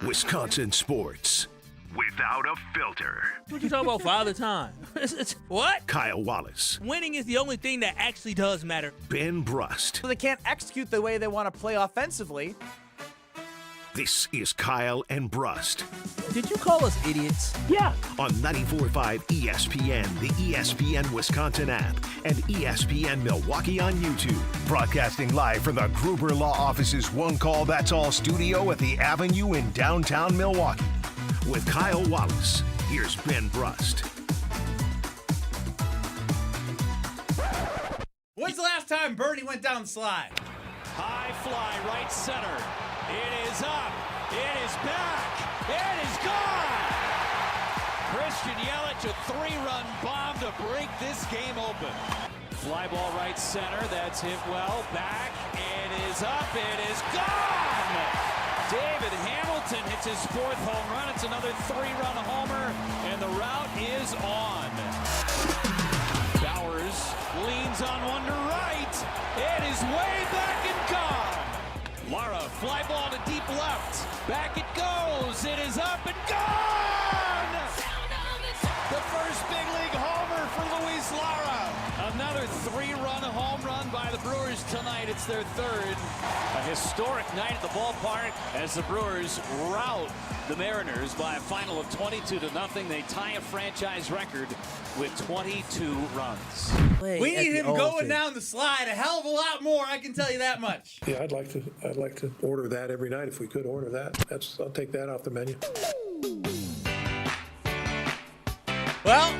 Wisconsin sports without a filter. What you talking about Father Time? What? Kyle Wallace, Winning is the only thing that actually does matter. Ben Brust. So they can't execute the way they want to play offensively. This is Kyle and Brust Did you call us idiots? Yeah. on 94.5 ESPN, the ESPN Wisconsin app, and ESPN Milwaukee on YouTube. Broadcasting live from the Gruber Law Office's One Call That's All studio at the Avenue in downtown Milwaukee. With Kyle Wallace, here's Ben Brust. When's the last time Birdie went down the slide? High fly, right center. It is up. It is back. It is gone. Christian Yelich, a three-run bomb to break this game open. Fly ball right center. That's hit well. Back. It is up. It is gone. David Hamilton hits his fourth home run. It's another three-run homer, and the route is on. Bowers leans on one to right. It is way back and gone. Lara, fly ball to deep left. Back it goes. It is up and gone. The first big league homer for Luis Lara. Another three-run home run by the Brewers tonight. It's their third. A historic night at the ballpark as the Brewers rout the Mariners by a final of 22-0. They tie a franchise record with 22 runs. We need him going down the slide a hell of a lot more, I can tell you that much. Yeah, I'd like to order that every night if we could order that. I'll take that off the menu. Well,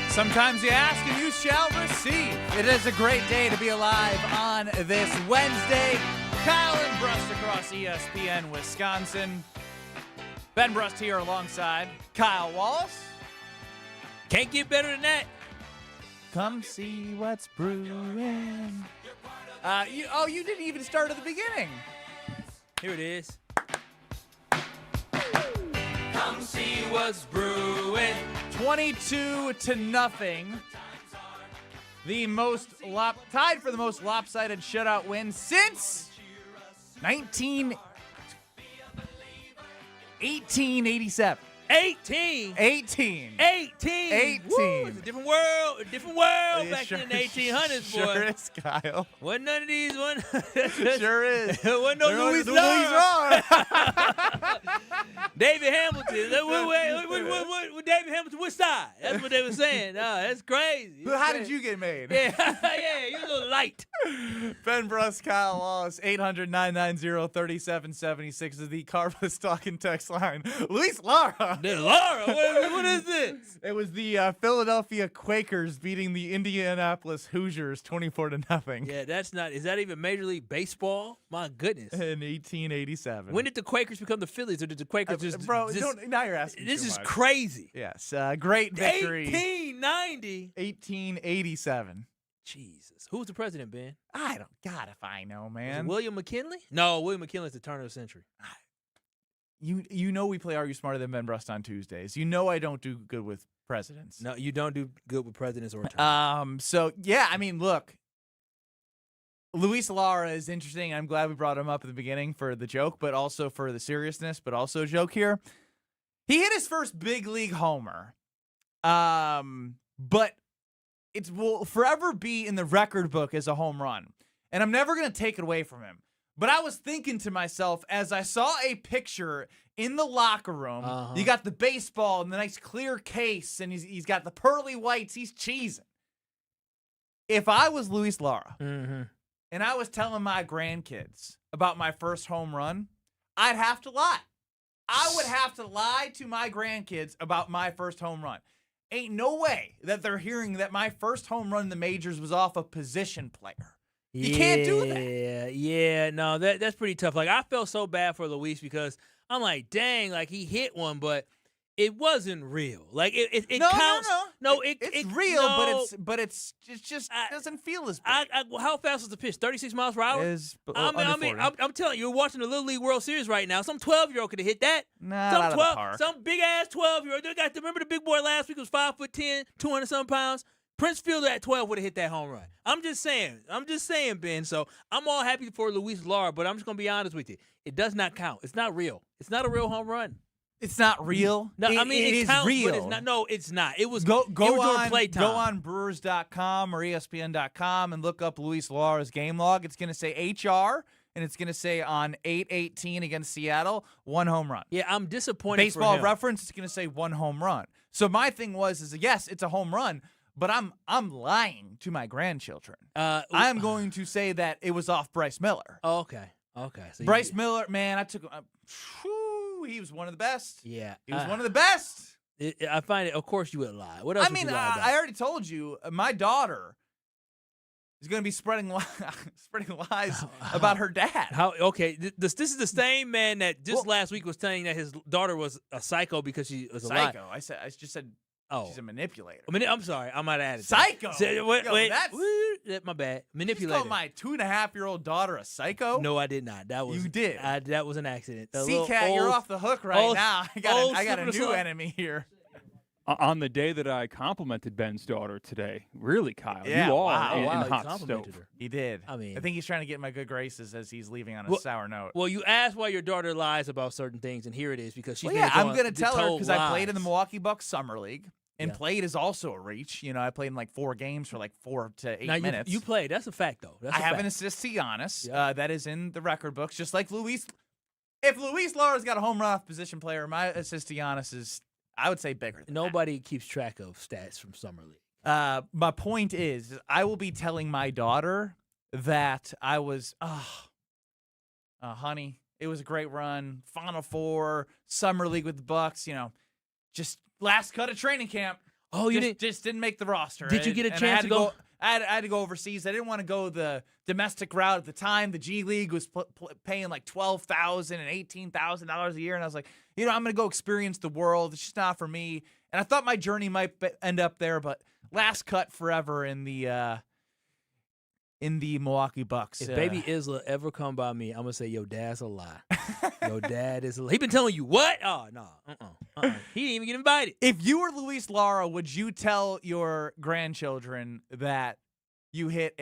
sometimes you ask and you shall receive. It is a great day to be alive on this Wednesday. Kyle and Brust across ESPN Wisconsin. Ben Brust here alongside Kyle Wallace. Can't get better than that. Come see what's brewing. You didn't even start at the beginning. Here it is. Come see what's brewing. 22-0. The most tied for the most lopsided shutout win since 1887. 18. 18. Woo, it's a different world back in the 1800s, boy. Sure is, Kyle. Wasn't none of these one. Sure is. Wasn't no Louis Lara. David Hamilton. What David Hamilton, which side? That's what they were saying. That's crazy. How did you get made? Yeah, you're a little light. Ben Brust, Kyle Wallace, 800-990-3776 is the Carpus talking text line. Luis Lara. Lara, what is this? It was the Philadelphia Quakers beating the Indianapolis Hoosiers 24-0. Yeah, that's not. Is that even Major League Baseball? My goodness. In 1887. When did the Quakers become the Phillies, or did the Quakers just? Bro, now you're asking. This too is much. crazy. Yes, great victory. 1890. 1887. Jesus, who was the president, Ben? God if I know, Was man. it William McKinley? No, William McKinley's the turn of the century. You know we play Are You Smarter Than Ben Brust on Tuesdays. You know I don't do good with presidents. No, you don't do good with presidents or terms. So yeah, I mean, look, Luis Lara is interesting. I'm glad we brought him up at the beginning for the joke, but also for the seriousness, but also a joke here. He hit his first big league homer, but it will forever be in the record book as a home run, and I'm never going to take it away from him. But I was thinking to myself as I saw a picture in the locker room. You got the baseball in the nice clear case, and he's got the pearly whites. He's cheesing. If I was Luis Lara and I was telling my grandkids about my first home run, I'd have to lie. I would have to lie to my grandkids about my first home run. Ain't no way that they're hearing that my first home run in the majors was off a position player. You can't do that. Yeah, no, that's pretty tough. Like, I felt so bad for Luis because I'm like, dang, like he hit one, but it wasn't real. Like it counts. No, it's real, no, but it just doesn't feel as big. How fast was the pitch? 36 miles per hour. I'm telling you, you're watching the Little League World Series right now. Some 12-year-old could have hit that. Out of the park. Some big ass 12-year-old. Remember the big boy last week was 5'10", 200-something pounds. Prince Fielder at 12 would have hit that home run. I'm just saying, Ben. So I'm all happy for Luis Lara, but I'm just going to be honest with you. It does not count. It's not real. It's not a real home run. It's not real. No, I mean, it counts, real. but it's not. No, it's not. It was Go during playtime. Go on Brewers.com or ESPN.com and look up Luis Lara's game log. It's going to say HR, and it's going to say on 8/18 against Seattle, 1 home run. Yeah, I'm disappointed. Baseball for him. Reference, it's going to say 1 home run. So my thing is yes, it's a home run, but I'm lying to my grandchildren. I am going to say that it was off Bryce Miller. Oh, okay. So Bryce Miller, man, I took him. He was one of the best. Yeah, he was one of the best. I find it. Of course, you would lie. What else? I mean, would you lie about? I already told you. My daughter is going to be spreading lies about her dad. Okay, this is the same man that just last week was saying that his daughter was a psycho because she was a psycho. I just said. Oh, she's a manipulator. I'm sorry. I might have added psycho. Wait, my bad. Manipulator. You called my 2.5-year-old daughter a psycho? No, I did not. That was you did. That was an accident. C-Cat, you're off the hook right now. I got a new enemy here. On the day that I complimented Ben's daughter today, really, Kyle, yeah, you are in he hot stove. her. He did. I mean, I think he's trying to get in my good graces as he's leaving on a sour note. Well, you asked why your daughter lies about certain things, and here it is because she's. I'm going to tell her because I played in the lies. Milwaukee Bucks Summer League. And played is also a reach. You know, I played in like 4 games for like 4 to 8 minutes. You played. That's a fact, though. I have an assist to Giannis. That is in the record books, just like Luis. If Luis Lara's got a home run off position player, my assist to Giannis is, I would say, bigger than Nobody keeps track of stats from Summer League. My point is, I will be telling my daughter that I was, honey, it was a great run. Final 4, Summer League with the Bucks, just last cut of training camp. Oh, you just didn't make the roster. Did you get a chance to go? I had to go overseas. I didn't want to go the domestic route at the time. The G League was paying like $12,000 and $18,000 a year, and I was like, I'm going to go experience the world. It's just not for me. And I thought my journey might end up there, but last cut forever in the Milwaukee Bucks. If baby Isla ever come by me, I'm gonna say your dad's a lie. Your dad is a lie. He been telling you what? Oh no, he didn't even get invited. If you were Luis Lara, would you tell your grandchildren that you hit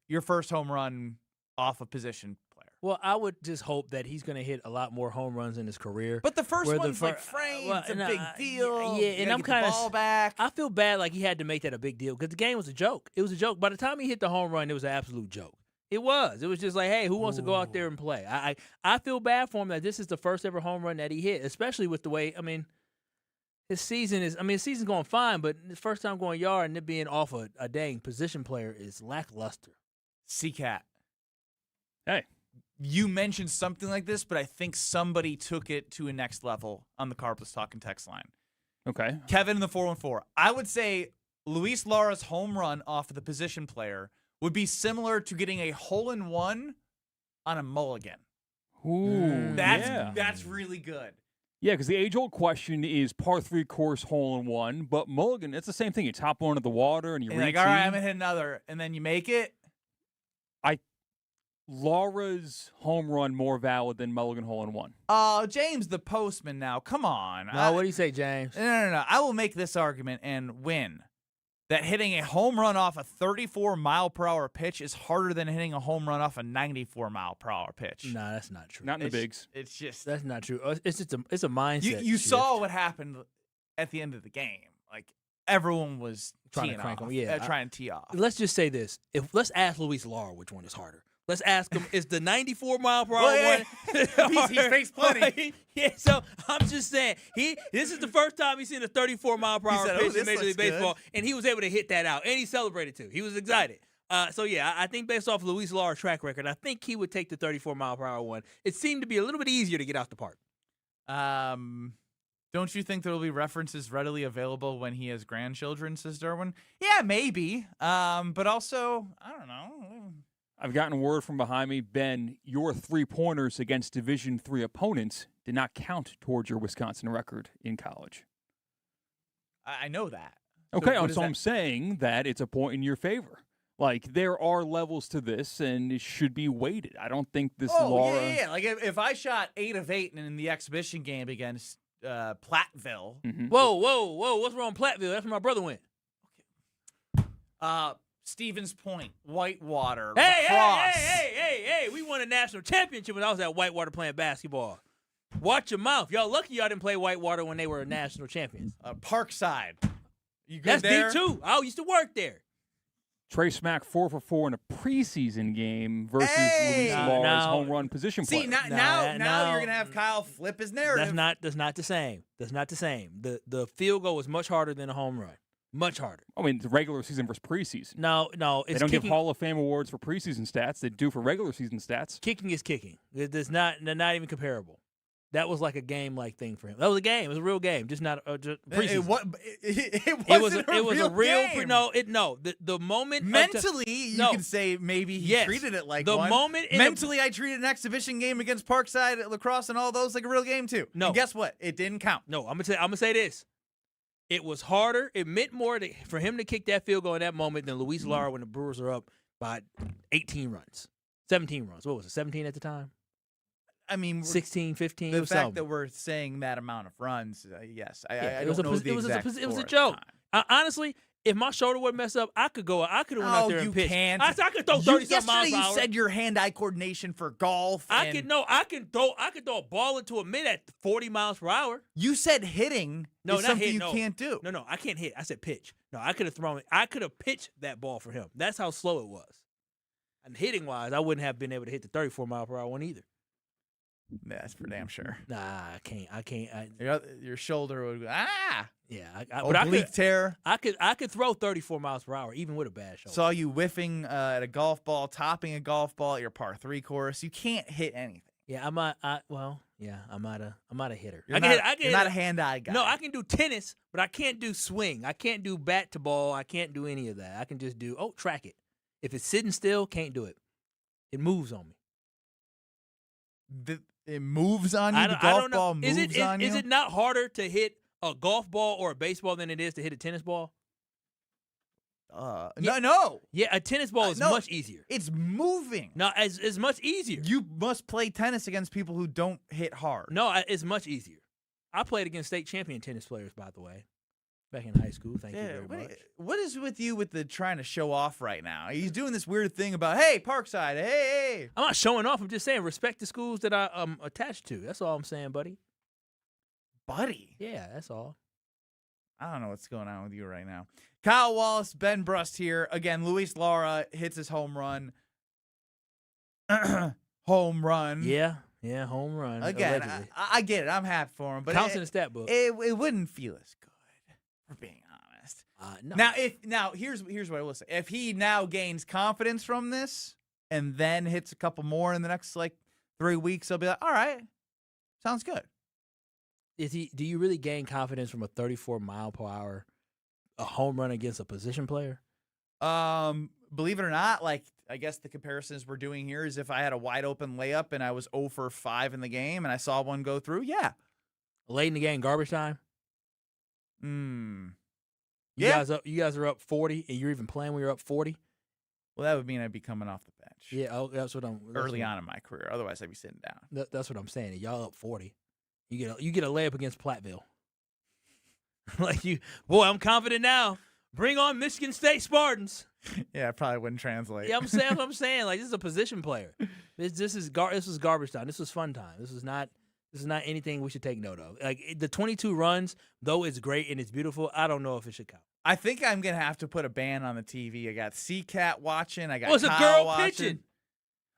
your first home run off a position player? Well, I would just hope that he's going to hit a lot more home runs in his career. But the first one's like framed. It's a big deal. Yeah, and I'm kind of ball back. I feel bad like he had to make that a big deal because the game was a joke. It was a joke. By the time he hit the home run, it was an absolute joke. It was. It was just like, hey, who wants to go out there and play? I feel bad for him that this is the first ever home run that he hit, especially with the way, his season's going fine, but the first time going yard and it being off a dang position player is lackluster. C-Cat. Hey. You mentioned something like this, but I think somebody took it to a next level on the Carpless Talking text line. Okay. Kevin in the 414. I would say Luis Lara's home run off of the position player would be similar to getting a hole-in-one on a mulligan. Ooh, that's really good. Yeah, because the age-old question is par 3 course hole-in-one, but mulligan, it's the same thing. You top one into the water and you reach like, all right, I'm going to hit another, and then you make it. Lara's home run more valid than mulligan hole-in-one. Oh, James the postman now. Come on. No, what do you say, James? No. I will make this argument and win. That hitting a home run off a 34-mile-per-hour pitch is harder than hitting a home run off a 94-mile-per-hour pitch. No, that's not true. Not in the bigs. It's just that's not true. It's a mindset. You saw what happened at the end of the game. Like everyone was trying to crank off. him. Trying to tee off. Let's just say this: let's ask Luis Lara which one is harder. Let's ask him: is the 94-mile-per-hour one? He's faced plenty. Yeah, so I'm just saying this is the first time he's seen a 34-mile-per-hour pitch in Major League Baseball, and he was able to hit that out, and he celebrated too. He was excited. So yeah, I think based off Luis Lara's track record, I think he would take the 34-mile-per-hour one. It seemed to be a little bit easier to get out the park. Don't you think there will be references readily available when he has grandchildren, says Derwin? Yeah, maybe. But also, I don't know. I've gotten word from behind me, Ben, your 3-pointers against Division III opponents did not count towards your Wisconsin record in college. I know that. Okay, so I'm saying that it's a point in your favor. Like, there are levels to this, and it should be weighted. I don't think this Lara... Yeah. Like, if I shot 8 of 8 in the exhibition game against Platteville... Whoa. What's wrong with Platteville? That's where my brother went. Stevens Point, Whitewater, Hey, lacrosse. hey, we won a national championship when I was at Whitewater playing basketball. Watch your mouth. Y'all lucky y'all didn't play Whitewater when they were national champions. Parkside. You good That's there? D2. I used to work there. Trey Smack 4 for 4 in a preseason game versus Hey! Luis Lara's Now- home run position See, player. now you're going to have Kyle flip his narrative. That's not the same. That's not the same. The field goal was much harder than a home run. Much harder. I mean, the regular season versus preseason. No, They it's don't kicking. give Hall of Fame awards for preseason stats. They do for regular season stats. Kicking is kicking. They're not even comparable. That was like a game-like thing for him. That was a game. It was a real game, just not just preseason. It wasn't It was a real game. the moment Mentally, you No. can say maybe he Yes. treated it like The one. moment in a- Mentally, I treated an exhibition game against Parkside lacrosse and all those like a real game too. No. And guess what? It didn't count. No, I'm gonna say this. It was harder. It meant more for him to kick that field goal in that moment than Luis Lara when the Brewers are up by 18 runs, 17 runs. What was it? 17 at the time? I mean, 16, 15. the it was fact something. that we're saying that amount of runs, yes, I it don't was a know pos- the it was a exact pos- it was a score at the joke. time. Honestly, if my shoulder would mess up, I could run out there you and pitch. can't. I could throw 30 something miles Yesterday, an you hour. said your hand-eye coordination for golf. I and can throw a ball into a mid at 40 miles per hour. You said hitting No, is not something hit, you no. can't do. No, I can't hit. I said pitch. No, I could have thrown it. I could have pitched that ball for him. That's how slow it was. And hitting wise, I wouldn't have been able to hit the 34 mile per hour one either. Yeah, that's for damn sure. Nah, I can't. Your shoulder would go, Yeah, but I oblique could. tear. I could throw 34 miles per hour even with a bad shoulder. Saw you whiffing at a golf ball, topping a golf ball at your par 3 course. You can't hit anything. Yeah, I'm not a hitter. You're I can not, hit. you're not a hand-eye guy. No, I can do tennis, but I can't do swing. I can't do bat to ball. I can't do any of that. I can just do track it. If it's sitting still, can't do it. It moves on me. It moves on you. I The don't golf know. ball moves on you. Is it not harder to hit a golf ball or a baseball than it is to hit a tennis ball? No. Yeah, a tennis ball is No. much easier. It's moving. No, it's much easier. You must play tennis against people who don't hit hard. No, it's much easier. I played against state champion tennis players, by the way, back in high school. Thank you very much. What is with you with the trying to show off right now? He's doing this weird thing about, hey, Parkside, hey. I'm not showing off. I'm just saying respect the schools that I'm attached to. That's all I'm saying, buddy. Buddy. Yeah, that's all. I don't know what's going on with you right now. Kyle Wallace, Ben Brust here. Again, Luis Lara hits his home run. Home run. Yeah, home run. Again, allegedly. I get it. I'm happy for him. But Counts in the stat book. it wouldn't feel as good, for being honest. No. Here's what I will say. If he now gains confidence from this and then hits a couple more in the next 3 weeks, I'll be like, all right, sounds good. Do you really gain confidence from a 34 mile per hour a home run against a position player? Believe it or not, I guess the comparisons we're doing here is if I had a wide open layup and I was 0 for 5 in the game and I saw one go through, yeah. Late in the game, garbage time. Yeah. You guys are up 40, and you're even playing when you're up 40. Well, that would mean I'd be coming off the bench. Yeah, that's what I'm. Early on in my career. Otherwise, I'd be sitting down. That's what I'm saying. Y'all up 40. You get a layup against Platteville. Boy, I'm confident now. Bring on Michigan State Spartans. Yeah, it probably wouldn't translate. Yeah, I'm saying. This is a position player. This is garbage time. This was fun time. This is not anything we should take note of. The 22 runs, though it's great and it's beautiful, I don't know if it should count. I think I'm gonna have to put a ban on the TV. I got C-Cat watching. I got It's a Kyle girl watching. pitching.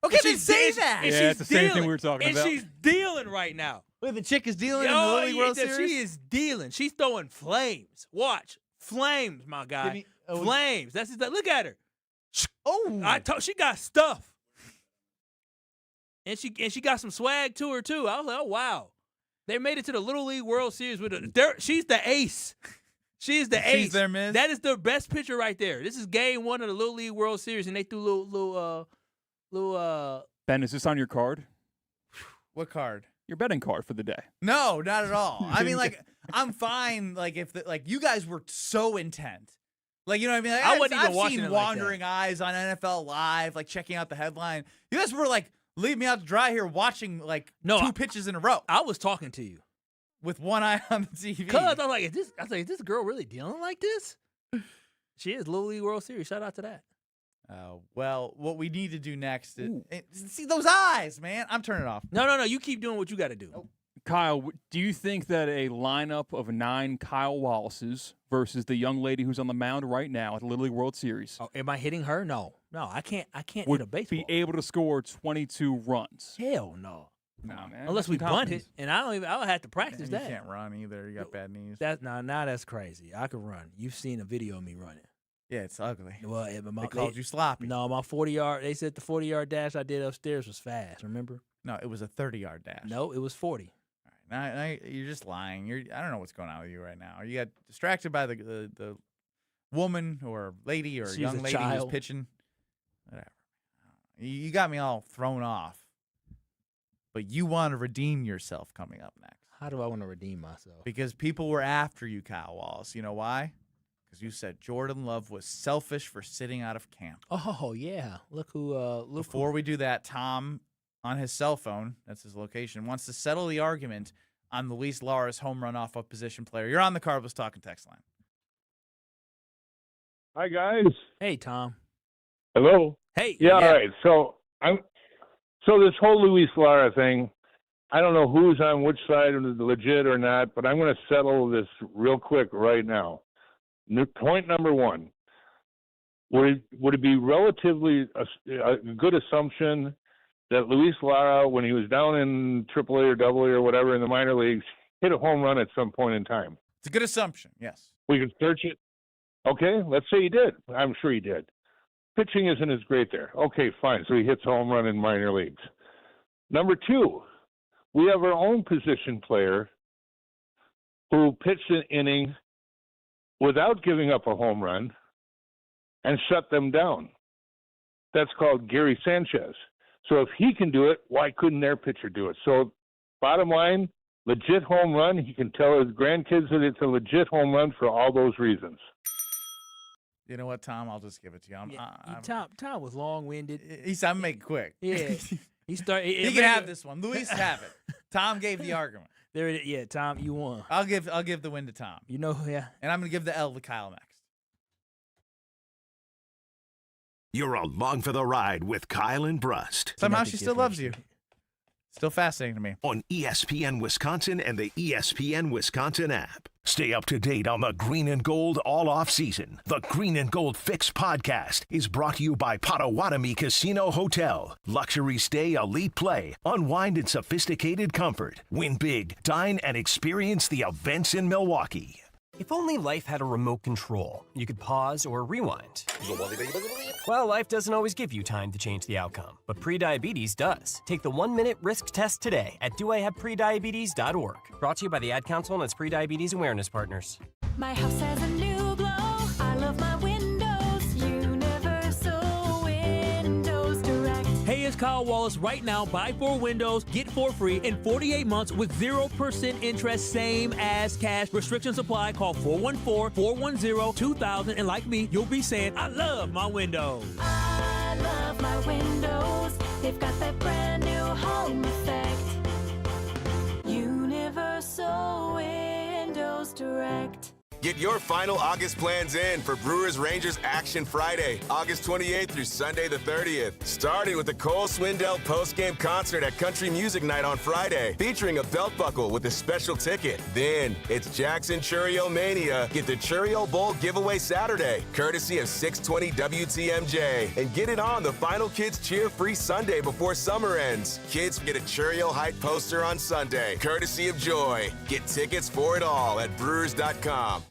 Okay, then say and that. and Yeah, she's it's the same thing dealing. we were talking and about. she's dealing right now. Wait, the chick is dealing in the Little League World Series. She is dealing. She's throwing flames. Watch. Flames, my guy. Give me- oh, Flames. Look at her. Oh, She got stuff. And she got some swag to her too. I was like, oh wow. They made it to the Little League World Series with her. She's the ace. She's the ace. She's their miss? That is their best pitcher right there. This is game 1 of the Little League World Series, and they threw little Ben, is this on your card? what card? Your betting card for the day. No, not at all. I mean, I'm fine. If you guys were so intent, you know what I mean. I wasn't even I've watching seen it like wandering eyes on NFL Live, checking out the headline. You guys were leave me out to dry here, watching two pitches in a row I was talking to you. with one eye on the TV. Cause I was like, is this girl really dealing like this? She is Little League World Series. Shout out to that. Well, what we need to do next is see those eyes, man. I'm turning it off. No. You keep doing what you got to do. Nope. Kyle, do you think that a lineup of 9 Kyle Wallaces versus the young lady who's on the mound right now at the Little League World Series Am I hitting her? No, I can't would hit a baseball. be able to score 22 runs? Hell no. No, man. Unless we That's bunt it, confidence. and I don't have to practice And that. you can't run either. You got bad knees. Now that's crazy. I can run. You've seen a video of me running. Yeah, it's ugly. Well, They called you sloppy. No, my 40-yard. They said the 40-yard dash I did upstairs was fast. Remember? No, it was a 30-yard dash. No, it was 40. All right. Now you're just lying. I don't know what's going on with you right now. You got distracted by the woman or lady or She's young a lady who's child. pitching. Whatever. You got me all thrown off. But you want to redeem yourself coming up next. How do I want to redeem myself? Because people were after you, Kyle Wallace. You know why? Because you said Jordan Love was selfish for sitting out of camp. Oh yeah, look who. Before we do that, Tom, on his cell phone, that's his location, wants to settle the argument on Luis Lara's home run off a position player. You're on the Cardinals Talking text line. Hi guys. Hey Tom. Hello. Hey. Yeah, all right. So this whole Luis Lara thing, I don't know who's on which side of the legit or not, but I'm going to settle this real quick right now. Point number one: would it be relatively a good assumption that Luis Lara, when he was down in AAA or AA or whatever in the minor leagues, hit a home run at some point in time? It's a good assumption, yes. We can search it. Okay, let's say he did. I'm sure he did. Pitching isn't as great there. Okay, fine. So he hits a home run in minor leagues. Number two, we have our own position player who pitched an inning without giving up a home run and shut them down. That's called Gary Sanchez. So if he can do it, why couldn't their pitcher do it? So bottom line, legit home run. He can tell his grandkids that it's a legit home run for all those reasons. You know what, Tom? I'll just give it to you. Tom was long-winded. I'm making it quick. Yeah. He started. He can have this one. Luis have it. Tom gave the argument. There it is. Yeah, Tom, you won. I'll give the win to Tom. You know, yeah. And I'm gonna give the L to Kyle next. You're along for the ride with Kyle and Brust Somehow she still loves you. Still fascinating to me. on ESPN Wisconsin and the ESPN Wisconsin app. Stay up to date on the Green and Gold all off season. The Green and Gold Fix podcast is brought to you by Potawatomi Casino Hotel. Luxury stay, elite play, unwind in sophisticated comfort. Win big, dine, and experience the events in Milwaukee. If only life had a remote control, you could pause or rewind. Well, life doesn't always give you time to change the outcome, but prediabetes does. Take the 1-minute risk test today at doihaveprediabetes.org. Brought to you by the Ad Council and its prediabetes awareness partners. My house has a new glow. I love my windows. Universal Windows Direct. Hey, it's Kyle Wallace. Right now, buy 4 windows, get 4 free in 48 months with 0% interest, same as cash. Restrictions apply. Call 414-410-2000. And like me, you'll be saying, I love my windows. I love my windows. They've got that brand new home effect. Universal Windows Direct. Get your final August plans in for Brewers Rangers Action Friday, August 28th through Sunday the 30th. Starting with the Cole Swindell postgame concert at Country Music Night on Friday, featuring a belt buckle with a special ticket. Then it's Jackson Churio Mania. Get the Churio Bowl giveaway Saturday, courtesy of 620 WTMJ. And get it on the Final Kids Cheer free Sunday before summer ends. Kids get a Churio Height poster on Sunday, courtesy of Joy. Get tickets for it all at Brewers.com.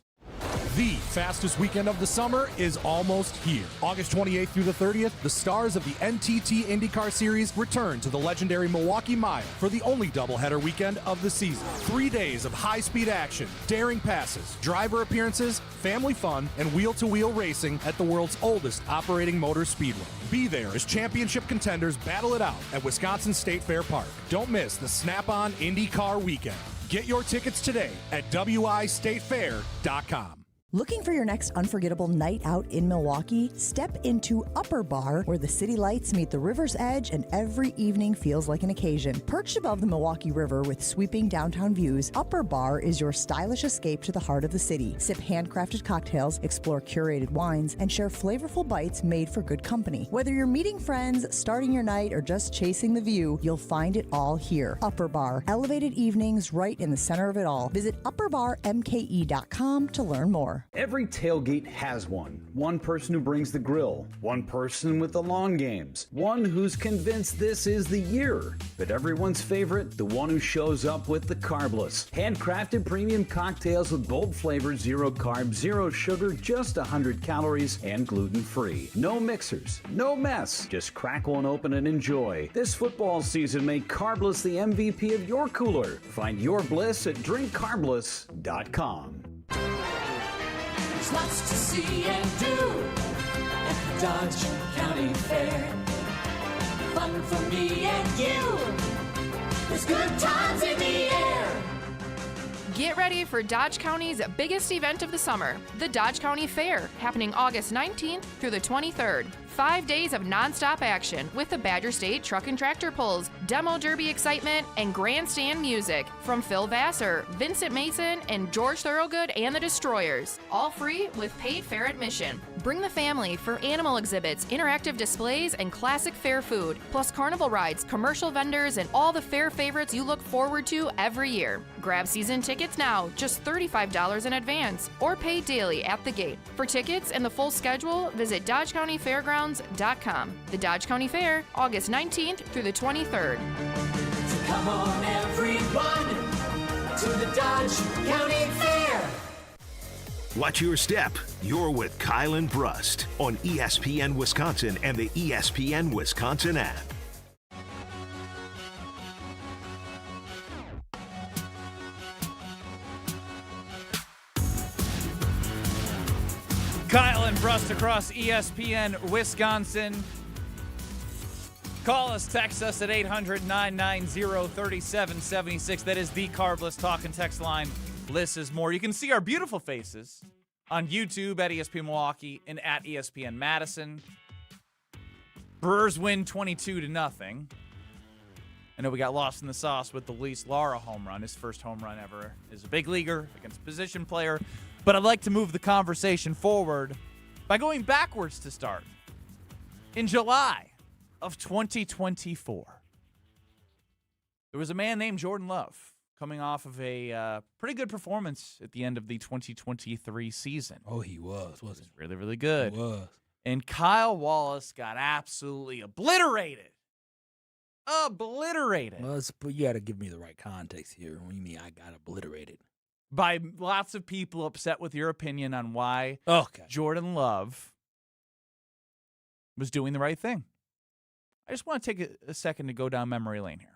The fastest weekend of the summer is almost here. August 28th through the 30th, the stars of the NTT IndyCar Series return to the legendary Milwaukee Mile for the only doubleheader weekend of the season. 3 days of high-speed action, daring passes, driver appearances, family fun, and wheel-to-wheel racing at the world's oldest operating motor speedway. Be there as championship contenders battle it out at Wisconsin State Fair Park. Don't miss the Snap-on IndyCar weekend. Get your tickets today at wistatefair.com. Looking for your next unforgettable night out in Milwaukee? Step into Upper Bar, where the city lights meet the river's edge and every evening feels like an occasion. Perched above the Milwaukee River with sweeping downtown views, Upper Bar is your stylish escape to the heart of the city. Sip handcrafted cocktails, explore curated wines, and share flavorful bites made for good company. Whether you're meeting friends, starting your night, or just chasing the view, you'll find it all here. Upper Bar. Elevated evenings right in the center of it all. Visit upperbarmke.com to learn more. Every tailgate has one. One person who brings the grill. One person with the long games. One who's convinced this is the year. But everyone's favorite, the one who shows up with the carbless. Handcrafted premium cocktails with bold flavors, 0 carbs, 0 sugar, just 100 calories, and gluten-free. No mixers, no mess. Just crack one open and enjoy. This football season, make Carbless the MVP of your cooler. Find your bliss at drinkcarbless.com. There's lots to see and do at the Dodge County Fair. Fun for me and you. There's good times in the air. Get ready for Dodge County's biggest event of the summer, the Dodge County Fair, happening August 19th through the 23rd. 5 days of nonstop action with the Badger State Truck and Tractor Pulls, Demo Derby excitement, and grandstand music from Phil Vassar, Vincent Mason, and George Thorogood and the Destroyers. All free with paid fair admission. Bring the family for animal exhibits, interactive displays, and classic fair food, plus carnival rides, commercial vendors, and all the fair favorites you look forward to every year. Grab season tickets now, just $35 in advance, or pay daily at the gate. For tickets and the full schedule, visit DodgeCountyFairgrounds.com. The Dodge County Fair, August 19th through the 23rd. So come on, everyone, to the Dodge County Fair. Watch your step. You're with Kyle and Brust on ESPN Wisconsin and the ESPN Wisconsin app. Kyle and Brust across ESPN Wisconsin. Call us, text us at 800-990-3776. That is the Carbless talk and text line. Liz is more. You can see our beautiful faces on YouTube at ESPN Milwaukee and at ESPN Madison. Brewers win 22-0. I know we got lost in the sauce with the Luis Lara home run. His first home run ever as a big leaguer against a position player. But I'd like to move the conversation forward by going backwards to start. In July of 2024, there was a man named Jordan Love coming off of a pretty good performance at the end of the 2023 season. Oh, he was, wasn't he? Really, really good. He was. And Kyle Wallace got absolutely obliterated. Obliterated. Well, but you got to give me the right context here. What do you mean I got obliterated? By lots of people upset with your opinion on why Jordan Love was doing the right thing. I just want to take a second to go down memory lane here.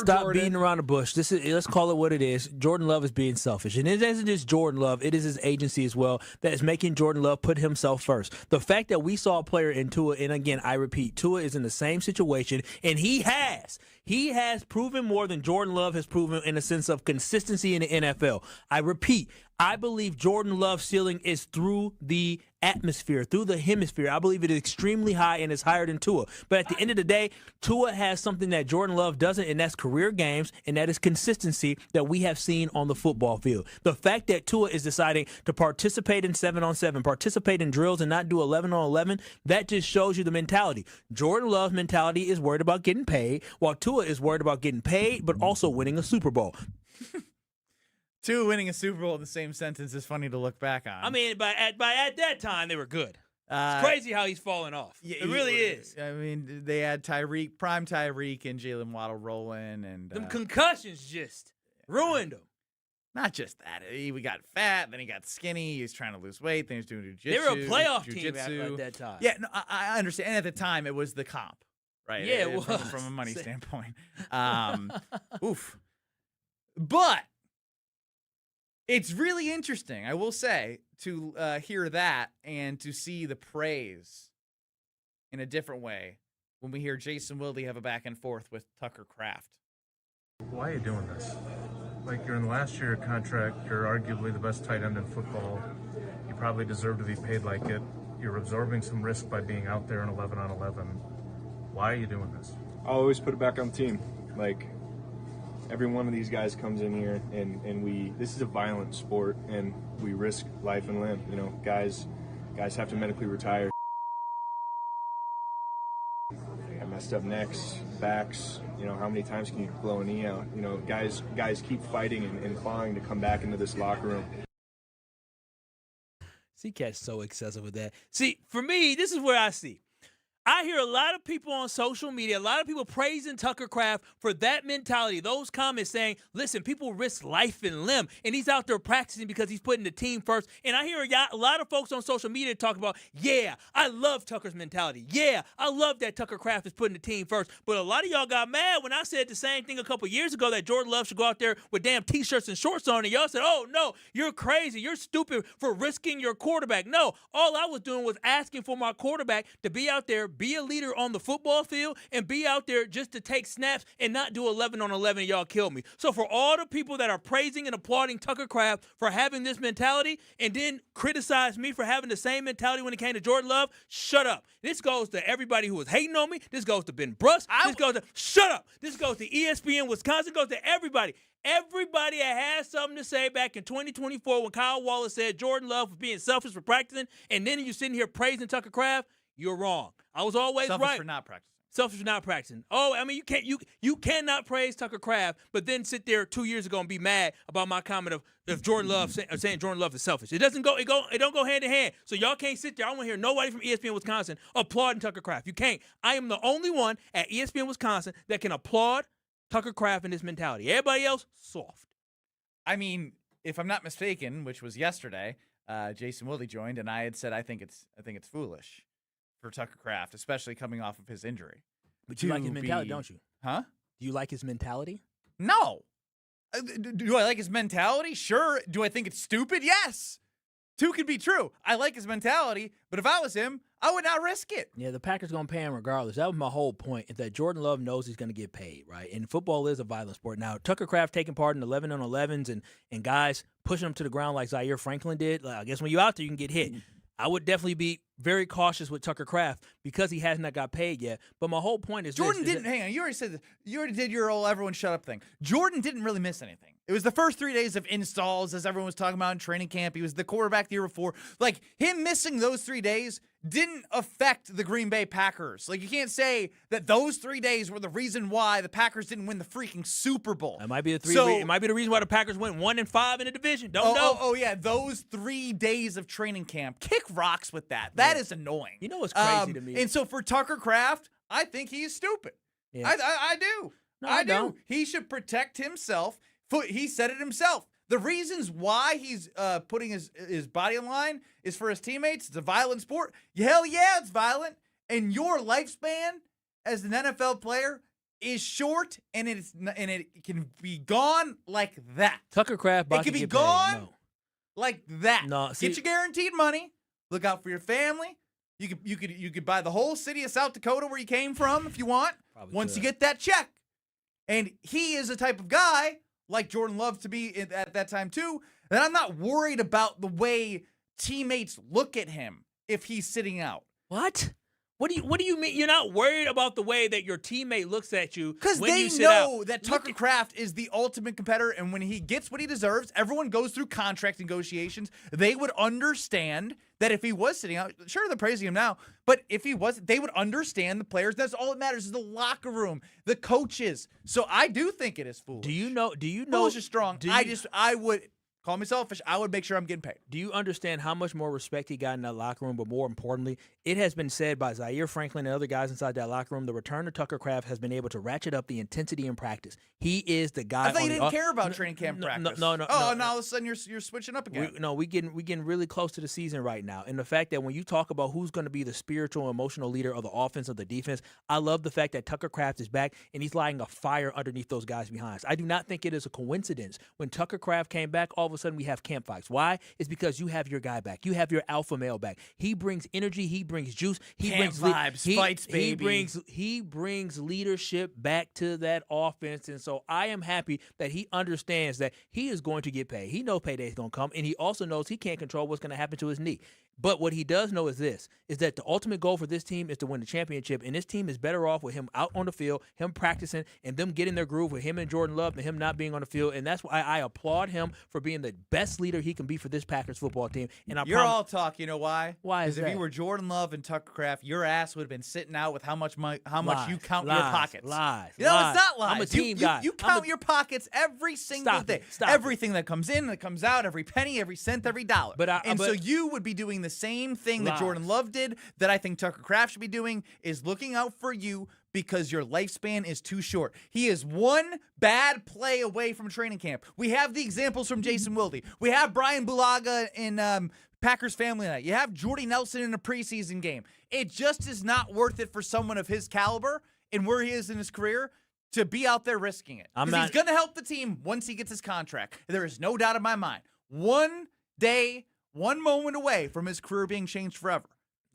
Stop beating around the bush. Let's call it what it is. Jordan Love is being selfish. And it isn't just Jordan Love. It is his agency as well that is making Jordan Love put himself first. The fact that we saw a player in Tua, and again, I repeat, Tua is in the same situation, and he has proven more than Jordan Love has proven in a sense of consistency in the NFL. I repeat, I believe Jordan Love's ceiling is through the atmosphere, through the hemisphere. I believe it is extremely high and is higher than Tua. But at the end of the day, Tua has something that Jordan Love doesn't, and that's career games, and that is consistency that we have seen on the football field. The fact that Tua is deciding to participate in 7-on-7, participate in drills, and not do 11-on-11, that just shows you the mentality. Jordan Love's mentality is worried about getting paid, while Tua is worried about getting paid, but also winning a Super Bowl. Tua winning a Super Bowl in the same sentence is funny to look back on. I mean, at that time, they were good. It's crazy how he's falling off. Yeah, it really is. I mean, they had prime Tyreek and Jalen Waddle rolling. And them concussions just ruined him. Not just that. He got fat, then he got skinny. He was trying to lose weight, then he was doing jiu-jitsu. They were a playoff team at that time. Yeah, no, I understand. And at the time, it was the comp, right? Yeah, it was. From a money standpoint. Oof. But it's really interesting, I will say, to hear that and to see the praise in a different way when we hear Jason Wilde have a back and forth with Tucker Kraft. Why are you doing this? Like, you're in the last year of your contract. You're arguably the best tight end in football. You You probably deserve to be paid like it. You're absorbing some risk by being out there in 11 on 11. Why are you doing this? I'll always put it back on the team. Like, every one of these guys comes in here and this is a violent sport and we risk life and limb. You know, guys have to medically retire. I messed up necks, backs, you know, how many times can you blow a knee out? You know, guys keep fighting and clawing to come back into this locker room. See, Cat's so excessive with that. See, for me, this is where I see. I hear a lot of people on social media, a lot of people praising Tucker Kraft for that mentality, those comments saying, listen, people risk life and limb, and he's out there practicing because he's putting the team first. And I hear a lot of folks on social media talk about, yeah, I love Tucker's mentality. Yeah, I love that Tucker Kraft is putting the team first. But a lot of y'all got mad when I said the same thing a couple years ago, that Jordan Love should go out there with damn T-shirts and shorts on, and y'all said, oh, no, you're crazy. You're stupid for risking your quarterback. No, all I was doing was asking for my quarterback to be out there, be a leader on the football field, and be out there just to take snaps and not do 11 on 11 and y'all kill me. So for all the people that are praising and applauding Tucker Kraft for having this mentality and then criticize me for having the same mentality when it came to Jordan Love, shut up. This goes to everybody who was hating on me. This goes to Ben Brust. Shut up. This goes to ESPN Wisconsin. It goes to everybody. Everybody that had something to say back in 2024 when Kyle Wallace said Jordan Love was being selfish for practicing, and then you sitting here praising Tucker Kraft, you're wrong. I was always Selfish right. for not practicing. Selfish for not practicing. Oh, I mean, you cannot praise Tucker Kraft, but then sit there 2 years ago and be mad about my comment of Jordan Love saying Jordan Love is selfish. It don't go hand in hand. So y'all can't sit there. I don't want to hear nobody from ESPN Wisconsin applauding Tucker Kraft. You can't. I am the only one at ESPN Wisconsin that can applaud Tucker Kraft and his mentality. Everybody else, soft. I mean, if I'm not mistaken, which was yesterday, Jason Wilde joined, and I had said I think it's foolish for Tucker Kraft, especially coming off of his injury. But you like his mentality, don't you? Huh? Do you like his mentality? No. Do I like his mentality? Sure. Do I think it's stupid? Yes. Two could be true. I like his mentality, but if I was him, I would not risk it. Yeah, the Packers going to pay him regardless. That was my whole point, is that Jordan Love knows he's going to get paid, right? And football is a violent sport. Now, Tucker Kraft taking part in 11 on 11s and guys pushing him to the ground like Zaire Franklin did, I guess when you're out there, you can get hit. I would definitely be very cautious with Tucker Kraft because he has not got paid yet. But my whole point is Jordan didn't. Hang on, you already said this. You already did your old everyone shut up thing. Jordan didn't really miss anything. It was the first 3 days of installs, as everyone was talking about in training camp. He was the quarterback the year before. Like, him missing those 3 days didn't affect the Green Bay Packers. Like, you can't say that those 3 days were the reason why the Packers didn't win the freaking Super Bowl. It might be it might be the reason why the Packers went 1-5 in the division. Don't know. Oh, yeah, those 3 days of training camp. Kick rocks with that. That is annoying. You know what's crazy to me? And so for Tucker Kraft, I think he's stupid. Yeah. I do. No, I do. don't. He should protect himself. He said it himself. The reasons why he's putting his body on line is for his teammates. It's a violent sport. Hell yeah, it's violent. And your lifespan as an NFL player is short, and it can be gone like that. Tucker Kraft, it can be gone like that. No, get your guaranteed money. Look out for your family. You could buy the whole city of South Dakota where you came from if you want. Once you get that check, and he is the type of guy, like Jordan Love to be at that time too, and I'm not worried about the way teammates look at him if he's sitting out. What? What do you mean? You're not worried about the way that your teammate looks at you because they know that Tucker Kraft is the ultimate competitor, and when he gets what he deserves, everyone goes through contract negotiations. They would understand that if he was sitting out, sure, they're praising him now, but if he wasn't, they would understand the players. That's all that matters is the locker room, the coaches. So I do think it is foolish. Do you know? Foolish is strong. I would call me selfish. I would make sure I'm getting paid. Do you understand how much more respect he got in that locker room? But more importantly, it has been said by Zaire Franklin and other guys inside that locker room, the return of Tucker Kraft has been able to ratchet up the intensity in practice. He is the guy. I thought you didn't care about training camp practice. No. Now all of a sudden you're switching up again. We getting really close to the season right now, and the fact that when you talk about who's going to be the spiritual, emotional leader of the offense, of the defense, I love the fact that Tucker Kraft is back and he's lighting a fire underneath those guys behind us. I do not think it is a coincidence when Tucker Kraft came back. All of of a sudden we have campfires. Why? It's because you have your guy back. You have your alpha male back. He brings energy. He brings juice. He brings vibes, fights, baby. He brings leadership back to that offense. And so I am happy that he understands that he is going to get paid. He knows payday is going to come, and he also knows he can't control what's going to happen to his knee. But what he does know is this, is that the ultimate goal for this team is to win the championship, and this team is better off with him out on the field, him practicing, and them getting their groove with him and Jordan Love and him not being on the field. And that's why I applaud him for being the best leader he can be for this Packers football team. And You're all talk. You know why? Why is Because if you were Jordan Love and Tucker Kraft, your ass would have been sitting out with how much you count your pockets. Lies. No, it's not lies. I'm a team guy. You count your pockets every single day. Everything that comes in, that comes out, every penny, every cent, every dollar. So you would be doing the same thing that Jordan Love did, that I think Tucker Kraft should be doing, is looking out for you because your lifespan is too short. He is one bad play away from training camp. We have the examples from Jason Wilde. We have Brian Bulaga in Packers Family Night. You have Jordy Nelson in a preseason game. It just is not worth it for someone of his caliber and where he is in his career to be out there risking it. Because he's going to help the team once he gets his contract. There is no doubt in my mind. One day, one moment away from his career being changed forever.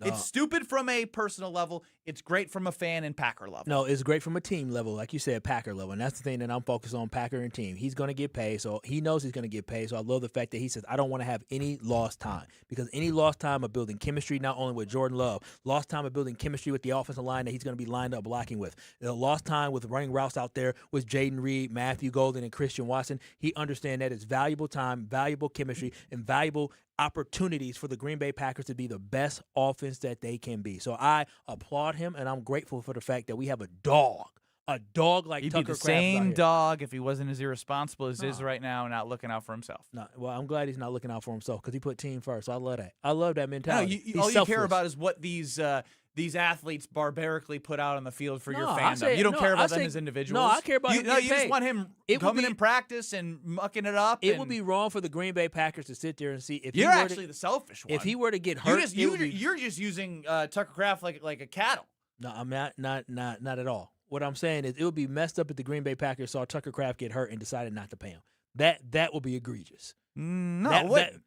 It's stupid from a personal level. It's great from a fan and Packer level. No, it's great from a team level, like you said, Packer level. And that's the thing that I'm focused on, Packer and team. He's going to get paid, so he knows he's going to get paid. So I love the fact that he says, I don't want to have any lost time. Because any lost time of building chemistry, not only with Jordan Love, lost time of building chemistry with the offensive line that he's going to be lined up blocking with, lost time with running routes out there with Jaden Reed, Matthew Golden, and Christian Watson. He understands that it's valuable time, valuable chemistry, and valuable opportunities for the Green Bay Packers to be the best offense that they can be. So I applaud him, and I'm grateful for the fact that we have a dog like He'd Tucker be the Kraft same dog if he wasn't as irresponsible as he is right now and not looking out for himself. No, well, I'm glad he's not looking out for himself because he put team first. So I love that. I love that mentality. No, all you care about is what these athletes barbarically put out on the field for your fandom. You don't care about them as individuals. No, I care about him. You just want him coming in practice and mucking it up. It would be wrong for the Green Bay Packers to sit there and see if you're actually the selfish one. If he were to get hurt, you're just using Tucker Kraft like a cattle. No, I'm not at all. What I'm saying is it would be messed up if the Green Bay Packers saw Tucker Kraft get hurt and decided not to pay him. That would be egregious. No, it wouldn't.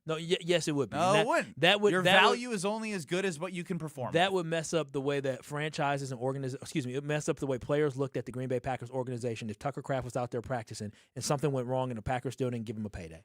Yes, it would be. No, it wouldn't. Your value is only as good as what you can perform. That would mess up the way that franchises and it would mess up the way players looked at the Green Bay Packers organization if Tucker Kraft was out there practicing and something went wrong and the Packers still didn't give him a payday.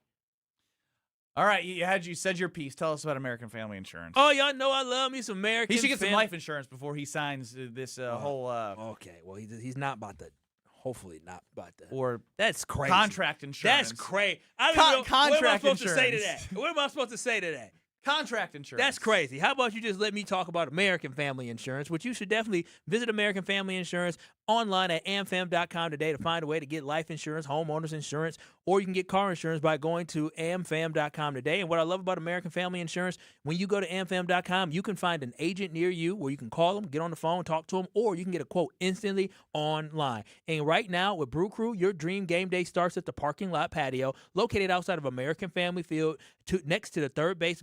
All right, you said your piece. Tell us about American Family Insurance. Oh, y'all know I love me some American. He should get some life insurance before he signs this whole. Okay, well he's not about to. Hopefully not about that. Or that's crazy. Contract insurance. That's crazy. I don't know. Contract what am I supposed insurance. to say to that? What am I supposed to say to that? Contract insurance. That's crazy. How about you just let me talk about American Family Insurance, which you should definitely visit American Family Insurance online at amfam.com today to find a way to get life insurance, homeowners insurance, or you can get car insurance by going to amfam.com today. And what I love about American Family Insurance, when you go to amfam.com, you can find an agent near you where you can call them, get on the phone, talk to them, or you can get a quote instantly online. And right now with Brew Crew, your dream game day starts at the parking lot patio located outside of American Family Field next to the third base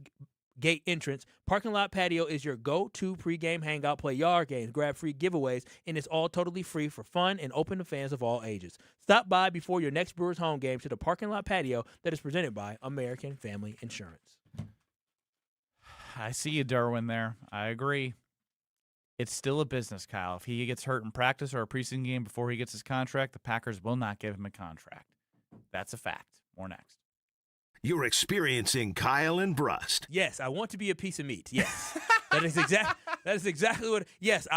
gate entrance. Parking lot patio is your go-to pregame hangout, play yard games, grab free giveaways, and it's all totally free for fun and open to fans of all ages. Stop by before your next Brewers home game to the parking lot patio that is presented by American Family Insurance. I see you, Derwin, there. I agree. It's still a business, Kyle. If he gets hurt in practice or a preseason game before he gets his contract, the Packers will not give him a contract. That's a fact. More next. You're experiencing Kyle and Brust. Yes, I want to be a piece of meat. Yes, that is exactly what. Yes,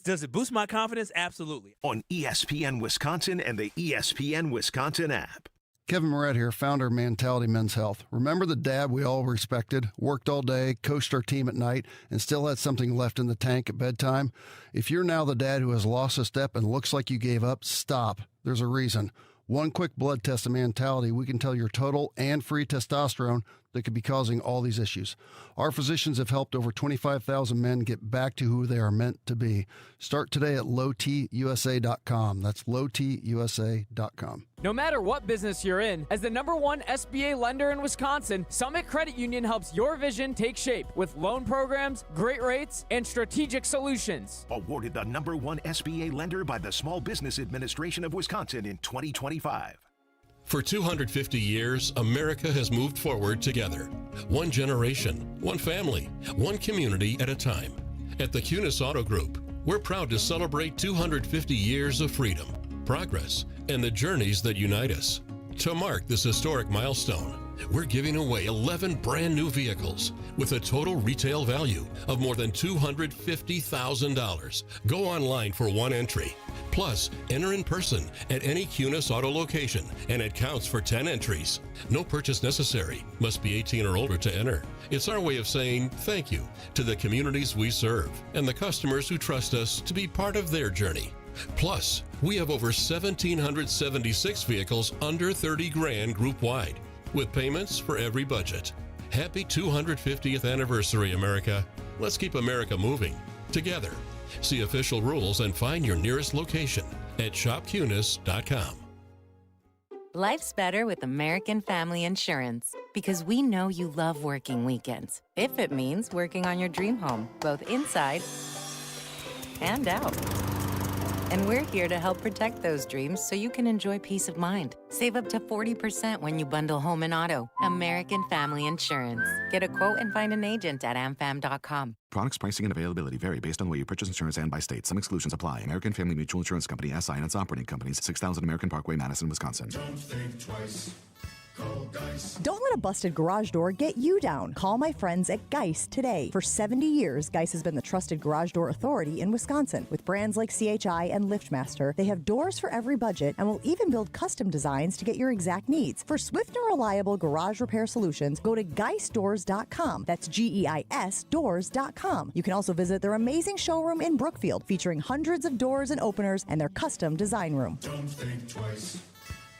does it boost my confidence? Absolutely. On ESPN Wisconsin and the ESPN Wisconsin app. Kevin Moret here, founder of Mentality Men's Health. Remember the dad we all respected, worked all day, coached our team at night, and still had something left in the tank at bedtime? If you're now the dad who has lost a step and looks like you gave up, stop. There's a reason. One quick blood test of Mentality, we can tell your total and free testosterone that could be causing all these issues. Our physicians have helped over 25,000 men get back to who they are meant to be. Start today at lowtusa.com. That's lowtusa.com. No matter what business you're in, as the #1 SBA lender in Wisconsin, Summit Credit Union helps your vision take shape with loan programs, great rates, and strategic solutions. Awarded the #1 SBA lender by the Small Business Administration of Wisconsin in 2025. For 250 years, America has moved forward together. One generation, one family, one community at a time. At the Cunis Auto Group, we're proud to celebrate 250 years of freedom, progress, and the journeys that unite us. To mark this historic milestone, we're giving away 11 brand new vehicles with a total retail value of more than $250,000. Go online for one entry. Plus, enter in person at any Cunis Auto location, and it counts for 10 entries. No purchase necessary. Must be 18 or older to enter. It's our way of saying thank you to the communities we serve and the customers who trust us to be part of their journey. Plus, we have over 1,776 vehicles under 30 grand group-wide, with payments for every budget. Happy 250th anniversary, America. Let's keep America moving together. See official rules and find your nearest location at shopcunis.com. Life's better with American Family Insurance because we know you love working weekends. If it means working on your dream home, both inside and out. And we're here to help protect those dreams so you can enjoy peace of mind. Save up to 40% when you bundle home and auto. American Family Insurance. Get a quote and find an agent at amfam.com. Products, pricing, and availability vary based on the way you purchase insurance and by state. Some exclusions apply. American Family Mutual Insurance Company, SI, and its operating companies, 6000 American Parkway, Madison, Wisconsin. Don't think twice. Call Geis. Don't let a busted garage door get you down. Call my friends at Geis today. For 70 years, Geis has been the trusted garage door authority in Wisconsin. With brands like CHI and LiftMaster, they have doors for every budget and will even build custom designs to get your exact needs. For swift and reliable garage repair solutions, go to geisdoors.com. That's GEIS doors.com. You can also visit their amazing showroom in Brookfield, featuring hundreds of doors and openers and their custom design room. Don't think twice.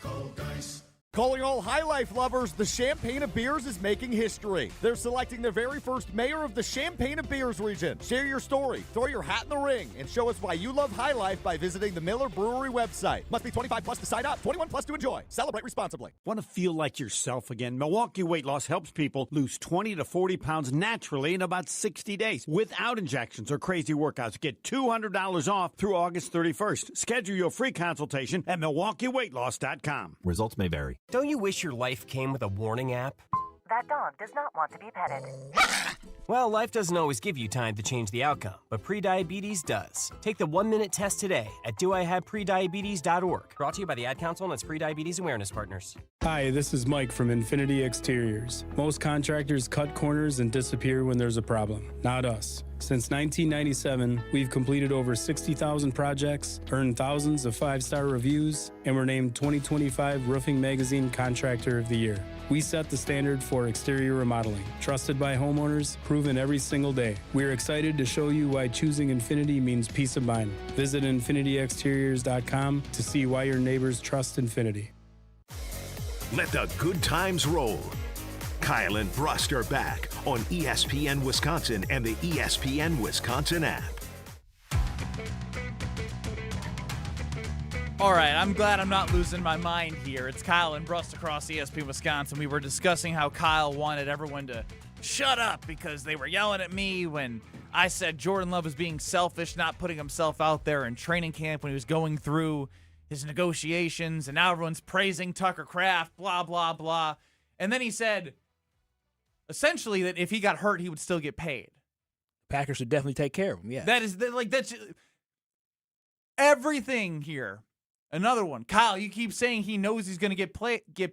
Call Geis. Calling all High Life lovers, the Champaign of Beers is making history. They're selecting their very first mayor of the Champaign of Beers region. Share your story, throw your hat in the ring, and show us why you love High Life by visiting the Miller Brewery website. Must be 25 plus to sign up, 21 plus to enjoy. Celebrate responsibly. Want to feel like yourself again? Milwaukee Weight Loss helps people lose 20 to 40 pounds naturally in about 60 days without injections or crazy workouts. Get $200 off through August 31st. Schedule your free consultation at MilwaukeeWeightLoss.com. Results may vary. Don't you wish your life came with a warning app? That dog does not want to be petted. Well, life doesn't always give you time to change the outcome, but prediabetes does. Take the 1-minute test today at doihaveprediabetes.org. Brought to you by the Ad Council and its Prediabetes Awareness Partners. Hi, this is Mike from Infinity Exteriors. Most contractors cut corners and disappear when there's a problem. Not us. Since 1997, we've completed over 60,000 projects, earned thousands of 5-star reviews, and were named 2025 Roofing Magazine Contractor of the Year. We set the standard for exterior remodeling, trusted by homeowners, proven every single day. We're excited to show you why choosing Infinity means peace of mind. Visit infinityexteriors.com to see why your neighbors trust Infinity. Let the good times roll. Kyle and Brust are back on ESPN Wisconsin and the ESPN Wisconsin app. All right, I'm glad I'm not losing my mind here. It's Kyle and Brust across ESPN Wisconsin. We were discussing how Kyle wanted everyone to shut up because they were yelling at me when I said Jordan Love was being selfish, not putting himself out there in training camp when he was going through his negotiations, and now everyone's praising Tucker Kraft, blah, blah, blah. And then he said, essentially, that if he got hurt, he would still get paid. Packers should definitely take care of him, yeah. That's everything here. Another one. Kyle, you keep saying he knows he's going to get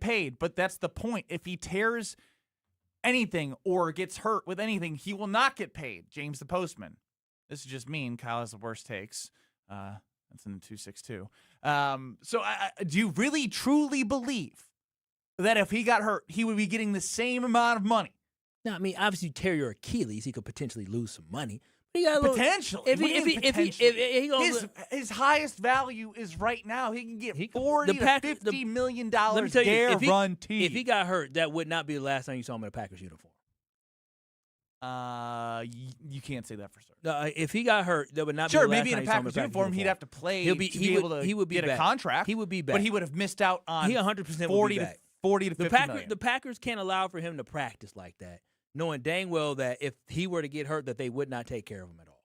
paid, but that's the point. If he tears anything or gets hurt with anything, he will not get paid. James the Postman. This is just mean. Kyle has the worst takes. That's in the 262. So do you really, truly believe that if he got hurt, he would be getting the same amount of money? No, I mean, obviously, you tear your Achilles, he could potentially lose some money. Potentially. If his highest value is right now, he can get $40 to $50 million guaranteed. If he got hurt, that would not be the last time you saw him in a Packers uniform. You can't say that for certain. No, if he got hurt, that would not be the last maybe time in a you saw him Packers uniform, he'd have to play to be able to get a contract. He would be back. But he would have missed out on he 100% 40 to $50 million. The Packers can't allow for him to practice like that, knowing dang well that if he were to get hurt, that they would not take care of him at all.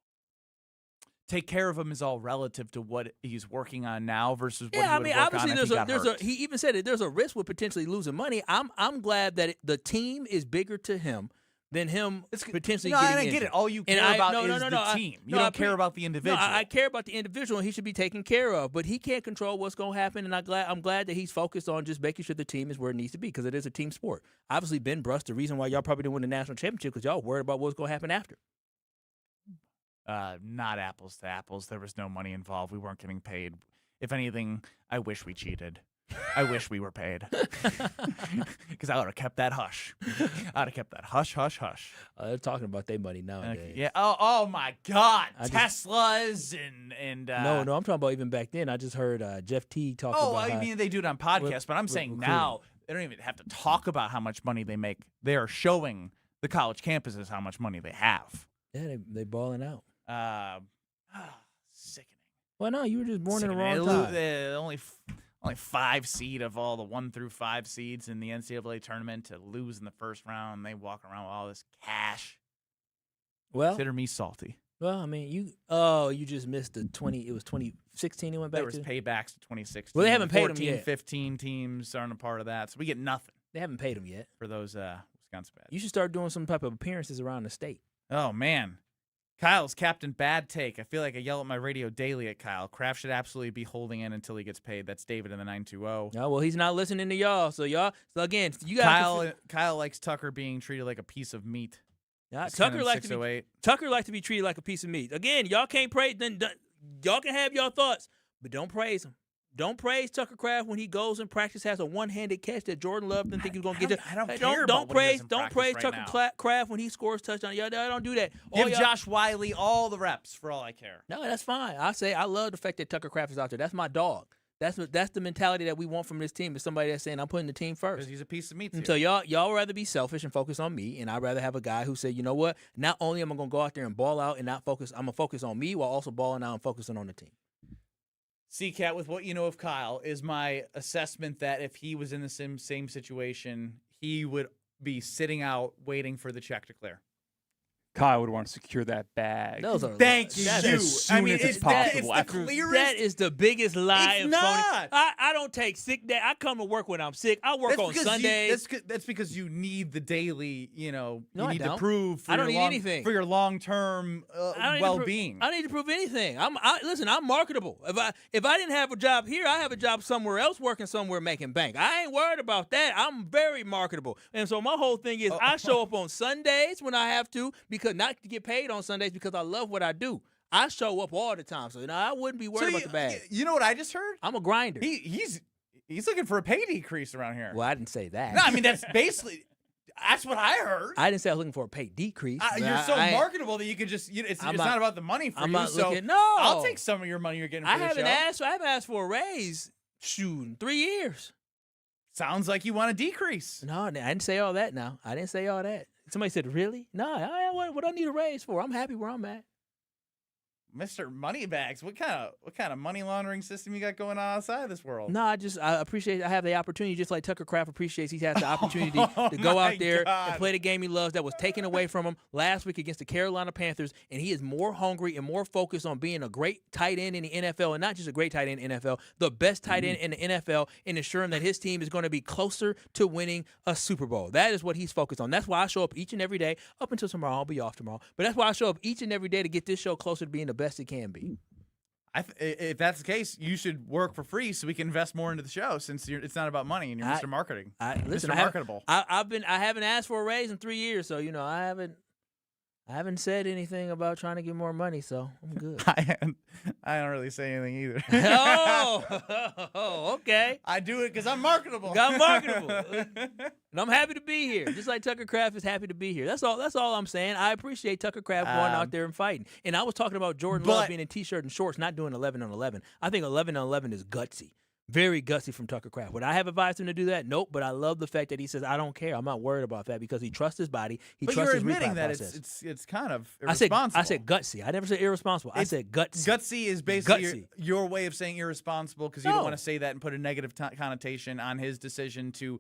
take care of him is all relative to what he's working on now versus what Yeah, he I would mean, work obviously on if he got there's hurt. he even said it. There's a risk with potentially losing money. I'm glad that the team is bigger to him than him potentially getting and I get injured. it. All you And care about no, is no, the no, team. You no, don't care about the individual. No, I care about the individual, and he should be taken care of. But he can't control what's going to happen, and I'm glad that he's focused on just making sure the team is where it needs to be because it is a team sport. Obviously, Ben Brust, the reason why y'all probably didn't win the national championship because y'all worried about what's going to happen after. Not apples to apples. There was no money involved. We weren't getting paid. If anything, I wish we cheated. I wish we were paid. Because I would have kept that hush. I would have kept that hush, hush, hush. They're talking about their money nowadays. Yeah. Oh my God. Teslas and No, I'm talking about even back then. I just heard Jeff T talk about. Oh, I mean they do it on podcasts, but I'm saying now they don't even have to talk about how much money they make. They are showing the college campuses how much money they have. Yeah, they balling out. Sickening. Well, no, you were just born in the Sickening. wrong time. Only 5 seed of all the 1 through 5 seeds in the NCAA tournament to lose in the first round. They walk around with all this cash. Well, consider me salty. Well, I mean, you just missed the 20. It was 2016. It went back. There was paybacks to 2016. Well, they haven't paid 14, them yet. 15 teams aren't a part of that, so we get nothing. They haven't paid them yet for those Wisconsin badges. You should start doing some type of appearances around the state. Oh man. Kyle's Captain Bad Take. I feel like I yell at my radio daily at Kyle. Kraft should absolutely be holding in until he gets paid. That's David in the 920. No, well, he's not listening to y'all. So again, you got Kyle likes Tucker being treated like a piece of meat. Yeah, Tucker likes to be treated like a piece of meat. Again, y'all can't praise. Then y'all can have your thoughts, but don't praise him. Don't praise Tucker Kraft when he goes in practice, has a one-handed catch that Jordan Love didn't think he was going to get. I don't care about what he does in Don't practice praise right Tucker now. Kraft when he scores touchdown. Y'all don't do that. Give Josh Wiley all the reps for all I care. No, that's fine. I love the fact that Tucker Kraft is out there. That's my dog. That's the mentality that we want from this team. Is somebody that's saying I'm putting the team first. Because he's a piece of meat. And so y'all rather be selfish and focus on me, and I'd rather have a guy who said, you know what? Not only am I going to go out there and ball out and not focus, I'm gonna focus on me while also balling out and focusing on the team. C-Cat, with what you know of Kyle, is my assessment that if he was in the same situation, he would be sitting out waiting for the check to clear. Kyle would want to secure that bag. Thank you. As soon as it's possible. That is the biggest lie. It's and not. I don't take sick day. I come to work when I'm sick. I work on Sundays. That's because you need the daily, No, you I need don't. to prove for I don't your need anything. for your long-term well-being. I don't need to prove anything. Listen, I'm marketable. If I didn't have a job here, I have a job somewhere else working somewhere making bank. I ain't worried about that. I'm very marketable. And so my whole thing is I show up on Sundays when I have to, because not to get paid on Sundays because I love what I do. I show up all the time. So I wouldn't be worried about the bag. You know what I just heard? I'm a grinder. He's looking for a pay decrease around here. Well, I didn't say that. No, I mean that's basically that's what I heard. I didn't say I was looking for a pay decrease. You're so marketable that you could just it's not about the money for I'm you. not So looking. No, I'll take some of your money you're getting for I the haven't show. asked for a raise. Shoot, in 3 years. Sounds like you want a decrease. No, I didn't say all that. Now I didn't say all that. Somebody said, "Really? No, what I need a raise for? I'm happy where I'm at." Mr. Moneybags, what kind of money laundering system you got going on outside of this world? No, I appreciate I have the opportunity, just like Tucker Kraft appreciates he has the opportunity to go out there and play the game he loves that was taken away from him last week against the Carolina Panthers, and he is more hungry and more focused on being a great tight end in the NFL, and not just a great tight end in the NFL, the best tight end in the NFL, and ensuring that his team is going to be closer to winning a Super Bowl. That is what he's focused on. That's why I show up each and every day, up until tomorrow. I'll be off tomorrow. But that's why I show up each and every day to get this show closer to being the best it can be. If that's the case, you should work for free so we can invest more into the show. Since it's not about money and you're Mr. Marketing, listen, Mr. Marketable. I haven't asked for a raise in 3 years, so I haven't said anything about trying to get more money, so I'm good. I don't really say anything either. Oh, okay. I do it because I'm marketable. I'm marketable, and I'm happy to be here. Just like Tucker Kraft is happy to be here. That's all I'm saying. I appreciate Tucker Kraft going out there and fighting. And I was talking about Jordan Love being in t-shirt and shorts, not doing 11-on-11. I think 11-on-11 is gutsy. Very gutsy from Tucker Kraft. Would I have advised him to do that? Nope. But I love the fact that he says, I don't care. I'm not worried about that because he trusts his body. He trusts his admitting that process. it's kind of irresponsible. I said gutsy. I never said irresponsible. I said gutsy. Gutsy is basically your way of saying irresponsible because you don't want to say that and put a negative connotation on his decision to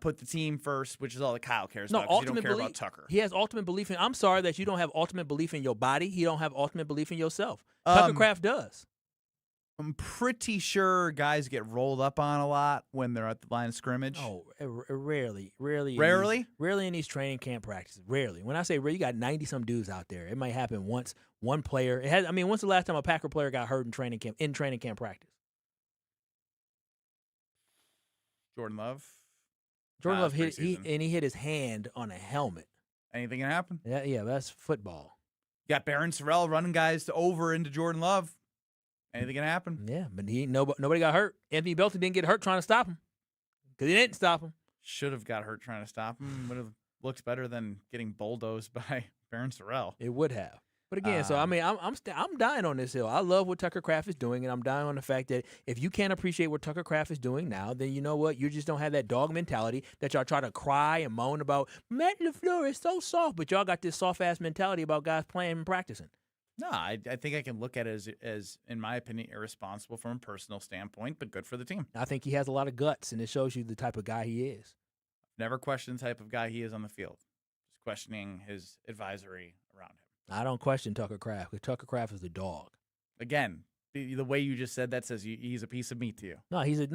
put the team first, which is all that Kyle cares No, about, 'cause you don't ultimate care belief. about Tucker. He has ultimate belief in. I'm sorry that you don't have ultimate belief in your body. He don't have ultimate belief in yourself. Tucker Kraft does. I'm pretty sure guys get rolled up on a lot when they're at the line of scrimmage. Oh, rarely. Rarely? Rarely in these training camp practices. Rarely. When I say rarely, you got 90-some dudes out there. It might happen once. One player. When's the last time a Packer player got hurt in training camp practice? Jordan Love. Jordan Love hit his hand on a helmet. Anything can happen. Yeah, that's football. You got Barron Sorrell running guys over into Jordan Love. Anything can happen. Yeah, but nobody got hurt. Anthony Belton didn't get hurt trying to stop him because he didn't stop him. Should have got hurt trying to stop him. Would have looks better than getting bulldozed by Barron Sorrell. It would have. But again, I'm dying on this hill. I love what Tucker Kraft is doing, and I'm dying on the fact that if you can't appreciate what Tucker Kraft is doing now, then you know what? You just don't have that dog mentality that y'all try to cry and moan about. Matt LaFleur is so soft, but y'all got this soft-ass mentality about guys playing and practicing. No, I think I can look at it as, in my opinion, irresponsible from a personal standpoint, but good for the team. I think he has a lot of guts, and it shows you the type of guy he is. Never questioned the type of guy he is on the field. Just questioning his advisory around him. I don't question Tucker Kraft because Tucker Kraft is a dog. Again, the way you just said that says he's a piece of meat to you. No, he's a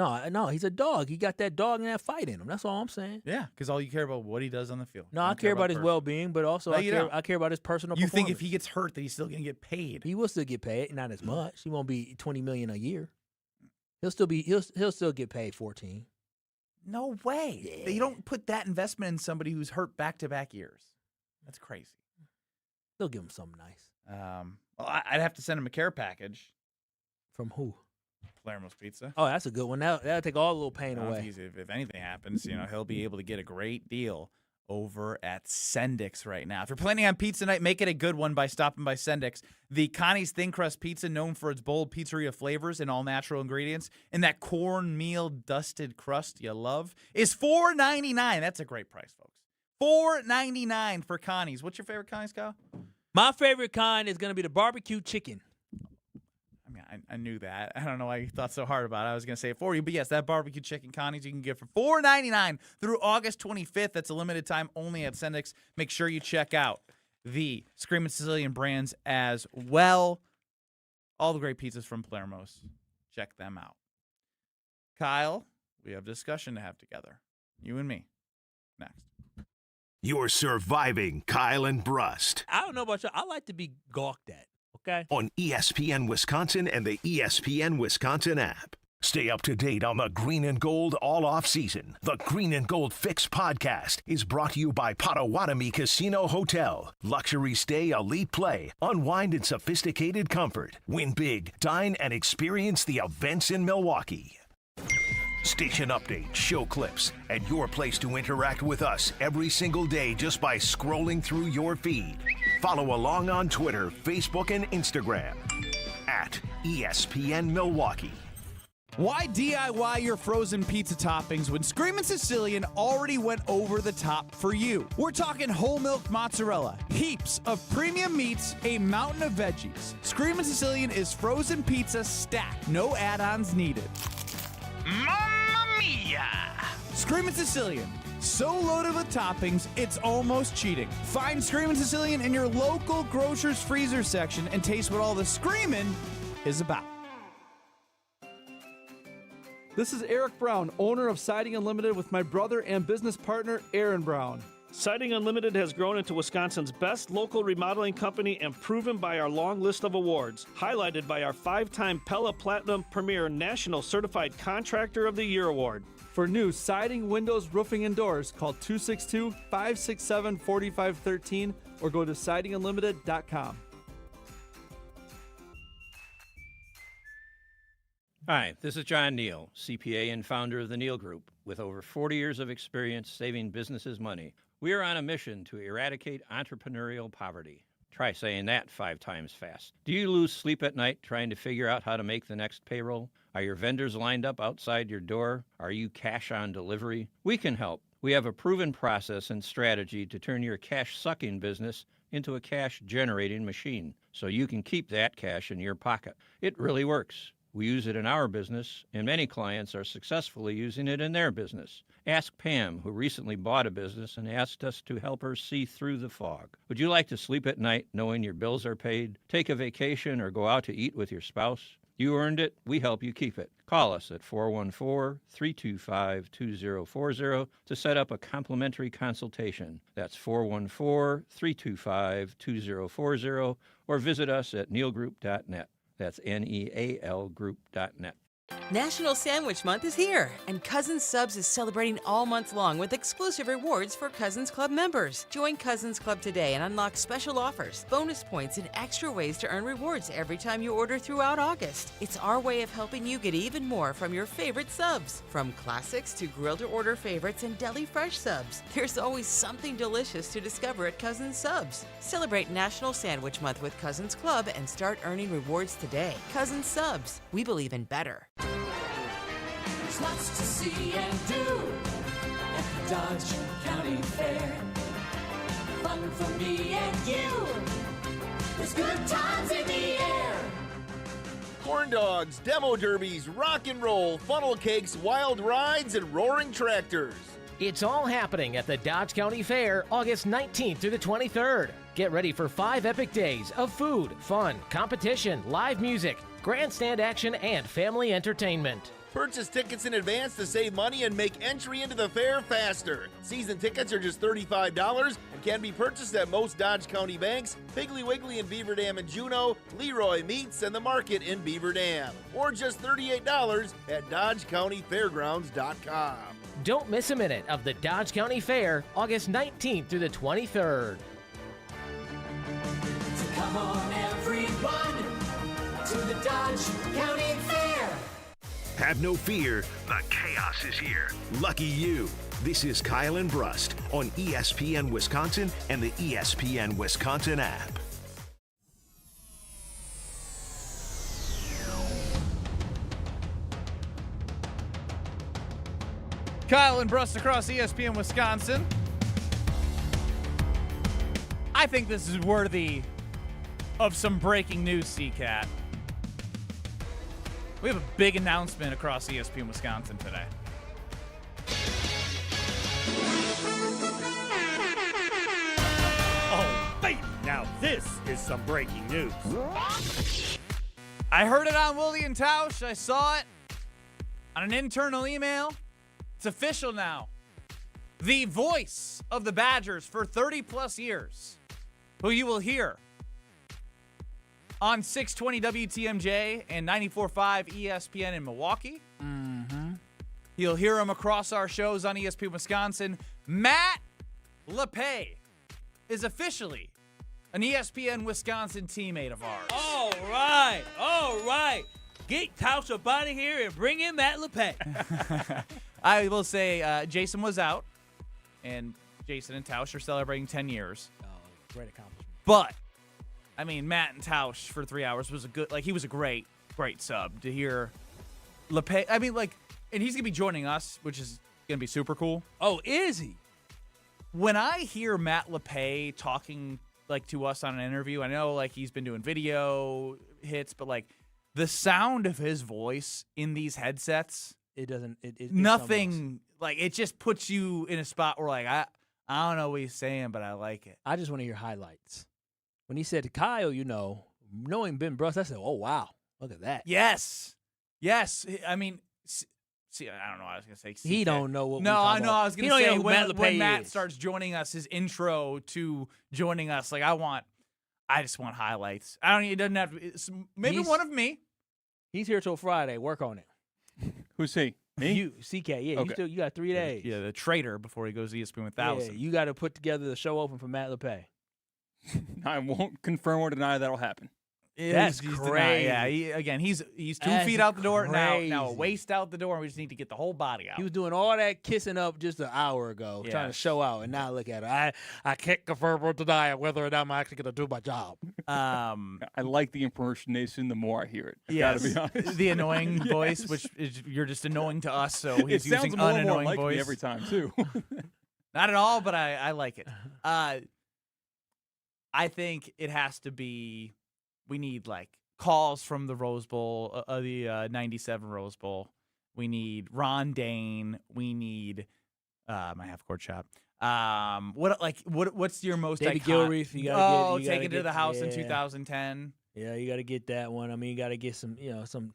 dog. He got that dog and that fight in him. That's all I'm saying. Yeah, because all you care about what he does on the field. No, I care about his well-being, but also I care about his personal You performance. think if he gets hurt that he's still going to get paid? He will still get paid, not as much. He won't be $20 million a year. He'll still get paid $14. No way. Yeah. You don't put that investment in somebody who's hurt back-to-back years. That's crazy. They'll give him something nice. Well, I'd have to send him a care package. From who? Palermo's Pizza. Oh, that's a good one. That'll take all the little pain away. If anything happens, he'll be able to get a great deal over at Sendik's right now. If you're planning on pizza night, make it a good one by stopping by Sendik's. The Connie's Thin Crust Pizza, known for its bold pizzeria flavors and all natural ingredients, and that cornmeal dusted crust you love, is $4.99. That's a great price, folks. $4.99 for Connie's. What's your favorite Connie's, Kyle? My favorite kind is going to be the barbecue chicken. I mean, I knew that. I don't know why you thought so hard about it. I was going to say it for you. But, yes, that barbecue chicken Connie's you can get for $4.99 through August 25th. That's a limited time only at Sendik's. Make sure you check out the Screamin' Sicilian brands as well. All the great pizzas from Palermo's. Check them out. Kyle, we have a discussion to have together. You and me. Next. You're surviving Kyle and Brust I don't know about y'all. I like to be gawked at, okay? on ESPN Wisconsin and the ESPN Wisconsin app. Stay up to date on the Green and Gold all off season. The Green and Gold Fix podcast is brought to you by Potawatomi Casino Hotel. Luxury stay, elite play, unwind in sophisticated comfort. Win big, dine, and experience the events in Milwaukee. Station updates, show clips, and your place to interact with us every single day just by scrolling through your feed. Follow along on Twitter, Facebook, and Instagram at ESPN Milwaukee. Why DIY your frozen pizza toppings when Screamin' Sicilian already went over the top for you? We're talking whole milk mozzarella, heaps of premium meats, a mountain of veggies. Screamin' Sicilian is frozen pizza stacked, no add-ons needed. Mamma mia! Screamin' Sicilian, so loaded with toppings, it's almost cheating. Find Screamin' Sicilian in your local grocer's freezer section and taste what all the screamin' is about. This is Eric Brown, owner of Siding Unlimited, with my brother and business partner, Aaron Brown. Siding Unlimited has grown into Wisconsin's best local remodeling company and proven by our long list of awards, highlighted by our 5-time Pella Platinum Premier National Certified Contractor of the Year Award. For new siding, windows, roofing, and doors, call 262-567-4513 or go to sidingunlimited.com. Hi, this is John Neal, CPA and founder of the Neal Group, with over 40 years of experience saving businesses money. We are on a mission to eradicate entrepreneurial poverty. Try saying that 5 times fast. Do you lose sleep at night trying to figure out how to make the next payroll? Are your vendors lined up outside your door? Are you cash on delivery? We can help. We have a proven process and strategy to turn your cash-sucking business into a cash-generating machine, so you can keep that cash in your pocket. It really works. We use it in our business, and many clients are successfully using it in their business. Ask Pam, who recently bought a business and asked us to help her see through the fog. Would you like to sleep at night knowing your bills are paid, take a vacation, or go out to eat with your spouse? You earned it. We help you keep it. Call us at 414-325-2040 to set up a complimentary consultation. That's 414-325-2040, or visit us at nealgroup.net. That's NEAL group.net. National Sandwich Month is here, and Cousins Subs is celebrating all month long with exclusive rewards for Cousins Club members. Join Cousins Club today and unlock special offers, bonus points, and extra ways to earn rewards every time you order throughout August. It's our way of helping you get even more from your favorite subs. From classics to grilled-to-order favorites and deli fresh subs, there's always something delicious to discover at Cousins Subs. Celebrate National Sandwich Month with Cousins Club and start earning rewards today. Cousins Subs. We believe in better. There's lots to see and do at the Dodge County Fair. Fun for me and you. There's good times in the air. Corn dogs, demo derbies, rock and roll, funnel cakes, wild rides, and roaring tractors. It's all happening at the Dodge County Fair, August 19th through the 23rd. Get ready for 5 epic days of food, fun, competition, live music, grandstand action, and family entertainment. Purchase tickets in advance to save money and make entry into the fair faster. Season tickets are just $35 and can be purchased at most Dodge County banks, Piggly Wiggly in Beaver Dam and Juneau, Leroy Meats, and the Market in Beaver Dam. Or just $38 at DodgeCountyFairgrounds.com. Don't miss a minute of the Dodge County Fair, August 19th through the 23rd. So come on, everyone, to the Dodge County Fair. Have no fear, the chaos is here. Lucky you. This is Kyle and Brust on ESPN Wisconsin and the ESPN Wisconsin app. Kyle and Brust across ESPN Wisconsin. I think this is worthy of some breaking news, C-Cat. We have a big announcement across ESPN Wisconsin today. Oh, baby, now this is some breaking news. I heard it on Willie and Tausch. I saw it on an internal email. It's official now. The voice of the Badgers for 30-plus years, who you will hear on 620 WTMJ and 94.5 ESPN in Milwaukee. Mm-hmm. You'll hear him across our shows on ESPN Wisconsin. Matt LePay is officially an ESPN Wisconsin teammate of ours. All right. Get Tausch up out of here and bring in Matt LePay. I will say Jason was out, and Jason and Tausch are celebrating 10 years. Oh, great accomplishment. But I mean, Matt and Tausch for 3 hours was he was a great sub to hear LePay. I mean, and he's going to be joining us, which is going to be super cool. Oh, is he? When I hear Matt LePay talking, to us on an interview, I know, he's been doing video hits, but, the sound of his voice in these headsets, it doesn't, it's nothing, it just puts you in a spot where, I don't know what he's saying, but I like it. I just want to hear highlights. When he said to Kyle, knowing Ben Brust, I said, oh, wow, look at that. Yes. I mean, see, I don't know what I was going to say. He don't know what No, I know. I was going to say, when Matt is. starts joining us, his intro to joining us, I just want highlights. It doesn't have to, maybe one of me. He's here till Friday. Work on it. Who's he? Me? You, CK, yeah. Okay. You got 3 days. Yeah, the traitor before he goes to ESPN 1000. Yeah, you got to put together the show open for Matt LePay. I won't confirm or deny that'll happen. That's crazy. Yeah, he's 2 feet out the door now, a waist out the door, and we just need to get the whole body out. He was doing all that kissing up just an hour ago, trying to show out, and now look at it. I can't confirm or deny whether or not I'm actually going to do my job. I like the impersonation the more I hear it. Yes, gotta be honest. The annoying voice, which is you're just annoying to us, so he's it using sounds more and more unannoying like voice me every time too. Not at all, but I like it. I think it has to be. We need calls from the Rose Bowl, the 97 Rose Bowl. We need Ron Dane. We need my half-court shot. What's your most David iconic? Gilreath, you gotta take it to the house in yeah. 2010. Yeah, you got to get that one. I mean, you got to get some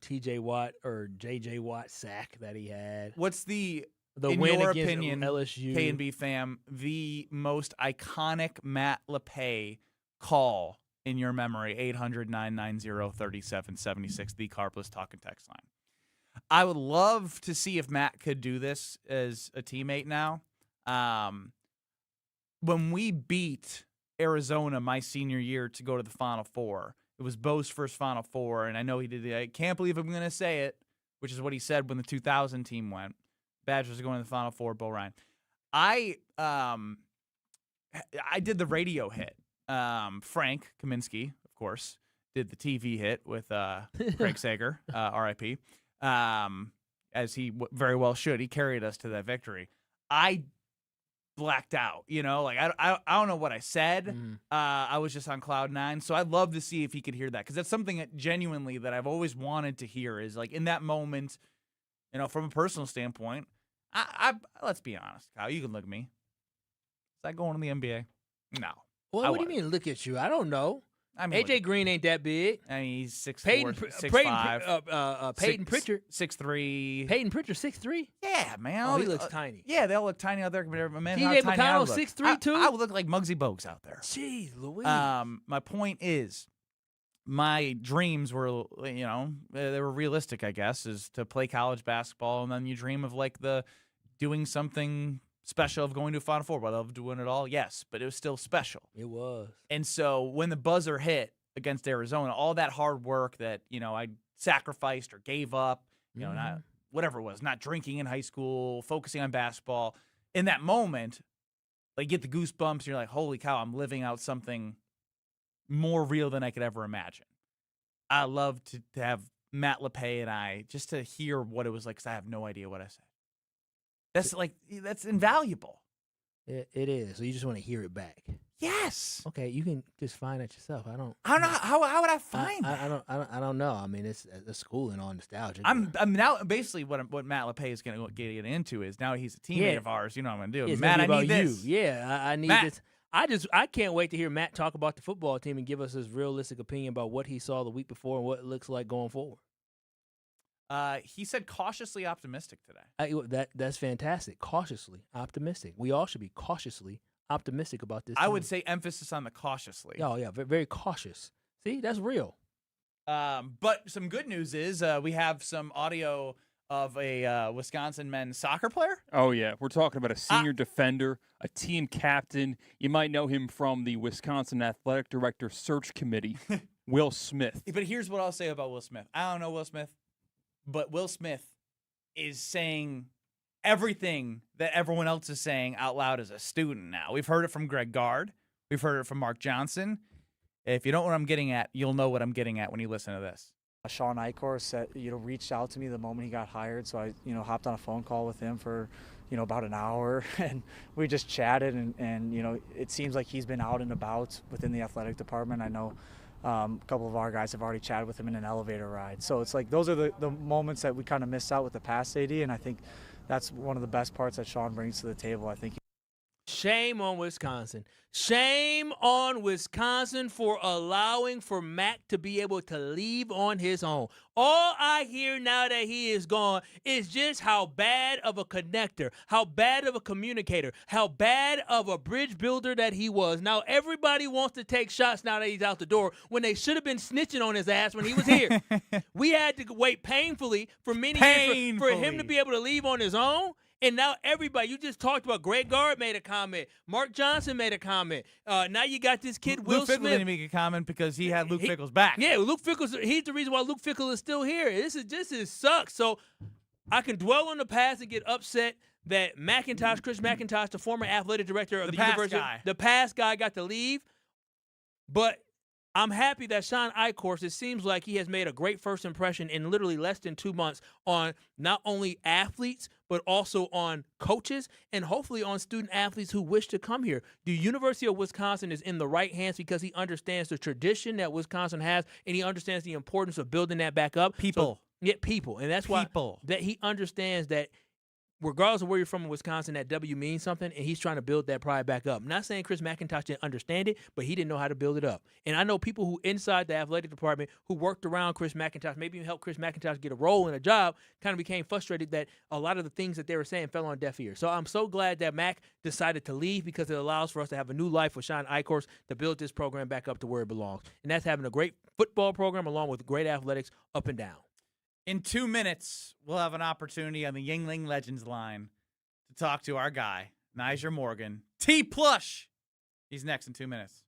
T.J. Watt or J.J. Watt sack that he had. What's in win your against opinion, LSU. K&B fam, the most iconic Matt LePay call in your memory? 800-990-3776, the Carpless Talk and Text line. I would love to see if Matt could do this as a teammate now. When we beat Arizona my senior year to go to the Final Four, it was Bo's first Final Four, and I know he did. I can't believe I'm going to say it, which is what he said when the 2000 team went. Badgers are going to the Final Four. Bo Ryan. I did the radio hit. Frank Kaminsky, of course, did the TV hit with Craig Sager, R.I.P. As he very well should. He carried us to that victory. I blacked out, I don't know what I said. I was just on cloud nine. So I'd love to see if he could hear that, because that's something that genuinely that I've always wanted to hear, is like in that moment, from a personal standpoint. I let's be honest, Kyle, you can look at me. Is that going to the NBA? No. Well, what do you mean look at you? I don't know. I mean, AJ Green ain't that big. I mean, he's 6'4", Peyton 6'5". Peyton Pritchard 6'3". Peyton Pritchard 6'3". Yeah, man. Oh, he looks tiny. Yeah, they all look tiny out there. Man, TJ McConnell 6'3" too. I would look like Muggsy Bogues out there. Jeez, Louise. My point is, my dreams were, they were realistic, I guess, is to play college basketball, and then you dream of doing something special, of going to a Final Four. Well, of doing it all, yes, but it was still special. It was. And so when the buzzer hit against Arizona, all that hard work that, I sacrificed or gave up, not whatever it was, not drinking in high school, focusing on basketball, in that moment, get the goosebumps, and you're like, holy cow, I'm living out something more real than I could ever imagine. I love to have Matt LePay and I, just to hear what it was like, because I have no idea what I said. That's invaluable. It is. So you just want to hear it back. Yes. Okay, you can just find it yourself. I don't know how would I find that? I don't know. I mean, it's schooling on nostalgia. I'm now basically what Matt LePay is going to get into is, now he's a teammate of ours. You know what I'm going to do. Matt, I need this. Yeah, I need Matt. this. I can't wait to hear Matt talk about the football team and give us his realistic opinion about what he saw the week before and what it looks like going forward. He said cautiously optimistic today. That's fantastic. Cautiously optimistic. We all should be cautiously optimistic about this. I would say emphasis on the cautiously. Oh yeah, very cautious. See, that's real. But some good news is we have some audio of a Wisconsin men's soccer player. Oh yeah, we're talking about a senior defender, a team captain. You might know him from the Wisconsin Athletic Director Search Committee, Will Smith. But here's what I'll say about Will Smith. I don't know Will Smith. But Will Smith is saying everything that everyone else is saying out loud as a student now. We've heard it from Greg Gard. We've heard it from Mark Johnson. If you don't know what I'm getting at, you'll know what I'm getting at when you listen to this. Sean Eichhorst said, reached out to me the moment he got hired. So I, hopped on a phone call with him for, about an hour, and we just chatted. And it seems like he's been out and about within the athletic department. I know a couple of our guys have already chatted with him in an elevator ride. So it's like those are the moments that we kind of missed out with the past AD, and I think that's one of the best parts that Sean brings to the table. I think. Shame on Wisconsin. Shame on Wisconsin for allowing for Mac to be able to leave on his own. All I hear now that he is gone is just how bad of a connector, how bad of a communicator, how bad of a bridge builder that he was. Now everybody wants to take shots now that he's out the door when they should have been snitching on his ass when he was here. We had to wait painfully for many years for him to be able to leave on his own. And now everybody, you just talked about Greg Gard made a comment. Mark Johnson made a comment. Now you got this kid, Will Smith. Luke Fickell didn't make a comment because he had Luke Fickell's back. Yeah, Luke Fickell's, he's the reason why Luke Fickell is still here. This sucks. So I can dwell on the past and get upset that Chris McIntosh, the former athletic director of the university, the past guy got to leave. But I'm happy that Sean Eichhorst, it seems like he has made a great first impression in literally less than 2 months on not only athletes, but also on coaches and hopefully on student athletes who wish to come here. The University of Wisconsin is in the right hands because he understands the tradition that Wisconsin has, and he understands the importance of building that back up. People. People. And that's why that he understands that regardless of where you're from in Wisconsin, that W means something, and he's trying to build that pride back up. I'm not saying Chris McIntosh didn't understand it, but he didn't know how to build it up. And I know people who inside the athletic department who worked around Chris McIntosh, maybe even helped Chris McIntosh get a role in a job, kind of became frustrated that a lot of the things that they were saying fell on deaf ears. So I'm so glad that Mac decided to leave because it allows for us to have a new life with Sean Eichhorst to build this program back up to where it belongs. And that's having a great football program along with great athletics up and down. In 2 minutes, we'll have an opportunity on the Yingling Legends line to talk to our guy, Niger Morgan. T-Plush! He's next in 2 minutes.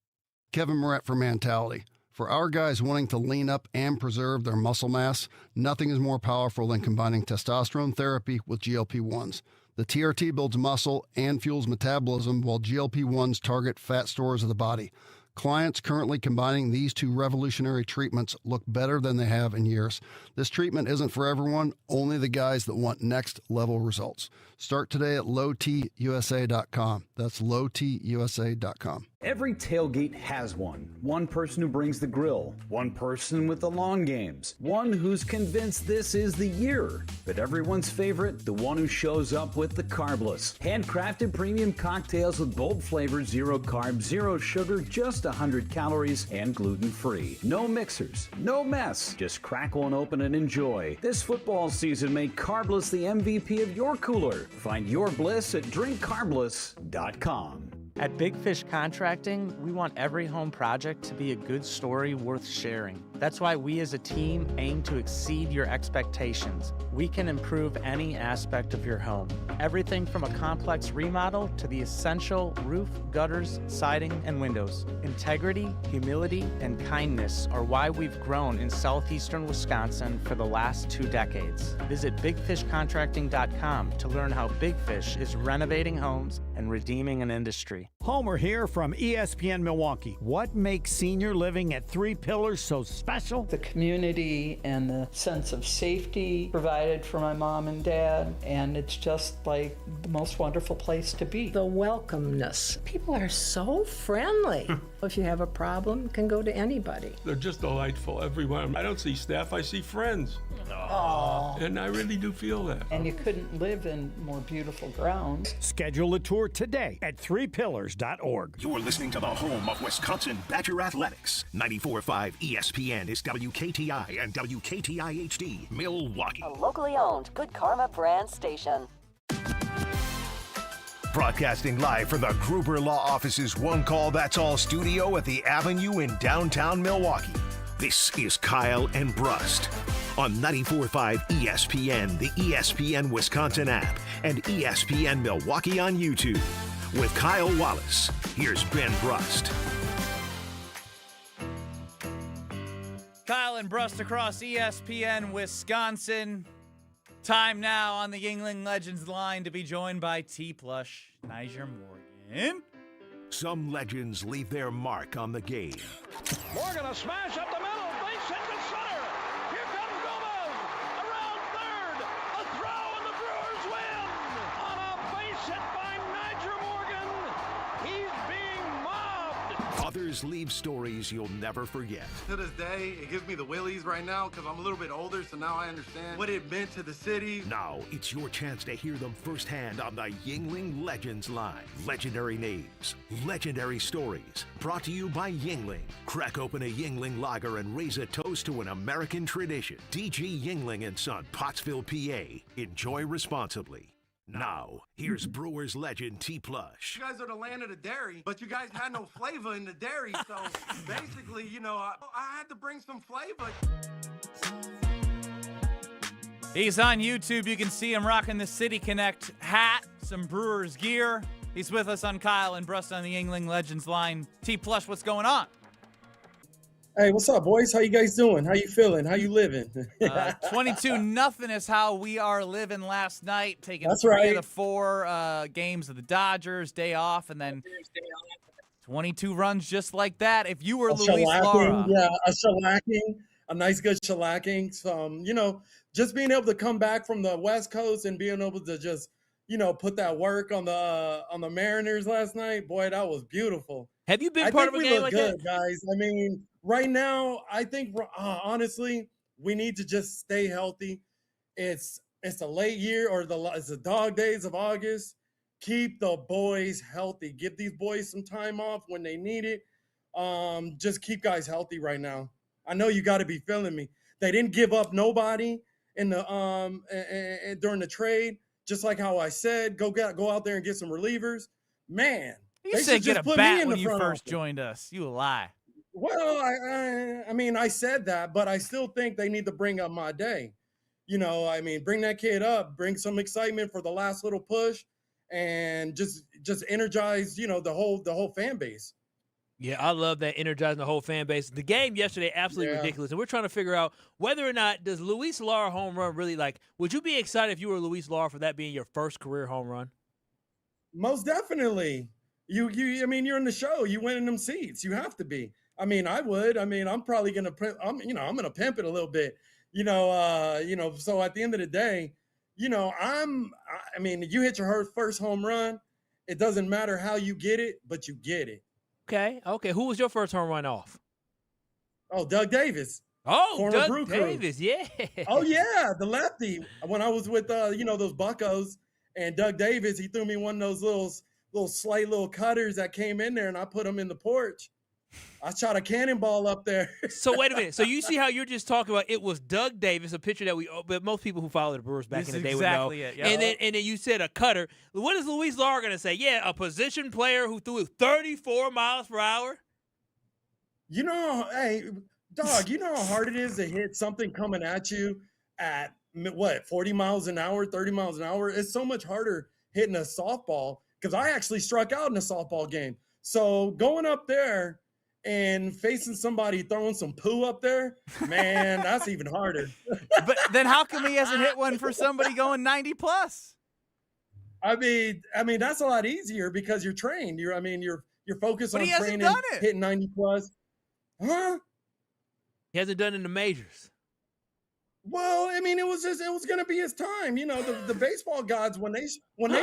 Kevin Moret for Mentality. For our guys wanting to lean up and preserve their muscle mass, nothing is more powerful than combining testosterone therapy with GLP-1s. The TRT builds muscle and fuels metabolism, while GLP-1s target fat stores of the body. Clients currently combining these two revolutionary treatments look better than they have in years. This treatment isn't for everyone, only the guys that want next-level results. Start today at lowtusa.com. That's lowtusa.com. Every tailgate has one. One person who brings the grill. One person with the long games. One who's convinced this is the year. But everyone's favorite, the one who shows up with the carbless. Handcrafted premium cocktails with bold flavors, 0 carbs, 0 sugar, just 100 calories, and gluten-free. No mixers, no mess. Just crack one open and enjoy. This football season, make Carbless the MVP of your cooler. Find your bliss at drinkcarbless.com. At Big Fish Contracting, we want every home project to be a good story worth sharing. That's why we as a team aim to exceed your expectations. We can improve any aspect of your home. Everything from a complex remodel to the essential roof, gutters, siding, and windows. Integrity, humility, and kindness are why we've grown in southeastern Wisconsin for the last 2 decades. Visit bigfishcontracting.com to learn how Big Fish is renovating homes and redeeming an industry. Homer here from ESPN Milwaukee. What makes senior living at Three Pillars so special? The community and the sense of safety provided for my mom and dad, and it's just like the most wonderful place to be. The welcomeness. People are so friendly. If you have a problem, you can go to anybody. They're just delightful everywhere. I don't see staff, I see friends. Aww. And I really do feel that. And you couldn't live in more beautiful grounds. Schedule a tour today at threepillars.org. You're listening to the home of Wisconsin Badger Athletics. 94.5 ESPN is WKTI and WKTI HD, Milwaukee. A locally owned Good Karma brand station. Broadcasting live from the Gruber Law Office's One Call That's All studio at the Avenue in downtown Milwaukee. This is Kyle and Brust on 94.5 ESPN, the ESPN Wisconsin app, and ESPN Milwaukee on YouTube. With Kyle Wallace, here's Ben Brust. Kyle and Brust across ESPN Wisconsin. Time now on the Yingling Legends line to be joined by T-Plush, Niger Morgan. Some legends leave their mark on the game. Morgan, a smash up the middle, base hit to center. Here comes Gomez, around third, a throw, and the Brewers win. On a base hit by Niger Morgan, he's being mobbed. Others leave stories you'll never forget. To this day, it gives me the willies right now because I'm a little bit older, so now I understand what it meant to the city. Now, it's your chance to hear them firsthand on the Yingling Legends line. Legendary names, legendary stories. Brought to you by Yingling. Crack open a Yingling lager and raise a toast to an American tradition. DG Yingling & Son, Pottsville, PA. Enjoy responsibly. Now, here's Brewers legend T-Plush. You guys are the land of the dairy, but you guys had no flavor in the dairy, so basically, I had to bring some flavor. He's on YouTube. You can see him rocking the City Connect hat, some Brewers gear. He's with us on Kyle and Brust on the Yingling Legends line. T-Plush, what's going on? Hey, what's up, boys? How you guys doing? How you feeling? How you living? 22-0 is how we are living last night, taking That's 3 right. of the 4 games of the Dodgers, day off, and then 22 runs just like that. If you were Luis Lara. Yeah, a shellacking. a nice good shellacking. Just being able to come back from the West Coast and being able to just, put that work on the Mariners last night. Boy, that was beautiful. Have you been I part think of a we game look like good, that? guys. I mean, right now, I think honestly, we need to just stay healthy. It's a late year, or it's the dog days of August. Keep the boys healthy. Give these boys some time off when they need it. Just keep guys healthy right now. I know you got to be feeling me. They didn't give up nobody in the during the trade. Just like how I said, go out there and get some relievers. Man, You they said should get just a put me bat in when the you front first office. joined us. You lie. Well, I mean, I said that, but I still think they need to bring up my day. Bring that kid up, bring some excitement for the last little push, and just energize, the whole fan base. Yeah, I love that, energizing the whole fan base. The game yesterday, absolutely ridiculous. And we're trying to figure out whether or not does Luis Lara home run really, would you be excited if you were Luis Lara for that being your first career home run? Most definitely. You're in the show. You win in them seats. You have to be. I mean, I would. I mean, I'm probably gonna I'm gonna pimp it a little bit. So at the end of the day, you hit your first home run. It doesn't matter how you get it, but you get it. Okay. Who was your first home run off? Oh, Doug Davis. Oh, Former Doug Brew Crew. Davis, yeah. Oh yeah, the lefty. When I was with those Buccos and Doug Davis, he threw me one of those little slight little cutters that came in there, and I put them in the porch. I shot a cannonball up there. So wait a minute. So you see how you're just talking about it was Doug Davis, a pitcher but most people who follow the Brewers back in the day would know. It, yeah. And then you said a cutter. What is Luis Lara going to say? Yeah, a position player who threw 34 miles per hour? Hey, dog, you know how hard it is to hit something coming at you at 40 miles an hour, 30 miles an hour? It's so much harder hitting a softball, because I actually struck out in a softball game. So going up there and facing somebody throwing some poo up there, man, that's even harder. But then how come he hasn't hit one for somebody going 90 plus? I mean that's a lot easier because you're trained. You're focused on training, hitting 90 plus. Huh? He hasn't done it in the majors. Well, it was going to be his time. The baseball gods, when they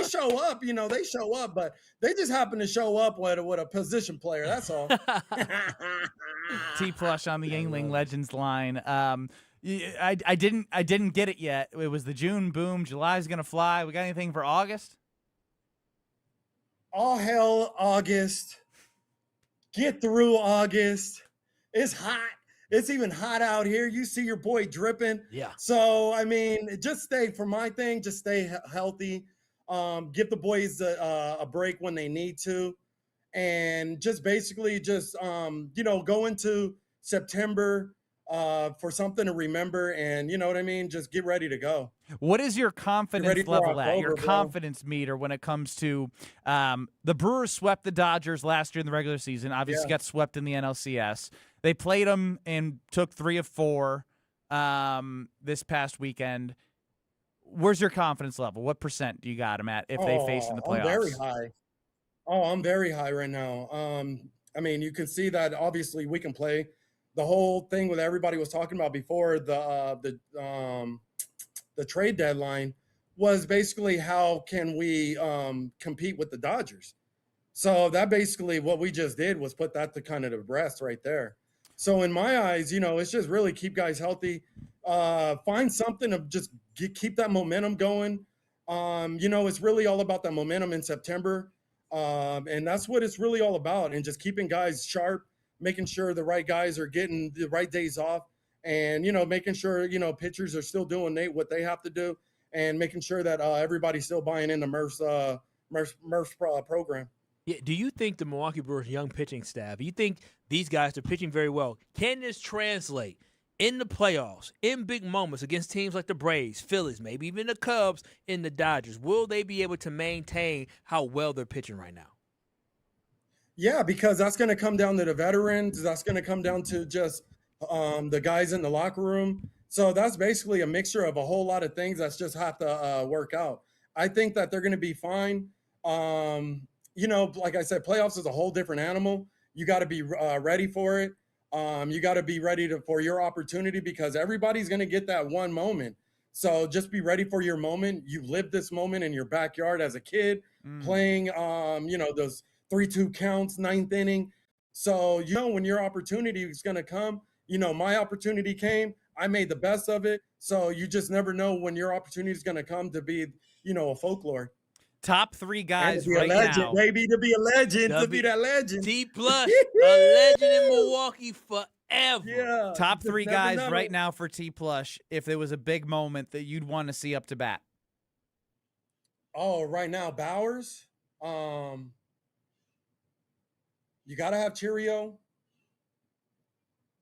show up, they show up, but they just happen to show up with a position player. That's all. T Plush on the Yingling Legends line. I didn't get it yet. It was the June boom. July's going to fly. We got anything for August? All hell August. Get through August. It's hot. It's even hot out here. You see your boy dripping. Yeah. So, just stay healthy. Give the boys a break when they need to. And just basically go into September for something to remember. And, just get ready to go. What is your confidence level at? Your bro. confidence meter when it comes to the Brewers swept the Dodgers last year in the regular season. Obviously got swept in the NLCS. They played them and took 3 of 4 this past weekend. Where's your confidence level? What % do you got them at if they face in the playoffs? I'm very high. I'm very high right now. You can see that obviously we can play. The whole thing with everybody was talking about before the trade deadline was basically how can we compete with the Dodgers. So that basically what we just did was put that to kind of the rest right there. So in my eyes, it's just really keep guys healthy. Find something to just keep that momentum going. It's really all about that momentum in September. And that's what it's really all about. And just keeping guys sharp, making sure the right guys are getting the right days off, and, making sure, pitchers are still doing what they have to do, and making sure that everybody's still buying in the Murph's program. Yeah, do you think the Milwaukee Brewers young pitching staff, you think these guys are pitching very well? Can this translate in the playoffs, in big moments against teams like the Braves, Phillies, maybe even the Cubs and the Dodgers? Will they be able to maintain how well they're pitching right now? Yeah, because that's going to come down to the veterans. That's going to come down to just the guys in the locker room. So that's basically a mixture of a whole lot of things that's just have to work out. I think that they're going to be fine. Like I said, playoffs is a whole different animal. You got to be ready for it. You got to be ready for your opportunity because everybody's going to get that one moment. So just be ready for your moment. You lived this moment in your backyard as a kid playing, those 3-2 counts, 9th inning. So, when your opportunity is going to come, my opportunity came. I made the best of it. So you just never know when your opportunity is going to come to be, a folklore. Top 3 guys to be right a legend, now. baby, to be a legend, to be that legend. T Plus, a legend in Milwaukee forever. Yeah. Top you just 3 never guys know. right now for T Plush. If there was a big moment that you'd want to see up to bat. Oh, right now, Bowers. You got to have Cheerio.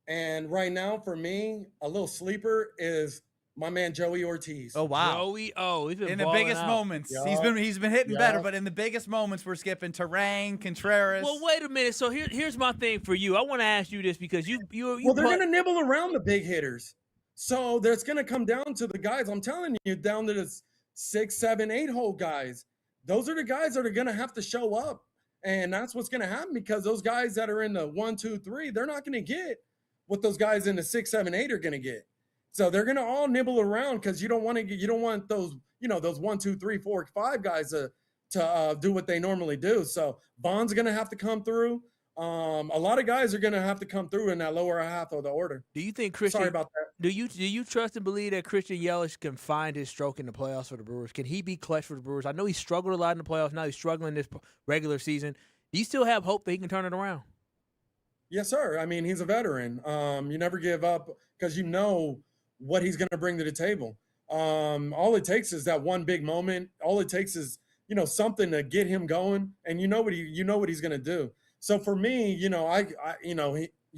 And right now, for me, a little sleeper is my man Joey Ortiz. Oh wow, Joey, he's been in the balling biggest out. moments. Yeah. He's been hitting Yeah. better, but in the biggest moments, we're skipping Terang, Contreras. Well, wait a minute. So here's my thing for you. I want to ask you this because you Well, they're going to nibble around the big hitters. So there's going to come down to the guys, I'm telling you, down to the 6, 7, 8 hole guys. Those are the guys that are going to have to show up. And that's what's going to happen because those guys that are in the 1, 2, 3, they're not going to get what those guys in the 6, 7, 8 are going to get. So they're going to all nibble around because you don't want those, those 1, 2, 3, 4, 5 guys to do what they normally do. So Bond's going to have to come through. A lot of guys are going to have to come through in that lower half of the order. Do you think Christian? Sorry about that. Do you trust and believe that Christian Yelich can find his stroke in the playoffs for the Brewers? Can he be clutch for the Brewers? I know he struggled a lot in the playoffs. Now he's struggling this regular season. Do you still have hope that he can turn it around? Yes, sir. I mean, he's a veteran. You never give up because you know what he's going to bring to the table. All it takes is that one big moment. All it takes is something to get him going, and you know what he's going to do. So for me, you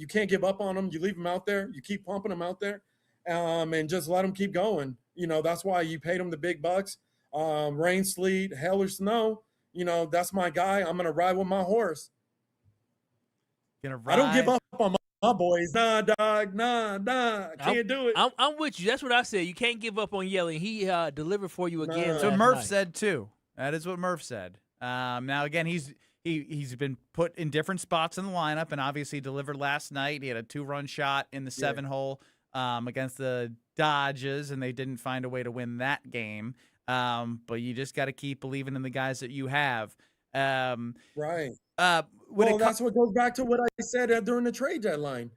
can't give up on him. You leave him out there. You keep pumping him out there, and just let him keep going. That's why you paid him the big bucks. Rain, sleet, hail or snow. That's my guy. I'm gonna ride with my horse. I don't give up on my boys. Nah, dog. Nah. Can't do it. I'm with you. That's what I said. You can't give up on Yelling. He delivered for you again. That's what last Murph night. said too. That is what Murph said. Now again, he's been put in different spots in the lineup, and obviously delivered last night. He had a 2-run shot in the 7-hole against the Dodgers, and they didn't find a way to win that game. But you just got to keep believing in the guys that you have. Right. That's what goes back to what I said during the trade deadline.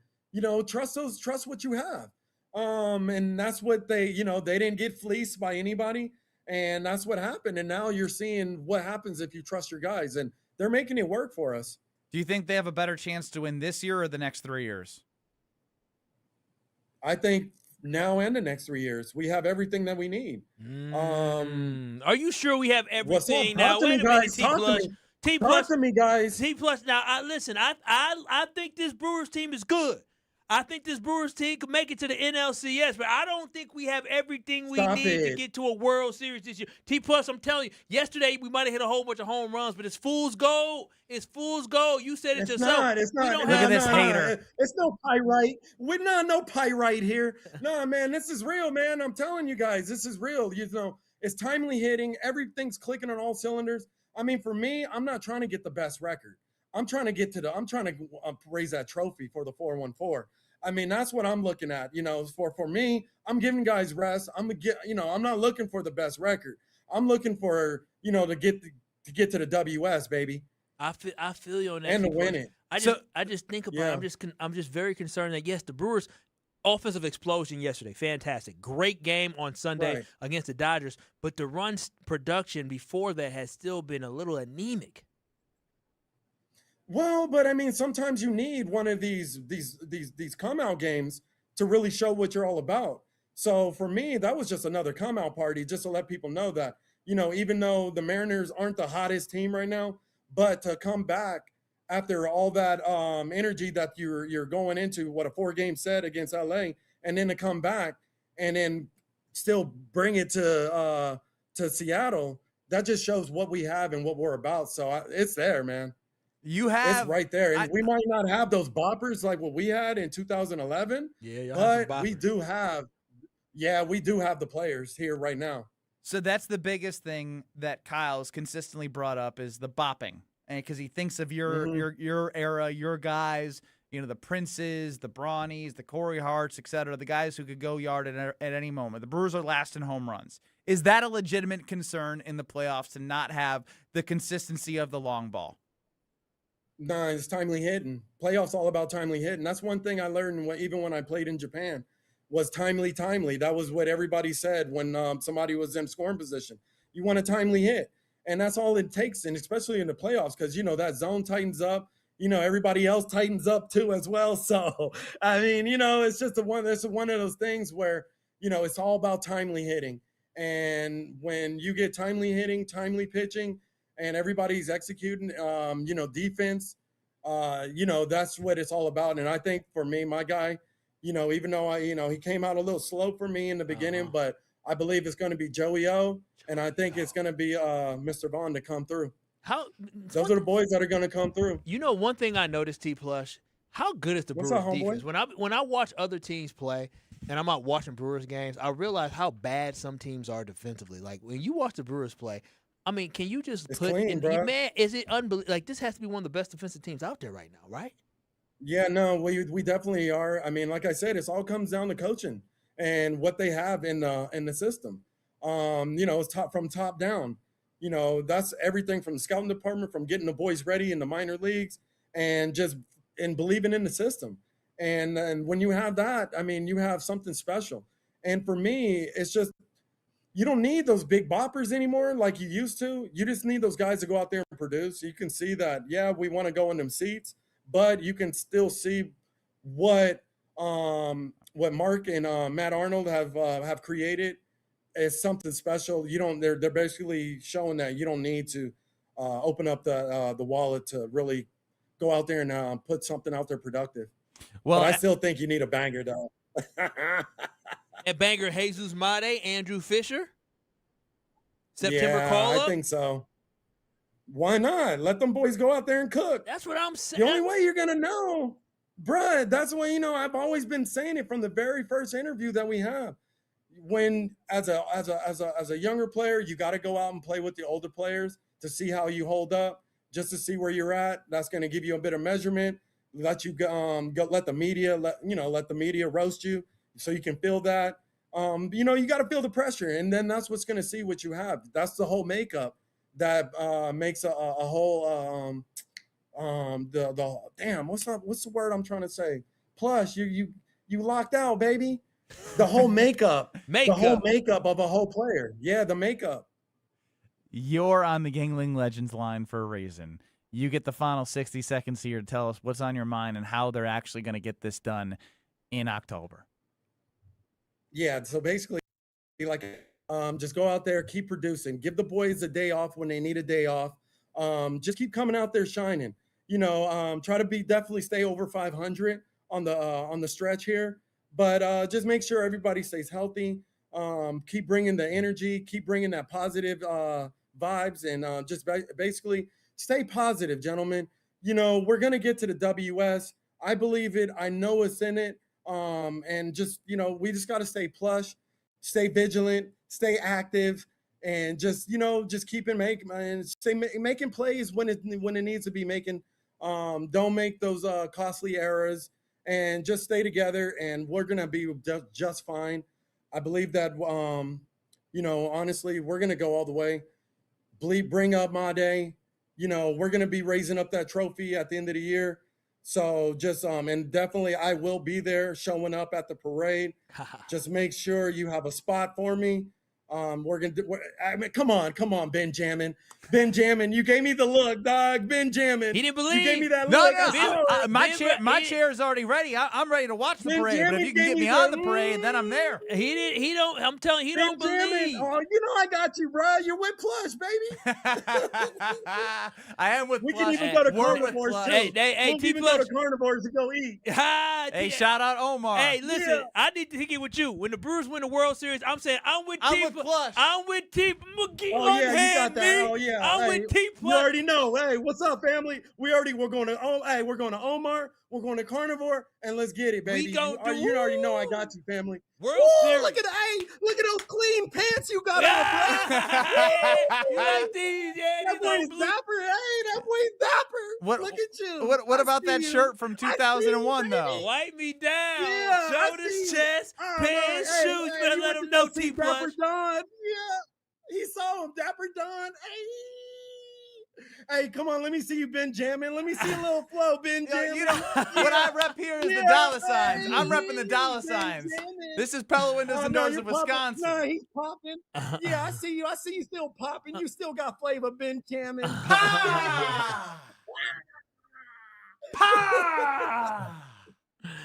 Trust what you have. And that's what they didn't get fleeced by anybody. And that's what happened. And now you're seeing what happens if you trust your guys. And they're making it work for us. Do you think they have a better chance to win this year or the next 3 years? I think now and the next 3 years, we have everything that we need. Are you sure we have everything now? Wait a minute, T Plus. Talk to me, guys. T Plus. Now, listen. I think this Brewers team is good. I think this Brewers team could make it to the NLCS, but I don't think we have everything we need to get to a World Series this year. T Plus, I'm telling you, yesterday we might have hit a whole bunch of home runs, but it's fool's gold. It's fool's gold. You said it yourself. It's not. Look at this hater. It's no pyrite. We're not no pyrite here. No, man, this is real, man. I'm telling you guys, this is real. It's timely hitting. Everything's clicking on all cylinders. I mean, for me, I'm not trying to get the best record. I'm trying to raise that trophy for the 414. I mean, that's what I'm looking at. For me, I'm giving guys rest. I'm not looking for the best record. I'm looking for to get to the WS, baby. I feel you on that. And to win it. I just think about it. I'm just very concerned that yes, the Brewers offensive explosion yesterday, fantastic, great game on Sunday against the Dodgers, but the run production before that has still been a little anemic. Well, but I mean, sometimes you need one of these come out games to really show what you're all about. So for me, that was just another come out party, just to let people know that even though the Mariners aren't the hottest team right now, but to come back after all that energy that you're going into, what a 4-game set against LA, and then to come back and then still bring it to Seattle, that just shows what we have and what we're about. So it's there, man. It's right there. And we might not have those boppers like what we had in 2011. But we do have the players here right now. So that's the biggest thing that Kyle's consistently brought up is the bopping. And because he thinks of your era, your guys, the Princes, the Brawnies, the Corey Harts, etc., the guys who could go yard at any moment. The Brewers are last in home runs. Is that a legitimate concern in the playoffs to not have the consistency of the long ball? Nah, it's timely hitting. Playoffs all about timely hitting. That's one thing I learned even when I played in Japan was timely. That was what everybody said when somebody was in scoring position. You want a timely hit. And that's all it takes, and especially in the playoffs, because, that zone tightens up. Everybody else tightens up too as well. So, I mean, it's just one of those things where, it's all about timely hitting. And when you get timely hitting, timely pitching, and everybody's executing, defense, that's what it's all about. And I think for me, my guy, even though he came out a little slow for me in the beginning, but I believe it's going to be Joey O, and I think it's going to be Mr. Vaughn to come through. Those are the boys that are going to come through. One thing I noticed, T Plush, how good is the Brewers defense? When I watch other teams play, and I'm out watching Brewers games, I realize how bad some teams are defensively. Like when you watch the Brewers play, I mean, can you just it's clean, bro. Man, is it unbelievable? Like this has to be one of the best defensive teams out there right now, right? Yeah, no, we definitely are. I mean, like I said, it all comes down to coaching and what they have in the system. It's from top down. That's everything from the scouting department, from getting the boys ready in the minor leagues and believing in the system. And when you have that, I mean, you have something special. And for me, it's just, you don't need those big boppers anymore like you used to. You just need those guys to go out there and produce. You can see that, yeah, we want to go in them seats, but you can still see what Mark and Matt Arnold have created. It's something special. They're basically showing that you don't need to open up the wallet to really go out there and put something out there productive. Well, but I still think you need a banger, though. A banger, Jesus Mate, Andrew Fisher, September call-up? I think so. Why not? Let them boys go out there and cook. That's what I'm saying. The only way you're gonna know, bruh. That's the way I've always been saying it from the very first interview that we have. When as a younger player, you got to go out and play with the older players to see how you hold up, just to see where you're at. That's going to give you a bit of measurement. Let you let the media roast you so you can feel that. You got to feel the pressure, and then that's what's going to see what you have. That's the whole makeup that makes a whole what's the word I'm trying to say? Plus, you locked out, baby. The whole makeup. The whole makeup of a whole player. Yeah, the makeup. You're on the Gangling Legends line for a reason. You get the final 60 seconds here to tell us what's on your mind and how they're actually going to get this done in October. Yeah, so basically, just go out there, keep producing. Give the boys a day off when they need a day off. Just keep coming out there shining. Try to definitely stay over 500 on the stretch here. But just make sure everybody stays healthy. Keep bringing the energy. Keep bringing that positive vibes, and just basically stay positive, gentlemen. We're gonna get to the WS. I believe it. I know it's in it. And just we just got to stay plush, stay vigilant, stay active, and just keep making plays when it needs to be making. Don't make those costly errors. And just stay together, and we're going to be just fine. I believe that, honestly, we're going to go all the way. Bring up my day. We're going to be raising up that trophy at the end of the year. So just, and definitely I will be there showing up at the parade. Just make sure you have a spot for me. Come on, Benjamin. You gave me the look, dog. Benjamin. He didn't believe. You gave me that No, look. my chair is already ready. I'm ready to watch the parade. But if you can get me on the parade, then I'm there. He don't. I'm telling you, he don't believe. Oh, I got you, bro. You're with Plush, baby. I am with we Plush. We can even go to carnivores too. Hey, T Plush. Go to carnivores to go eat. Hey, shout out Omar. Hey, listen, I need to kick it with you. When the Brewers win the World Series, I'm saying I'm with T Plush. I'm with T. McGee. Oh yeah, you got that. Oh yeah. I'm Hey, with T. you already know. Hey, what's up, family? We're going to we're going to Omar. We're going to Carnivore, and let's get it, baby. gon' do- You already know I got you, family. World Woo, Series. look at those clean pants you got Yeah. on, bro. You like these? Yeah, That these boy old is blue. dapper. Hey, that boy is dapper. What- Look at you. What I about see that you. shirt from I see you, 2001 though? baby. Wipe me down. Yeah, I Shoulders, see you. chest, pants, Hey, shoes. hey, Better you let went them to know, go see T. Plush. Dapper Don. Yeah, he saw him, Dapper Don. Hey, come on, let me see you, Benjamin. Let me see a little flow, Benjamin. You know, what I rep here is the dollar signs. I'm repping the dollar signs. This is Pella Windows and Doors of Wisconsin. No, he's popping. Yeah, I see you. I see you still popping. You still got flavor, Benjamin.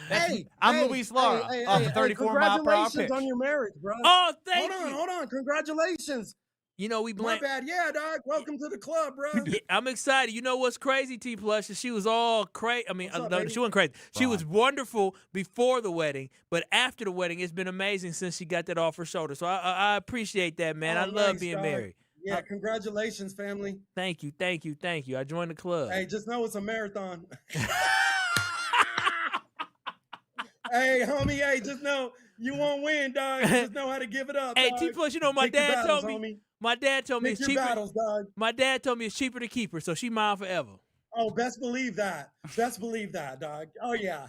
Hey, I'm Luis Lara off the 34-mile-per-hour pitch. Congratulations on your marriage, bro. Oh, thank you. Hold on. Congratulations. You know, we My blame. bad. Yeah, dog. Welcome to the club, bro. Yeah, I'm excited. You know what's crazy, T. Plush? She was all crazy. I mean, What's up, no, baby? she wasn't crazy. She was wonderful before the wedding, but after the wedding, it's been amazing since she got that off her shoulder. So I appreciate that, man. Oh, I love nice, being dog. married. Yeah, congratulations, family. Thank you. I joined the club. Hey, just know it's a marathon. Hey, homie, hey, just know you won't win, dog. Just know how to give it up. Hey, dog. T. Plush, you know my Pick your dad battles, told me. homie. My dad told me Pick it's your cheaper. battles, dog. My dad told me it's cheaper to keep her, so she mine forever. Oh, best believe that. Best believe that, dog. Oh yeah.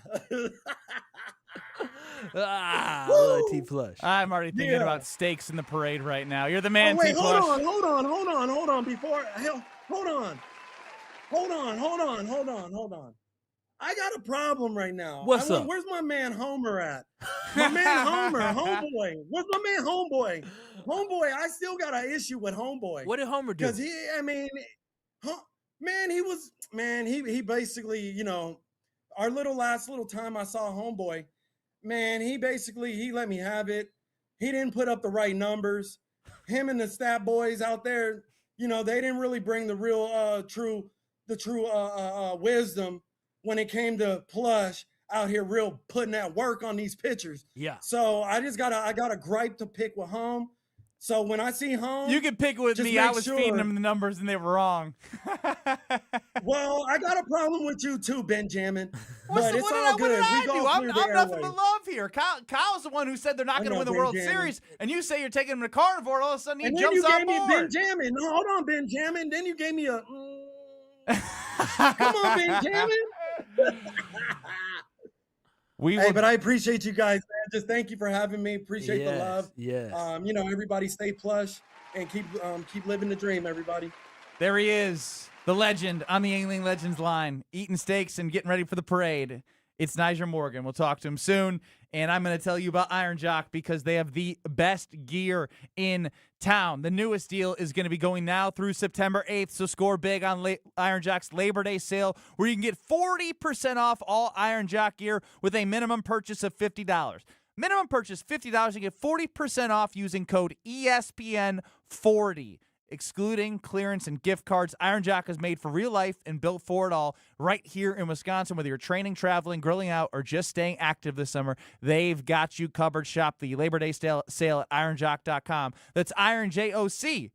I love T. Plush. I'm already thinking Yeah. about steaks in the parade right now. You're the man, Oh, wait, T. Plush. hold on. Before, hold on. I got a problem right now. What's up? Where's my man Homer at? My man Homer, homeboy. Where's my man Homeboy? Homeboy, I still got an issue with Homeboy. What did Homer do? Because he basically, you know, our last little time I saw Homeboy, man, he let me have it. He didn't put up the right numbers. Him and the stat boys out there, you know, they didn't really bring the real true wisdom when it came to Plush out here real putting that work on these pitchers. Yeah. So I got a gripe to pick with Home. So when I see Home, You can pick with just me. I make was sure- feeding them the numbers and they were wrong. Well, I got a problem with you too, Benjamin. What But did it's I all good. do? We go I'm clear the nothing but airways. love here. Kyle's the one who said they're not I going to know, win the World Benjamin. Series, and you say you're taking them to Carnivore. All of a sudden, he And then jumps you on gave me board. Benjamin. No, hold on, Benjamin. Then you gave me a. Come on, Benjamin. Hey, but I appreciate you guys, man. Just thank you for having me. Appreciate the love. Yes. You know, everybody stay plush and keep living the dream, everybody. There he is, the legend on the Yingling Legends line, eating steaks and getting ready for the parade. It's Niger Morgan. We'll talk to him soon. And I'm going to tell you about Iron Jock because they have the best gear in town. The newest deal is going to be going now through September 8th, so score big on Iron Jock's Labor Day sale, where you can get 40% off all Iron Jock gear with a minimum purchase of $50. Minimum purchase $50, you get 40% off using code ESPN40. Excluding clearance and gift cards, Iron Jock is made for real life and built for it all right here in Wisconsin. Whether you're training, traveling, grilling out, or just staying active this summer, they've got you covered. Shop the Labor Day sale at ironjock.com. That's ironjoc.com.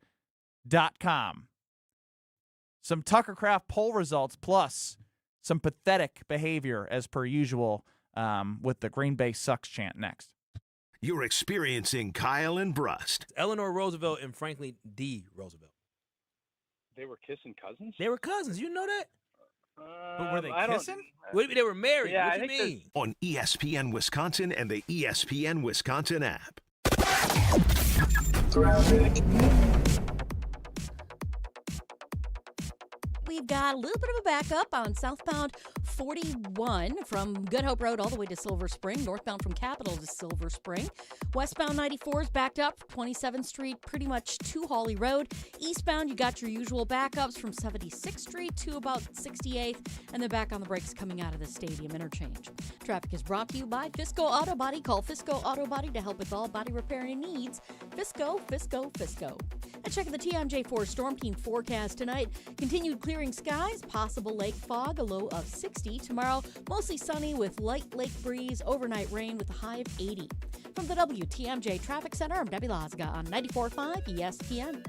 Some Tuckercraft poll results plus some pathetic behavior as per usual with the Green Bay sucks chant next. You're experiencing Kyle and Brust. Eleanor Roosevelt and Franklin D. Roosevelt. They were kissing cousins? They were cousins. You know that? But were they I don't- kissing? What do you mean they were married? Yeah, what I do you think mean? On ESPN Wisconsin and the ESPN Wisconsin app. We've got a little bit of a backup on southbound 41 from Good Hope Road all the way to Silver Spring, northbound from Capitol to Silver Spring. Westbound 94 is backed up, 27th Street pretty much to Hawley Road. Eastbound, you got your usual backups from 76th Street to about 68th, and then back on the brakes coming out of the stadium interchange. Traffic is brought to you by Fisco Auto Body. Call Fisco Auto Body to help with all body repairing needs. Fisco. And check the TMJ4 Storm Team forecast tonight. Continued clearing skies, possible lake fog, a low of 60. Tomorrow, mostly sunny with light lake breeze, overnight rain with a high of 80. From the WTMJ Traffic Center, I'm Debbie Lazga on 94.5 ESPN.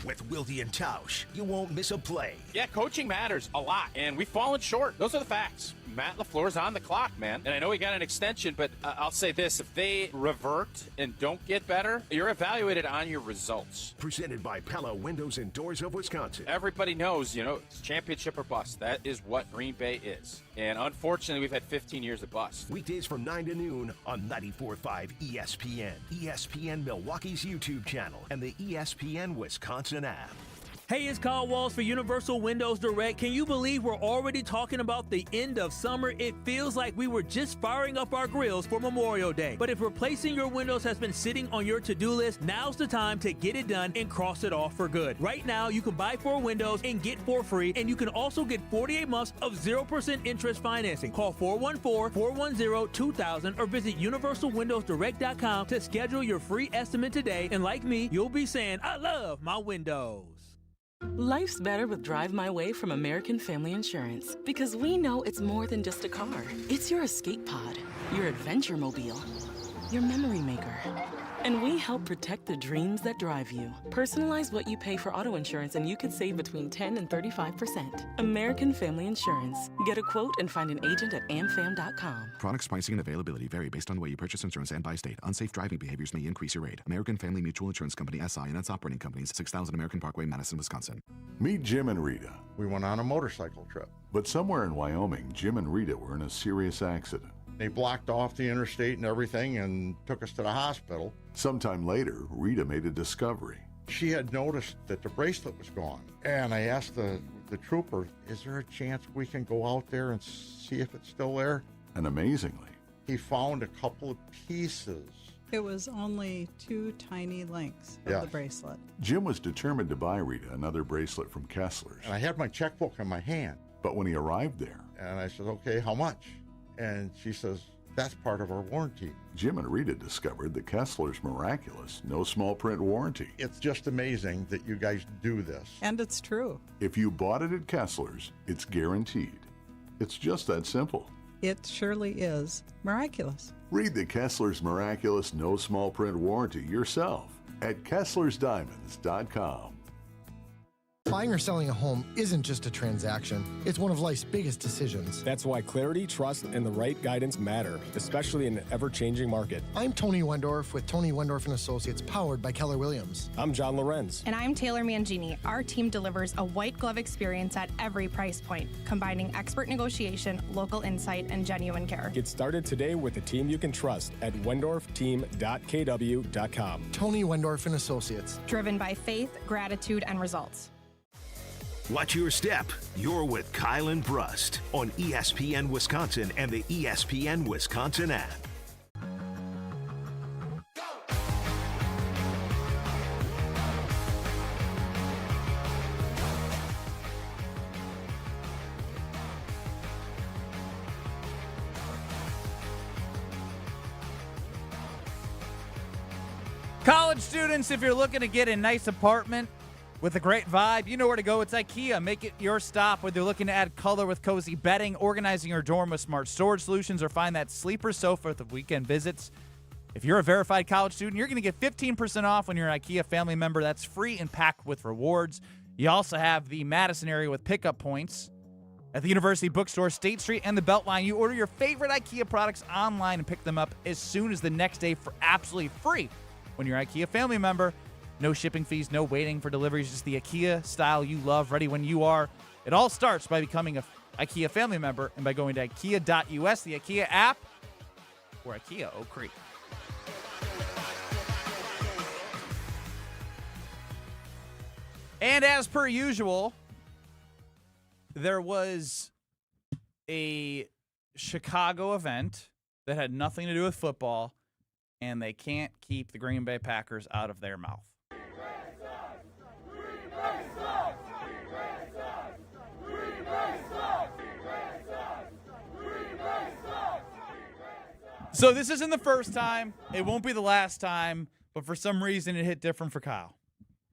With Wilde and Tausch, you won't miss a play. Yeah, coaching matters a lot, and we've fallen short. Those are the facts. Matt LaFleur's on the clock, man. And I know he got an extension, but I'll say this. If they revert and don't get better, you're evaluated on your results. Presented by Pella Windows and Doors of Wisconsin. Everybody knows, it's championship or bust. That is what Green Bay is. And unfortunately, we've had 15 years of bust. Weekdays from 9 to noon on 94.5 ESPN, ESPN Milwaukee's YouTube channel, and the ESPN Wisconsin app. Hey, it's Kyle Walls for Universal Windows Direct. Can you believe we're already talking about the end of summer? It feels like we were just firing up our grills for Memorial Day. But if replacing your windows has been sitting on your to-do list, now's the time to get it done and cross it off for good. Right now, you can buy 4 windows and get 4 free, and you can also get 48 months of 0% interest financing. Call 414-410-2000 or visit universalwindowsdirect.com to schedule your free estimate today. And like me, you'll be saying, I love my windows. Life's better with Drive My Way from American Family Insurance, because we know it's more than just a car. It's your escape pod, your adventure mobile, your memory maker. And we help protect the dreams that drive you. Personalize what you pay for auto insurance and you could save between 10 and 35%. American Family Insurance. Get a quote and find an agent at amfam.com. Products, pricing, and availability vary based on the way you purchase insurance and by state. Unsafe driving behaviors may increase your rate. American Family Mutual Insurance Company, SI, and its operating companies, 6000 American Parkway, Madison, Wisconsin. Meet Jim and Rita. We went on a motorcycle trip. But somewhere in Wyoming, Jim and Rita were in a serious accident. They blocked off the interstate and everything and took us to the hospital. Sometime later, Rita made a discovery. She had noticed that the bracelet was gone. And I asked the trooper, is there a chance we can go out there and see if it's still there? And amazingly, he found a couple of pieces. It was only 2 tiny links of the bracelet. Jim was determined to buy Rita another bracelet from Kessler's. And I had my checkbook in my hand. But when he arrived there, and I said, okay, how much? And she says, that's part of our warranty. Jim and Rita discovered the Kessler's miraculous, no small print warranty. It's just amazing that you guys do this. And it's true. If you bought it at Kessler's, it's guaranteed. It's just that simple. It surely is miraculous. Read the Kessler's miraculous, no small print warranty yourself at Kessler'sDiamonds.com. Buying or selling a home isn't just a transaction. It's one of life's biggest decisions. That's why clarity, trust, and the right guidance matter, especially in an ever-changing market. I'm Tony Wendorf with Tony Wendorf & Associates, powered by Keller Williams. I'm John Lorenz. And I'm Taylor Mangini. Our team delivers a white glove experience at every price point, combining expert negotiation, local insight, and genuine care. Get started today with a team you can trust at wendorfteam.kw.com. Tony Wendorf & Associates. Driven by faith, gratitude, and results. Watch your step. You're with Kyle and Brust on ESPN Wisconsin and the ESPN Wisconsin app. College students, if you're looking to get a nice apartment with a great vibe, you know where to go. It's IKEA. Make it your stop, whether you're looking to add color with cozy bedding, organizing your dorm with smart storage solutions, or find that sleeper sofa with the weekend visits. If you're a verified college student, you're going to get 15% off when you're an IKEA family member. That's free and packed with rewards. You also have the Madison area with pickup points. At the University Bookstore, State Street, and the Beltline, you order your favorite IKEA products online and pick them up as soon as the next day for absolutely free when you're an IKEA family member. No shipping fees, no waiting for deliveries, just the IKEA style you love, ready when you are. It all starts by becoming an IKEA family member and by going to IKEA.us, the IKEA app, or IKEA Oak Creek. And as per usual, there was a Chicago event that had nothing to do with football, and they can't keep the Green Bay Packers out of their mouth. So this isn't the first time. It won't be the last time. But for some reason, it hit different for Kyle.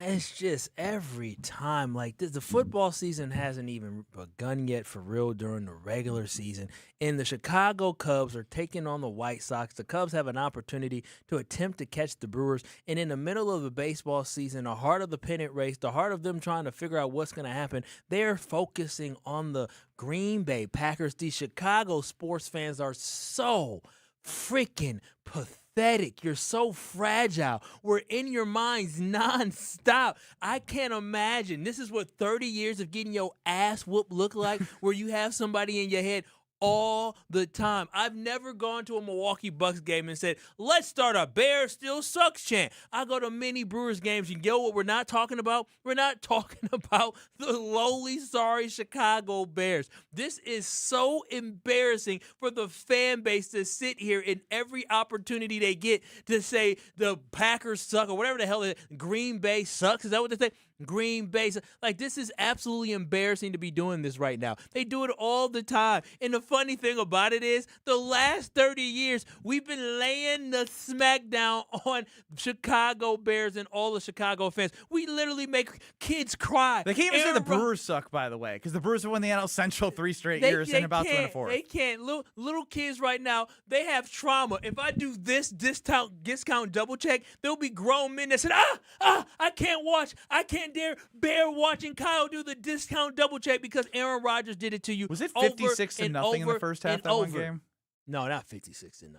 It's just every time like this. The football season hasn't even begun yet for real during the regular season. And the Chicago Cubs are taking on the White Sox. The Cubs have an opportunity to attempt to catch the Brewers. And in the middle of the baseball season, the heart of the pennant race, the heart of them trying to figure out what's going to happen, they're focusing on the Green Bay Packers. These Chicago sports fans are so freaking pathetic. You're so fragile. We're in your minds nonstop. I can't imagine. This is what 30 years of getting your ass whooped look like, where you have somebody in your head all the time. I've never gone to a Milwaukee Bucks game and said, let's start a Bears still sucks chant. I go to many Brewers games. You know what we're not talking about? We're not talking about the lowly, sorry Chicago Bears. This is so embarrassing for the fan base to sit here in every opportunity they get to say the Packers suck or whatever the hell it is. Green Bay sucks. Is that what they say? Green Bay. Like, this is absolutely embarrassing to be doing this right now. They do it all the time. And the funny thing about it is, the last 30 years, we've been laying the smackdown on Chicago Bears and all the Chicago fans. We literally make kids cry. They can't even say the Brewers suck, by the way, because the Brewers have won the NL Central 3 straight years and about to win a fourth. They can't. Little kids right now, they have trauma. If I do this discount double check, there'll be grown men that said, I can't watch. I can't dare bear watching Kyle do the discount double check because Aaron Rodgers did it to you. Was it 56-0 in the first half that one game? No, not 56-0. No.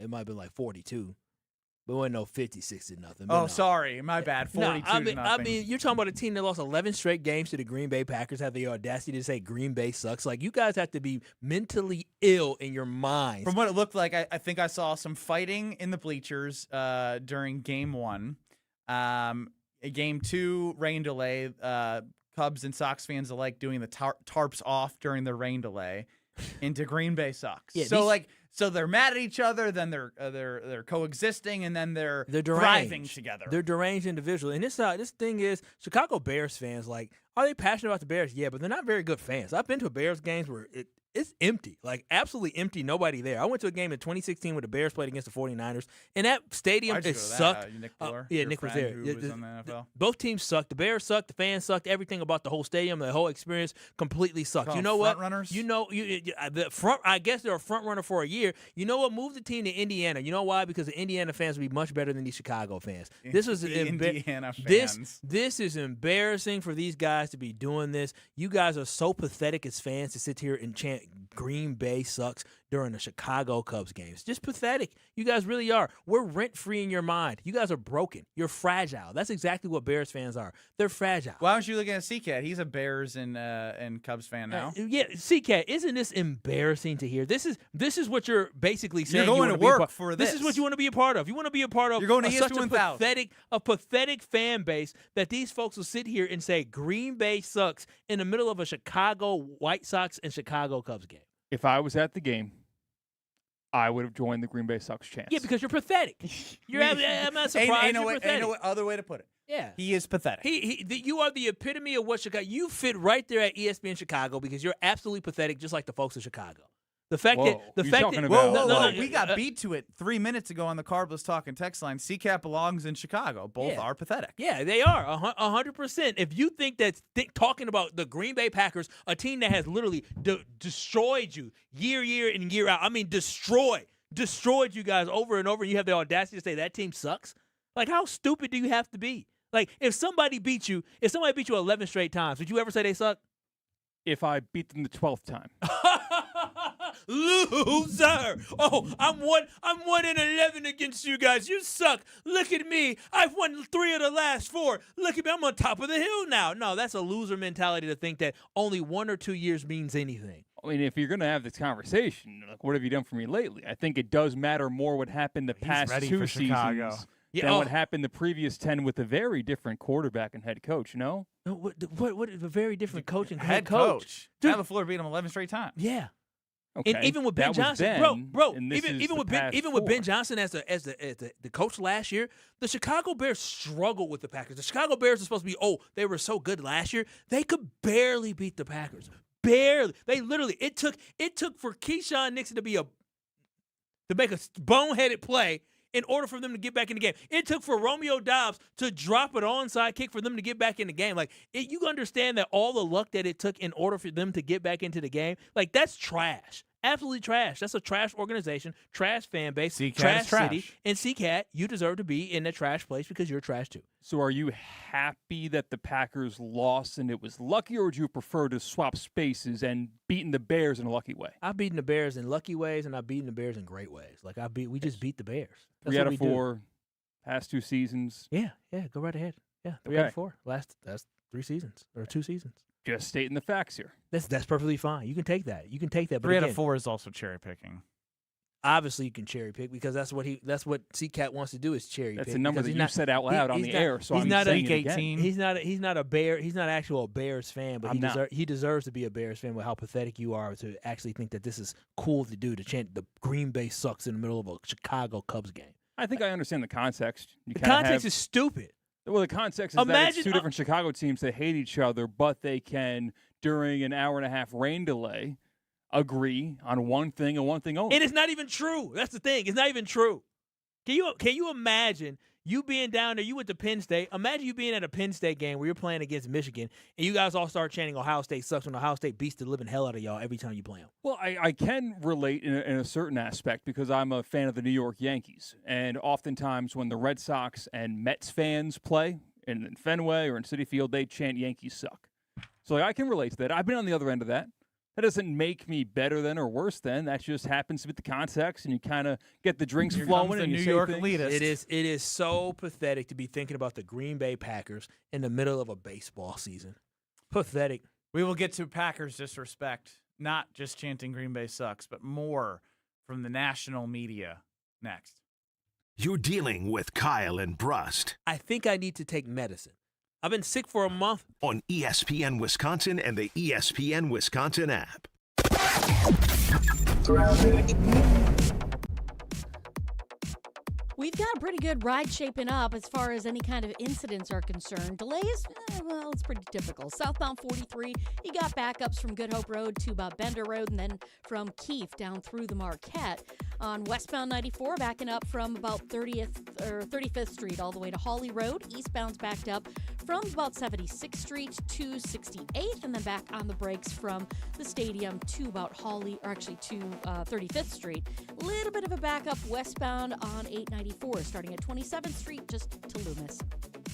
It might have been like 42. But it wasn't no 56-0. Oh, sorry. My bad. 42-0. I mean, you're talking about a team that lost 11 straight games to the Green Bay Packers, have the audacity to say Green Bay sucks. Like, you guys have to be mentally ill in your minds. From what it looked like, I think I saw some fighting in the bleachers during Game 1. Game 2, rain delay. Cubs and Sox fans alike doing the tarps off during the rain delay into Green Bay sucks. Yeah, so they're mad at each other, then they're coexisting, and then they're driving together. They're deranged individuals. And this thing is, Chicago Bears fans, like, are they passionate about the Bears? Yeah, but they're not very good fans. I've been to Bears games where it's empty, like absolutely empty, nobody there. I went to a game in 2016 where the Bears played against the 49ers, and that stadium sucked. Nick Fuller, Nick was there. Who was on the NFL. Both teams sucked. The Bears sucked. The fans sucked. Everything about the whole stadium, the whole experience, completely sucked. You know what? Runners? You know, the front. I guess they're a front runner for a year. You know what? Move the team to Indiana. You know why? Because the Indiana fans would be much better than these Chicago fans. This was Indiana fans. This is embarrassing for these guys to be doing this. You guys are so pathetic as fans to sit here and chant Green Bay sucks during the Chicago Cubs games. Just pathetic. You guys really are. We're rent-free in your mind. You guys are broken. You're fragile. That's exactly what Bears fans are. They're fragile. Why aren't you looking at C-Cat? He's a Bears and Cubs fan now. Yeah, C-Cat, isn't this embarrassing to hear? This is what you're basically saying. You're going to work for this. This is what you want to be a part of. You want to be a part of You're going to such a pathetic fan base that these folks will sit here and say Green Bay sucks in the middle of a Chicago White Sox and Chicago Cubs game. If I was at the game, I would have joined the Green Bay Sox chants. Yeah, because you're pathetic. I'm not surprised. Ain't no other way to put it. Yeah, he is pathetic. You are the epitome of what Chicago. You fit right there at ESPN Chicago because you're absolutely pathetic, just like the folks of Chicago. The fact that we got beat to it 3 minutes ago on the Carbless Talking text line. CCAP belongs in Chicago. Both are pathetic. Yeah, they are 100%. If you think that talking about the Green Bay Packers, a team that has literally destroyed you year in, year out. I mean, destroyed you guys over and over. And you have the audacity to say that team sucks. Like, how stupid do you have to be? Like, if somebody beat you 11 straight times, would you ever say they suck? If I beat them the 12th time. Loser! Oh, I'm 1-11 against you guys. You suck. Look at me. I've won 3 of the last 4. Look at me. I'm on top of the hill now. No, that's a loser mentality to think that only 1 or 2 years means anything. I mean, if you're going to have this conversation, like, what have you done for me lately? I think it does matter more what happened the past 2 seasons than what happened the previous 10 with a very different quarterback and head coach, you know? What is a very different coach and head coach? Matt LaFleur beat him 11 straight times. Yeah. Okay. And even with Ben Johnson, bro, even with Ben Johnson as the coach last year, the Chicago Bears struggled with the Packers. The Chicago Bears are supposed to be, they were so good last year. They could barely beat the Packers. Barely. They literally, it took for Keyshawn Nixon to be to make a boneheaded play in order for them to get back in the game. It took for Romeo Doubs to drop an onside kick for them to get back in the game. Like, you understand that all the luck that it took in order for them to get back into the game, like, that's trash. Absolutely trash. That's a trash organization, trash fan base, trash city. And CCAT, you deserve to be in a trash place because you're trash too. So are you happy that the Packers lost and it was lucky, or would you prefer to swap spaces and beaten the Bears in a lucky way? I've beaten the Bears in lucky ways, and I've beaten the Bears in great ways. Like, we just beat the Bears. That's 3 out of 4, past 2 seasons. Yeah, go right ahead. Yeah, 3 out of 4. That's 3 seasons or 2 seasons. Just stating the facts here. That's perfectly fine. You can take that. But 3 out of 4 is also cherry picking. Obviously, you can cherry pick because that's what CCAT wants to do is cherry pick. That's a number that you said out loud on the air. So I'm saying it again. He's not a Bear. He's not actual Bears fan, but he deserves to be a Bears fan with how pathetic you are to actually think that this is cool to do, to chant the Green Bay sucks in the middle of a Chicago Cubs game. I think I understand the context. The context is stupid. Well, the context is that it's 2 different Chicago teams that hate each other, but they can, during an hour-and-a-half rain delay, agree on one thing and one thing only. And it's not even true. That's the thing. It's not even true. Can you imagine you being down there? You went to Penn State. Imagine you being at a Penn State game where you're playing against Michigan, and you guys all start chanting Ohio State sucks when Ohio State beats the living hell out of y'all every time you play them. Well, I can relate in a certain aspect because I'm a fan of the New York Yankees. And oftentimes when the Red Sox and Mets fans play in Fenway or in Citi Field, they chant Yankees suck. So I can relate to that. I've been on the other end of that. That doesn't make me better than or worse than. That just happens to be the context, and you kind of get the drinks flowing. And New York elitist. It is so pathetic to be thinking about the Green Bay Packers in the middle of a baseball season. Pathetic. We will get to Packers disrespect, not just chanting Green Bay sucks, but more from the national media next. You're dealing with Kyle and Brust. I think I need to take medicine. I've been sick for a month. On ESPN Wisconsin and the ESPN Wisconsin app. We've got a pretty good ride shaping up as far as any kind of incidents are concerned. Delays, well, it's pretty typical. Southbound 43, you got backups from Good Hope Road to about Bender Road, and then from Keefe down through the Marquette. On westbound 94, backing up from about 35th Street all the way to Hawley Road. Eastbound's backed up from about 76th Street to 68th, and then back on the brakes from the stadium to about to 35th Street. A little bit of a backup westbound on 894, starting at 27th Street just to Loomis.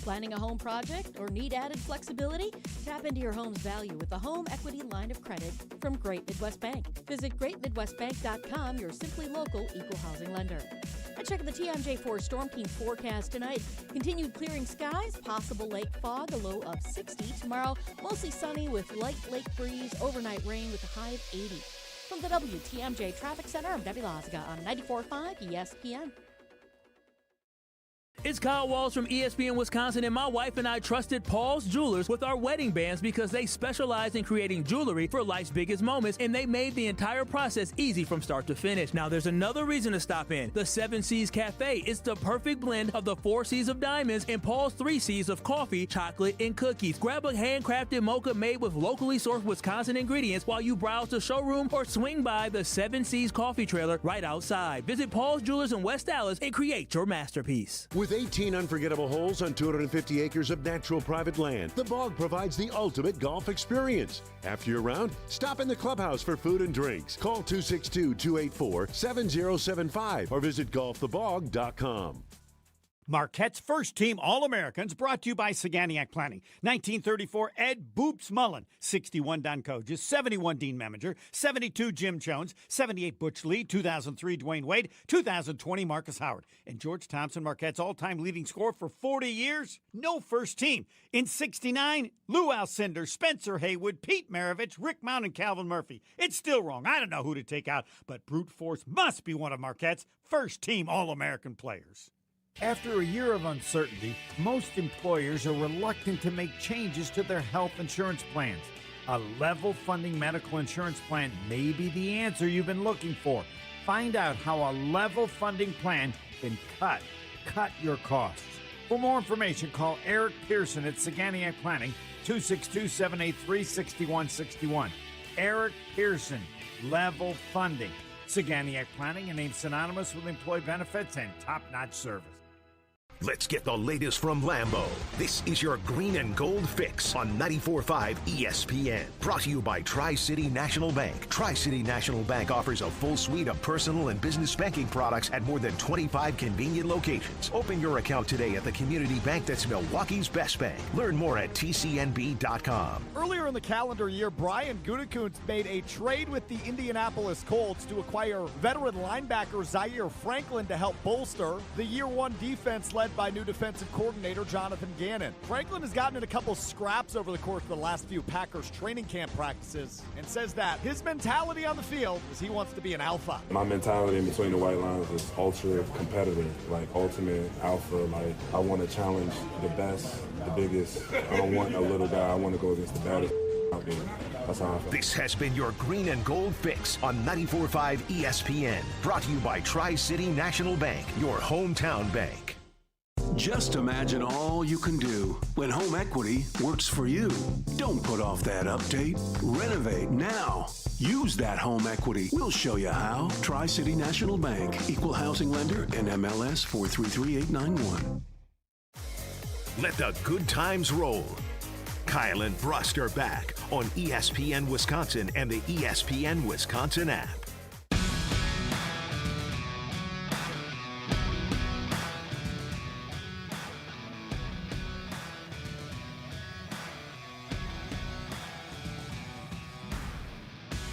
Planning a home project or need added flexibility? Tap into your home's value with the Home Equity Line of Credit from Great Midwest Bank. Visit greatmidwestbank.com, your simply local equal housing lender. And check the TMJ4 Storm Team forecast tonight. Continued clearing skies, possible lake fog, a low of 60. Tomorrow, mostly sunny with light lake breeze, overnight rain with a high of 80. From the WTMJ Traffic Center, I'm Debbie Laziga on 94.5 ESPN. It's Kyle Walsh from ESPN Wisconsin, and my wife and I trusted Paul's Jewelers with our wedding bands because they specialize in creating jewelry for life's biggest moments, and they made the entire process easy from start to finish. Now, there's another reason to stop in. The 7 C's Cafe. It's the perfect blend of the 4 C's of diamonds and Paul's 3 C's of coffee, chocolate, and cookies. Grab a handcrafted mocha made with locally sourced Wisconsin ingredients while you browse the showroom or swing by the 7 C's coffee trailer right outside. Visit Paul's Jewelers in West Dallas and create your masterpiece. With 18 unforgettable holes on 250 acres of natural private land, the Bog provides the ultimate golf experience. After your round, stop in the clubhouse for food and drinks. Call 262-284-7075 or visit golfthebog.com. Marquette's first team All-Americans brought to you by Saganiac Planning. 1934, Ed Boops Mullen. 61, Don Coges. 71, Dean Meminger. 72, Jim Jones. 78, Butch Lee. 2003, Dwayne Wade. 2020, Marcus Howard. And George Thompson, Marquette's all-time leading scorer for 40 years. No first team. In 69, Lou Alcindor, Spencer Haywood, Pete Maravich, Rick Mount, and Calvin Murphy. It's still wrong. I don't know who to take out, but brute force must be one of Marquette's first team All-American players. After a year of uncertainty, most employers are reluctant to make changes to their health insurance plans. A level funding medical insurance plan may be the answer you've been looking for. Find out how a level funding plan can cut your costs. For more information, call Eric Pearson at Saganiac Planning, 262-783-6161. Eric Pearson, Level Funding. Saganiac Planning, a name synonymous with employee benefits and top-notch service. Let's get the latest from Lambeau. This is your Green and Gold Fix on 94.5 ESPN. Brought to you by Tri-City National Bank. Tri-City National Bank offers a full suite of personal and business banking products at more than 25 convenient locations. Open your account today at the community bank that's Milwaukee's best bank. Learn more at tcnb.com. Earlier in the calendar year, Brian Gutekunst made a trade with the Indianapolis Colts to acquire veteran linebacker Zaire Franklin to help bolster the year one defense led by new defensive coordinator Jonathan Gannon. Franklin has gotten in a couple scraps over the course of the last few Packers training camp practices and says that his mentality on the field is he wants to be an alpha. My mentality in between the white lines is ultra competitive, like ultimate alpha. Like I want to challenge the best, the biggest. I don't want a little guy. I want to go against the baddest out there. That's how I feel. This has been your Green and Gold Fix on 94.5 ESPN. Brought to you by Tri-City National Bank, your hometown bank. Just imagine all you can do when home equity works for you. Don't put off that update. Renovate now. Use that home equity. We'll show you how. Tri-City National Bank. Equal housing lender and MLS 433891. Let the good times roll. Kyle and Brust are back on ESPN Wisconsin and the ESPN Wisconsin app.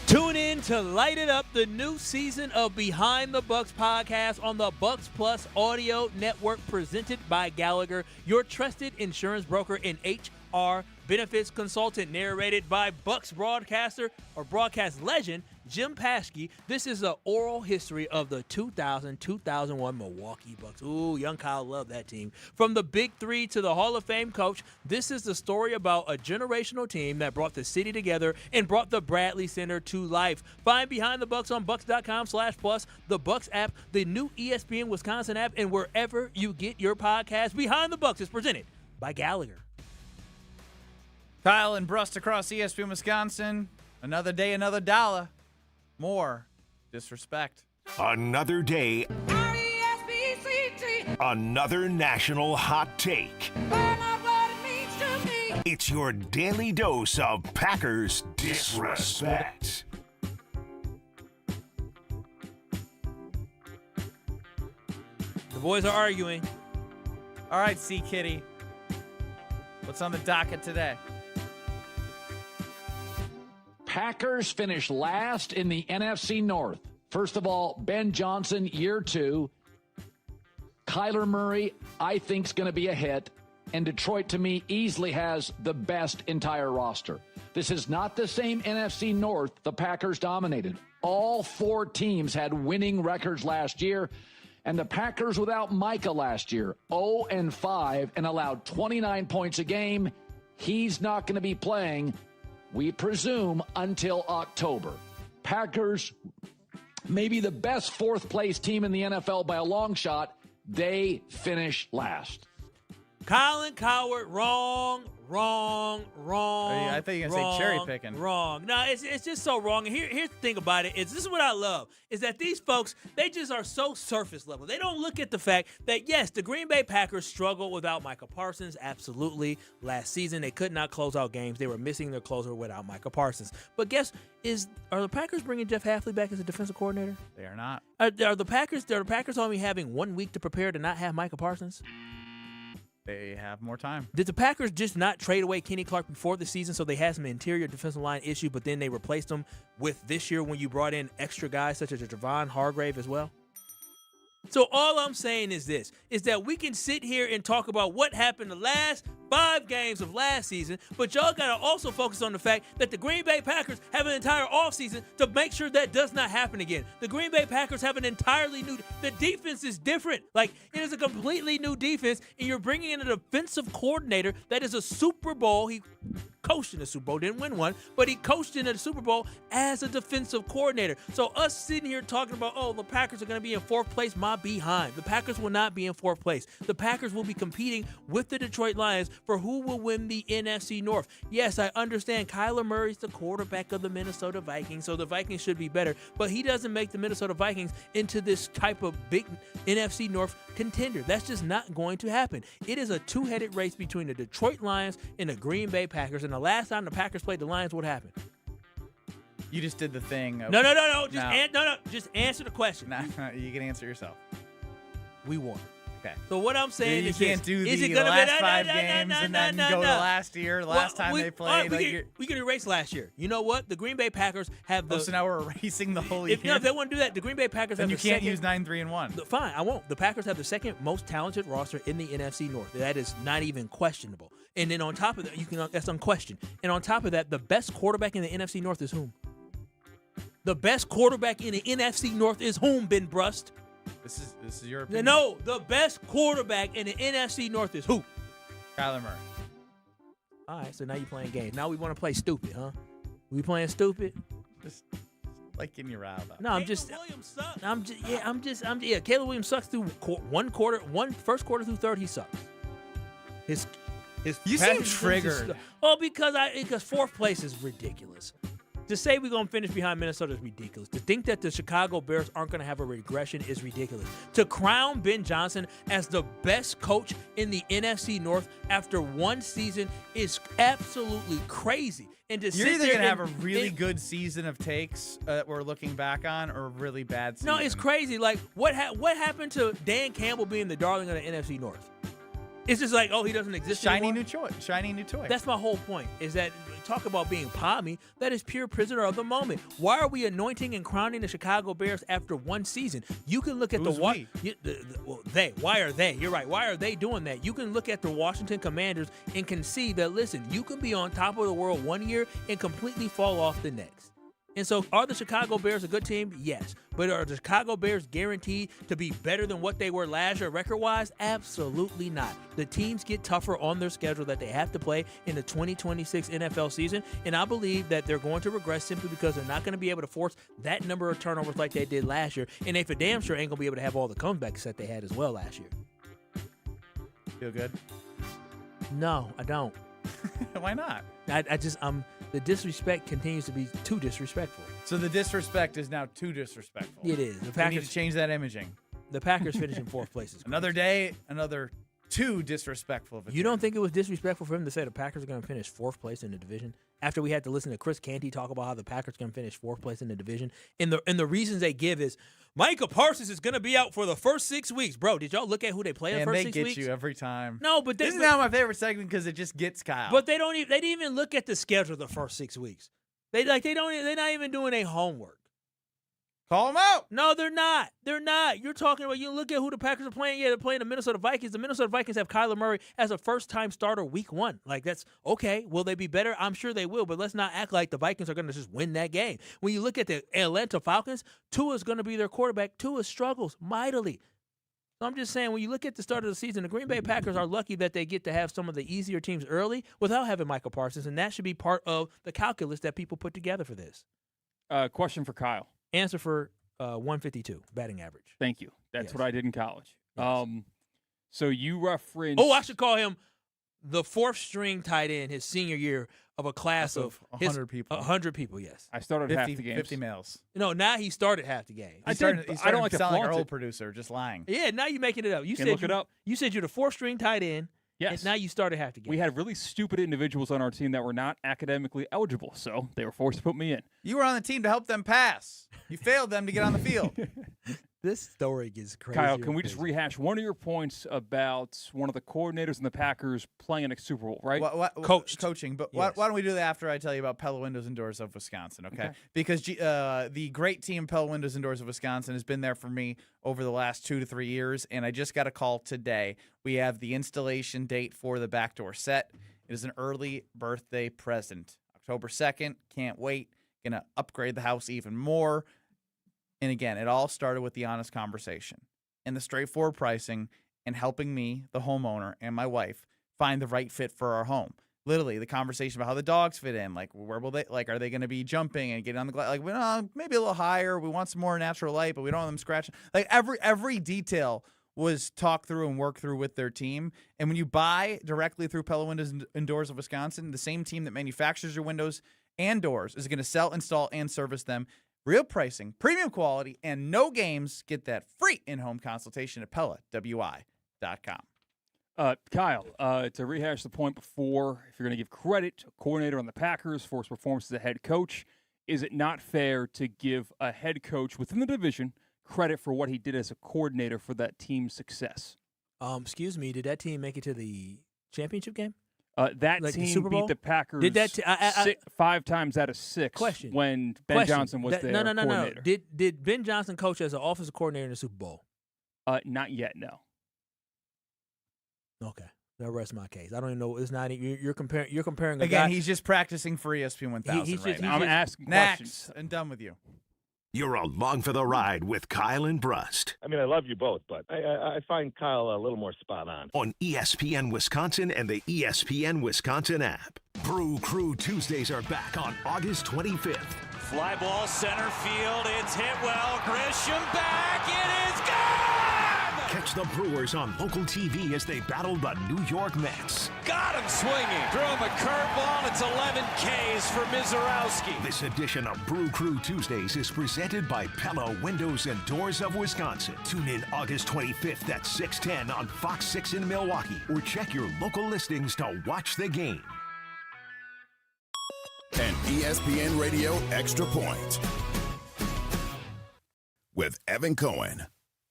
Tune in to light it up, the new season of Behind the Bucks podcast on the Bucks Plus Audio Network, presented by Gallagher, your trusted insurance broker and HR benefits consultant, narrated by Bucks broadcaster or broadcast legend Jim Paschke. This is an oral history of the 2000-2001 Milwaukee Bucks. Ooh, young Kyle loved that team. From the Big Three to the Hall of Fame coach, this is the story about a generational team that brought the city together and brought the Bradley Center to life. Find Behind the Bucks on Bucks.com/plus, the Bucks app, the new ESPN Wisconsin app, and wherever you get your podcast. Behind the Bucks is presented by Gallagher. Kyle and Brust across ESPN Wisconsin. Another day, another dollar. More disrespect. Another day, another national hot take. It's your daily dose of Packers disrespect. The boys are arguing. All right, C. Kitty. What's on the docket today? Packers finish last in the NFC North. First of all, Ben Johnson, year 2. Kyler Murray, I think, is going to be a hit. And Detroit, to me, easily has the best entire roster. This is not the same NFC North the Packers dominated. All 4 teams had winning records last year. And the Packers without Micah last year, 0-5, and allowed 29 points a game. He's not going to be playing, we presume, until October. Packers, maybe the best 4th-place team in the NFL by a long shot. They finish last. Colin Coward, wrong. I thought you were going to say cherry picking. Wrong. No, it's just so wrong. And here's the thing about it. This is what I love, is that these folks, they just are so surface level. They don't look at the fact that, yes, the Green Bay Packers struggled without Micah Parsons, absolutely. Last season, they could not close out games. They were missing their closer without Micah Parsons. But are the Packers bringing Jeff Hafley back as a defensive coordinator? They are not. Are the Packers only having 1 week to prepare to not have Micah Parsons? They have more time. Did the Packers just not trade away Kenny Clark before the season so they had some interior defensive line issue, but then they replaced them with this year when you brought in extra guys such as Javon Hargrave as well? So all I'm saying is this, is that we can sit here and talk about what happened the last 5 games of last season, but y'all got to also focus on the fact that the Green Bay Packers have an entire offseason to make sure that does not happen again. The Green Bay Packers have an entirely new, the defense is different. Like, it is a completely new defense, and you're bringing in a defensive coordinator that is a Super Bowl. He coached in the Super Bowl, didn't win one, but he coached in the Super Bowl as a defensive coordinator. So us sitting here talking about, oh, the Packers are going to be in 4th place, my behind. The Packers will not be in 4th place. The Packers will be competing with the Detroit Lions for who will win the NFC North. Yes, I understand Kyler Murray's the quarterback of the Minnesota Vikings, so the Vikings should be better, but he doesn't make the Minnesota Vikings into this type of big NFC North contender. That's just not going to happen. It is a two-headed race between the Detroit Lions and the Green Bay Packers, and the last time the Packers played the Lions, what happened? You just did the thing. No. Just answer the question. Nah, you can answer yourself. We won. Okay. So what I'm saying you is can't do is the it gonna last be, 5 games and then go to last year, last time they played. We could erase last year. You know what? The Green Bay Packers have the. So now we're erasing the whole year. No, if they want to do that, the Green Bay Packers have you the can't second, use 9-3-1. Fine, I won't. The Packers have the second most talented roster in the NFC North. That is not even questionable. And then on top of that, that's unquestioned. And on top of that, the best quarterback in the NFC North is whom? The best quarterback in the NFC North is whom, Ben Brust? This is your opinion. No, the best quarterback in the NFC North is who? Kyler Murray. All right, so now you're playing games. Now we want to play stupid, huh? We playing stupid? Just like getting you riled up. No, I'm just. Caleb Williams sucks through first quarter through third. He sucks. His you seem triggered. Because fourth place is ridiculous. To say we're going to finish behind Minnesota is ridiculous. To think that the Chicago Bears aren't going to have a regression is ridiculous. To crown Ben Johnson as the best coach in the NFC North after one season is absolutely crazy. And You're either going to have a really good season of takes that we're looking back on or a really bad season. No, it's crazy. Like, what happened to Dan Campbell being the darling of the NFC North? It's just like, he doesn't exist anymore. Shiny new toy. That's my whole point, is that talk about being pommy, that is pure prisoner of the moment. Why are we anointing and crowning the Chicago Bears after one season? You can look at they. Why are they? You're right. Why are they doing that? You can look at the Washington Commanders and can see that, listen, you can be on top of the world one year and completely fall off the next. And so are the Chicago Bears a good team? Yes. But are the Chicago Bears guaranteed to be better than what they were last year record-wise? Absolutely not. The teams get tougher on their schedule that they have to play in the 2026 NFL season, and I believe that they're going to regress simply because they're not going to be able to force that number of turnovers like they did last year, and they for damn sure ain't going to be able to have all the comebacks that they had as well last year. Feel good? No, I don't. Why not? The disrespect continues to be too disrespectful. So the disrespect is now too disrespectful. It is. The Packers need to change that imaging. The Packers finish in fourth place. Another day, another too disrespectful of a You don't think it was disrespectful for him to say the Packers are going to finish fourth place in the division after we had to listen to Chris Canty talk about how the Packers are going to finish fourth place in the division? And the reasons they give is Micah Parsons is going to be out for the first 6 weeks. Bro, did y'all look at who they play the first 6 weeks? And they get you every time. No, but this is now my favorite segment because it just gets Kyle. But they didn't even look at the schedule the first 6 weeks. They're not even doing their homework. Call them out. No, they're not. They're not. You're talking about, you look at who the Packers are playing. Yeah, they're playing the Minnesota Vikings. The Minnesota Vikings have Kyler Murray as a first-time starter week 1. Like, that's okay. Will they be better? I'm sure they will, but let's not act like the Vikings are going to just win that game. When you look at the Atlanta Falcons, Tua's going to be their quarterback. Tua struggles mightily. So I'm just saying, when you look at the start of the season, the Green Bay Packers are lucky that they get to have some of the easier teams early without having Michael Parsons, and that should be part of the calculus that people put together for this. Question for Kyle. Answer for 152 batting average. Thank you. That's Yes. what I did in college. Yes. So you referenced. Oh, I should call him the fourth string tight end his senior year of a class of 100 people. 100 people, yes. I started 50, half the games. 50 males. No, now he started half the game. He started I don't like sound like our old producer, just lying. Yeah, now you're making it up. You Can said look it up. You said you're the fourth string tight end. Yes. And now you started half the game. We had really stupid individuals on our team that were not academically eligible, so they were forced to put me in. You were on the team to help them pass. You failed them to get on the field. This story gets crazy. Kyle, can we just rehash one of your points about one of the coordinators in the Packers playing a Super Bowl, right? Coaching. But Yes. why don't we do that after I tell you about Pella Windows and Doors of Wisconsin, okay? Because the great team Pella Windows and Doors of Wisconsin has been there for me over the last 2 to 3 years, and I just got a call today. We have the installation date for the back door set. It is an early birthday present. October 2nd. Can't wait. Going to upgrade the house even more. And again, it all started with the honest conversation and the straightforward pricing and helping me, the homeowner, and my wife find the right fit for our home. Literally, the conversation about how the dogs fit in, like where will they, like, are they going to be jumping and getting on the glass? Like, maybe a little higher. We want some more natural light, but we don't want them scratching. Like every detail was talk through and work through with their team. And when you buy directly through Pella Windows and Doors of Wisconsin, the same team that manufactures your windows and doors is going to sell, install, and service them. Real pricing, premium quality, and no games. Get that free in-home consultation at PellaWI.com. Kyle, to rehash the point before, if you're going to give credit to a coordinator on the Packers for his performance as a head coach, is it not fair to give a head coach within the division credit for what he did as a coordinator for that team's success? Excuse me, did that team make it to the championship game? That Like the team Super Bowl? beat the Packers Did that 5 times out of 6 Question. when Ben Johnson was their No. coordinator. Did Ben Johnson coach as an offensive coordinator in the Super Bowl? Not yet, no. Okay. That rests my case. I don't even know. It's not. You're comparing a Again, guy. he's just practicing for ESPN 1000 right now. I'm asking Next, questions. and done with you. You're along for the ride with Kyle and Brust I mean, I love you both, but I find Kyle a little more spot on. on ESPN Wisconsin and the ESPN Wisconsin app. Brew Crew Tuesdays are back on August 25th. Fly ball center field. It's hit well. Grisham back. It is gone! Catch the Brewers on local TV as they battle the New York Mets. Got him swinging. Threw him a curveball. It's 11 Ks for Mizorowski. This edition of Brew Crew Tuesdays is presented by Pella Windows and Doors of Wisconsin. Tune in August 25th at 6:10 on Fox 6 in Milwaukee, or check your local listings to watch the game. An ESPN Radio Extra Point with Evan Cohen.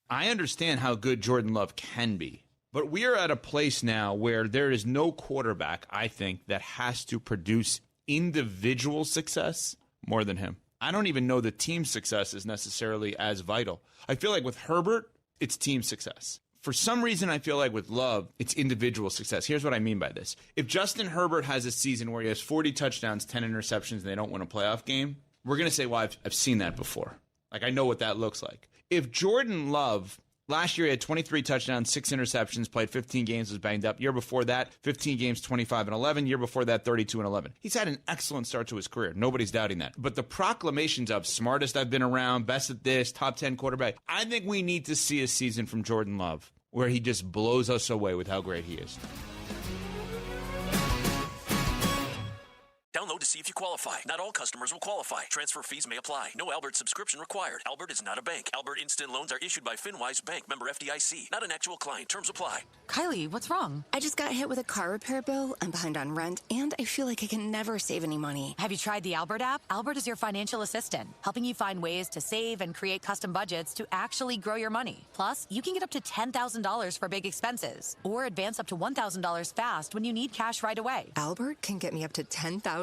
I understand how good Jordan Love can be, but we are at a place now where there is no quarterback, I think, that has to produce individual success more than him. I don't even know that team success is necessarily as vital. I feel like with Herbert, it's team success. For some reason, I feel like with Love, it's individual success. Here's what I mean by this. If Justin Herbert has a season where he has 40 touchdowns, 10 interceptions, and they don't win a playoff game, we're going to say, well, I've seen that before. Like, I know what that looks like. If Jordan Love, last year he had 23 touchdowns, 6 interceptions, played 15 games, was banged up. Year before that, 15 games, 25-11. Year before that, 32-11. He's had an excellent start to his career. Nobody's doubting that. But the proclamations of smartest I've been around, best at this, top 10 quarterback, I think we need to see a season from Jordan Love where he just blows us away with how great he is. Download to see if you qualify. Not all customers will qualify. Transfer fees may apply. No Albert subscription required. Albert is not a bank. Albert Instant Loans are issued by FinWise Bank, member FDIC. Not an actual client. Terms apply. Kylie, what's wrong? I just got hit with a car repair bill. I'm behind on rent, and I feel like I can never save any money. Have you tried the Albert app? Albert is your financial assistant, helping you find ways to save and create custom budgets to actually grow your money. Plus, you can get up to $10,000 for big expenses, or advance up to $1,000 fast when you need cash right away. Albert can get me up to $10,000?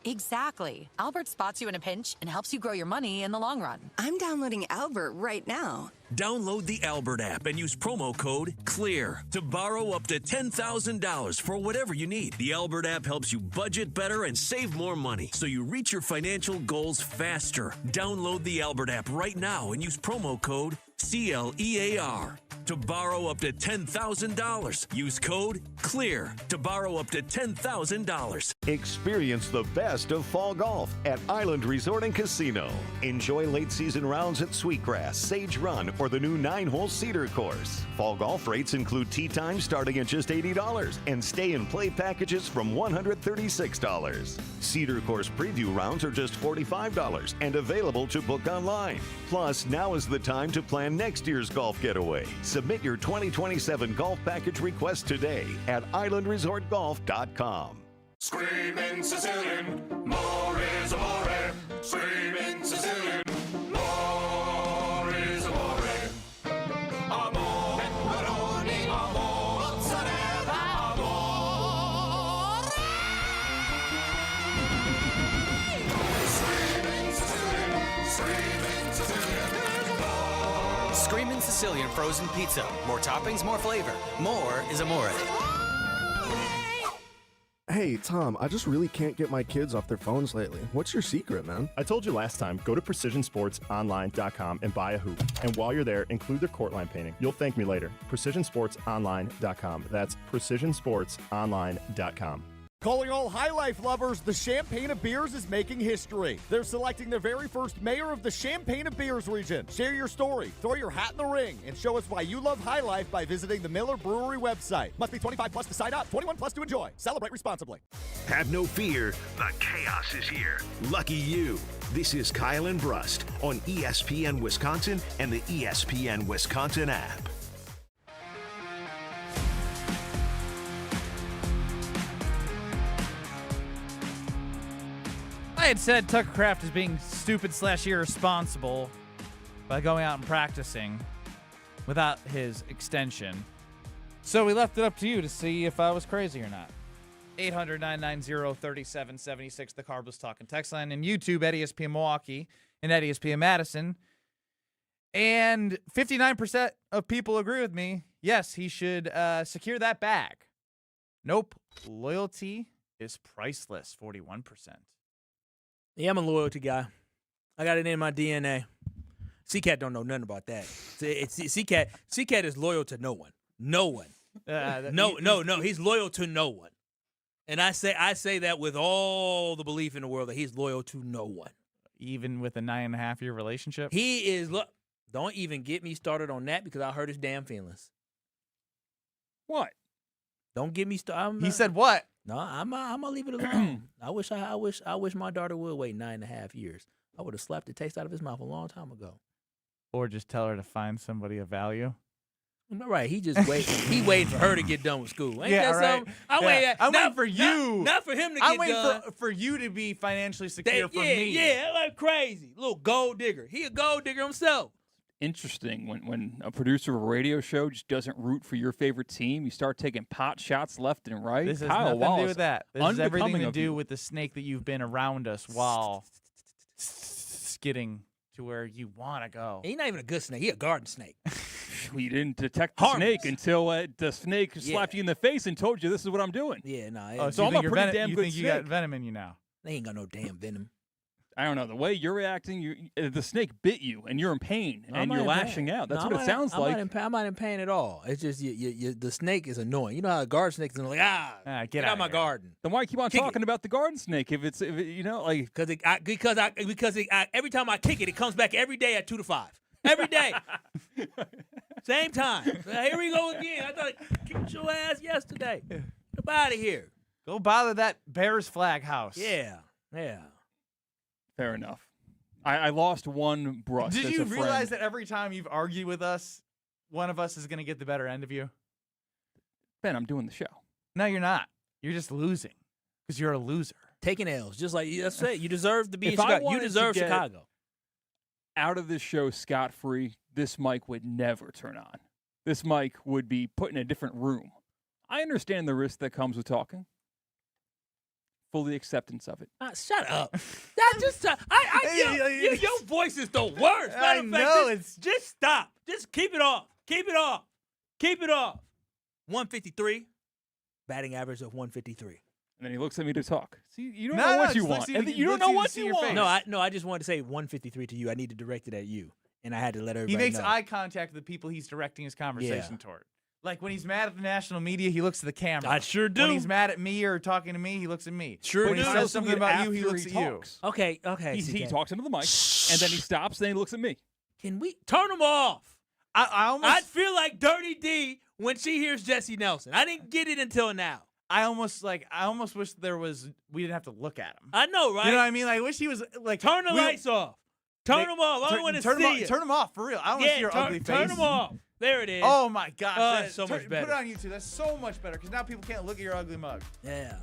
Exactly. Albert spots you in a pinch and helps you grow your money in the long run. I'm downloading Albert right now. Download the Albert app and use promo code CLEAR to borrow up to $10,000 for whatever you need. The Albert app helps you budget better and save more money so you reach your financial goals faster. Download the Albert app right now and use promo code CLEAR to borrow up to $10,000. Use code CLEAR to borrow up to $10,000. Experience the best of fall golf at Island Resort and Casino. Enjoy late season rounds at Sweetgrass, Sage Run, or the new 9-hole Cedar course. Fall golf rates include tee times starting at just $80 and stay and play packages from $136. Cedar course preview rounds are just $45 and available to book online. Plus, now is the time to plan next year's golf getaway. Submit your 2027 golf package request today at islandresortgolf.com. Screaming Sicilian, more is amore. Screaming Sicilian, more is amore. Amore, pepperoni, amore, mozzarella, amore. Screaming Sicilian, screaming Sicilian, more. Screamin' Sicilian frozen pizza. More toppings, more flavor. More is amore. Hey, Tom, I just really can't get my kids off their phones lately. What's your secret, man? I told you last time, go to PrecisionSportsOnline.com and buy a hoop. And while you're there, include their court line painting. You'll thank me later. PrecisionSportsOnline.com. That's PrecisionSportsOnline.com. Calling all High Life lovers, the Champaign of Beers is making history. They're selecting their very first mayor of the Champaign of Beers region. Share your story, throw your hat in the ring, and show us why you love High Life by visiting the Miller Brewery website. Must be 25 plus to sign up, 21 plus to enjoy. Celebrate responsibly. Have no fear, the chaos is here. Lucky you. This is Kyle and Brust on ESPN Wisconsin and the ESPN Wisconsin app. I had said Tucker Kraft is being stupid / irresponsible by going out and practicing without his extension. So we left it up to you to see if I was crazy or not. 800-990-3776, the Carbless Talking text line, and YouTube at ESPN Milwaukee and at ESPN Madison. And 59% of people agree with me. Yes, he should secure that bag. Nope. Loyalty is priceless, 41%. Yeah, I'm a loyalty guy. I got it in my DNA. C-Cat don't know nothing about that. C-Cat is loyal to no one. No one. No. He's loyal to no one. And I say that with all the belief in the world that he's loyal to no one. Even with a 9.5-year relationship? He is. Look, don't even get me started on that because I'll hurt his damn feelings. What? Don't get me started. He said what? No, I'm gonna leave it alone. I wish my daughter would wait 9.5 years. I would have slapped the taste out of his mouth a long time ago. Or just tell her to find somebody of value. Right, he just wait. He waited for her to get done with school. Ain't that right. something? I'm waiting for you. Not for him to get I'm done. waiting for you to be financially secure for me. Yeah, like crazy. Little gold digger. He a gold digger himself. Interesting when a producer of a radio show just doesn't root for your favorite team. You start taking pot shots left and right. This has Kyle nothing to do Wallace, with that. This has everything to do you. with the snake that you've been around us while skidding to where you want to go. He's not even a good snake. He a garden snake. We didn't detect the snake until the snake slapped you in the face and told you this is what I'm doing. Yeah, no. Oh, so I'm a pretty damn good think you snake. got venom in you now? They ain't got no damn venom. I don't know. The way you're reacting, the snake bit you, and you're in pain, and you're lashing out. That's what it sounds like. I'm not in pain at all. It's just the snake is annoying. You know how a garden snake is like, get out of my garden. Then why keep on talking about the garden snake if because every time I kick it, it comes back every day at 2 to 5. Every day. Same time. Here we go again. I thought I kicked your ass yesterday. Get up out of here. Go bother that Bears flag house. Yeah. Fair enough. I lost one Brust. Did as you a friend. realize that every time you've argued with us, one of us is going to get the better end of you? Ben, I'm doing the show. No, you're not. You're just losing because you're a loser. Taking L's. Just like that's it. You deserve to be in If I Chicago. You wanted to deserve get Chicago. Out of this show scot-free, this mic would never turn on. This mic would be put in a different room. I understand the risk that comes with talking. Fully acceptance of it. Shut up. That just your voice is the worst. I know just stop. Just keep it off. Keep it off. Keep it off. 153. Batting average of 153. And then he looks at me to talk. See, you don't know what you want. And you don't know what you want. No, I just wanted to say 153 to you. I need to direct it at you. And I had to let everybody know. He makes eye contact with the people he's directing his conversation toward. Like when he's mad at the national media, he looks at the camera. I sure do. When he's mad at me or talking to me, he looks at me. Sure when do. he says something about you, he looks at you. Okay. He talks into the mic, and then he stops, then he looks at me. Can we turn him off? I feel like Dirty D when she hears Jesse Nelson. I didn't get it until now. I almost wish we didn't have to look at him. I know, right? You know what I mean? Like, I wish he was like turn the lights off. Turn them off. I don't want to see it. Turn them off for real. I don't want to see your ugly face. Turn them off. There it is. Oh my gosh, that's so much better. Put it on YouTube. That's so much better because now people can't look at your ugly mug. Yeah.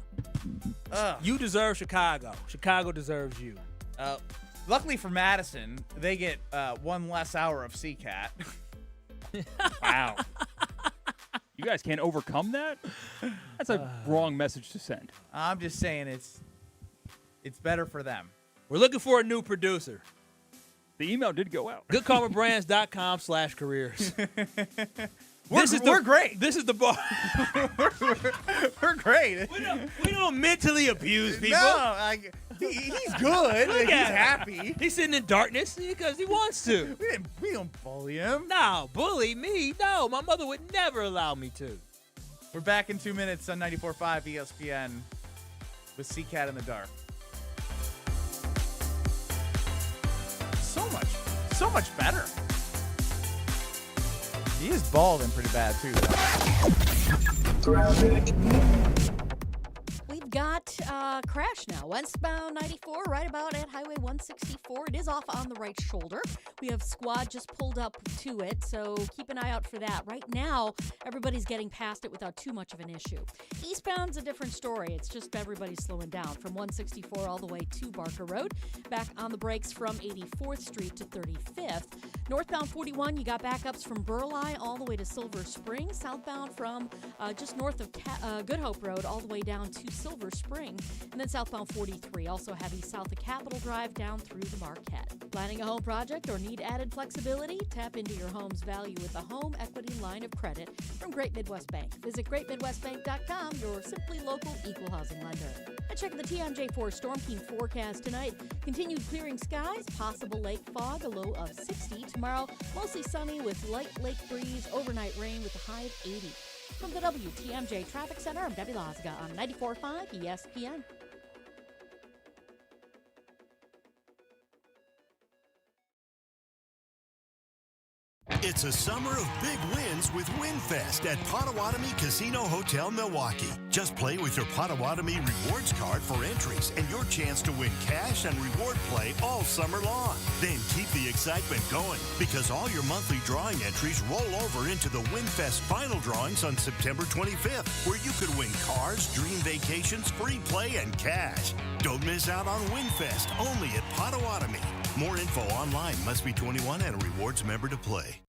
You deserve Chicago. Chicago deserves you. Luckily for Madison, they get one less hour of CCAT. Wow. You guys can't overcome that? That's a wrong message to send. I'm just saying it's better for them. We're looking for a new producer. The email did go out. GoodKarmaBrands.com/careers. We're great. This is the bar. We're great. We don't mentally abuse people. No, he's good. He's happy. He's sitting in darkness because he wants to. We don't bully him. No, bully me? No, my mother would never allow me to. We're back in 2 minutes on 94.5 ESPN. with Seacat in the dark. So much better. He is balding pretty bad, too, We've got crash now. Westbound 94, right about at Highway 164. It is off on the right shoulder. We have squad just pulled up to it, so keep an eye out for that. Right now, everybody's getting past it without too much of an issue. Eastbound's a different story. It's just everybody's slowing down from 164 all the way to Barker Road. Back on the brakes from 84th Street to 35th. Northbound 41, you got backups from Burleigh all the way to Silver Spring. Southbound from just north of Good Hope Road all the way down to Silver Spring. And then southbound 43, also heavy south of Capitol Drive down through the Marquette. Planning a home project or need added flexibility? Tap into your home's value with a home equity line of credit from Great Midwest Bank. Visit greatmidwestbank.com, your simply local equal housing lender. And check the TMJ4 Storm Team forecast tonight. Continued clearing skies, possible lake fog, a low of 60. Tomorrow, mostly sunny with light lake breeze, overnight rain with a high of 80. From the WTMJ Traffic Center, I'm Debbie Lozga on 94.5 ESPN. It's a summer of big wins with WinFest at Potawatomi Casino Hotel Milwaukee. Just play with your Potawatomi Rewards card for entries and your chance to win cash and reward play all summer long. Then keep the excitement going because all your monthly drawing entries roll over into the WinFest final drawings on September 25th, where you could win cars, dream vacations, free play, and cash. Don't miss out on WinFest only at Potawatomi. More info online. Must be 21 and a rewards member to play.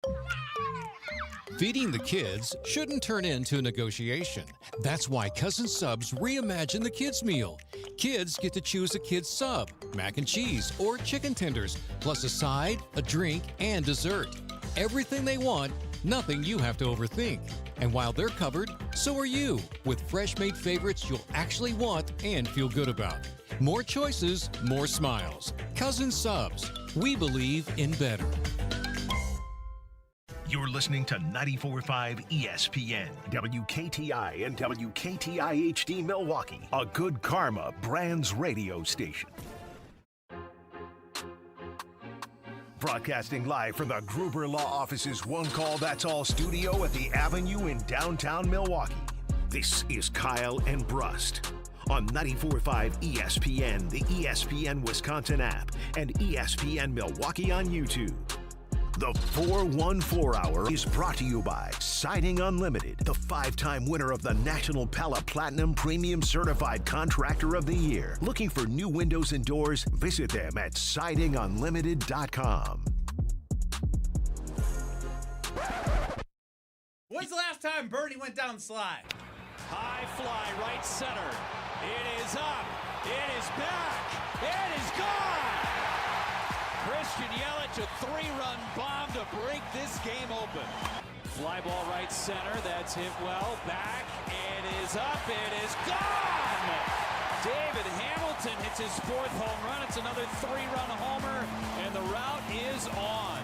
Feeding the kids shouldn't turn into a negotiation. That's why Cousin Subs reimagined the kids' meal. Kids get to choose a kid's sub, mac and cheese, or chicken tenders, plus a side, a drink, and dessert. Everything they want, nothing you have to overthink. And while they're covered, so are you, with fresh-made favorites you'll actually want and feel good about. More choices, more smiles. Cousin Subs. We believe in better. You're listening to 94.5 ESPN, WKTI and WKTI HD Milwaukee, a Good Karma Brands radio station. Broadcasting live from the Gruber Law Office's One Call That's All studio at the Avenue in downtown Milwaukee. This is Kyle and Brust on 94.5 ESPN, the ESPN Wisconsin app, and ESPN Milwaukee on YouTube. The 414 Hour is brought to you by Siding Unlimited, the 5-time winner of the National Pella Platinum Premium Certified Contractor of the Year. Looking for new windows and doors? Visit them at sidingunlimited.com. When's the last time Bernie went down the slide? High fly, right center. It is up. It is back. It is gone. Christian Yelich, a 3-run bomb to break this game open. Fly ball right center. That's hit well. Back. It is up. It is gone. David Hamilton hits his 4th home run. It's another 3-run homer, and the route is on.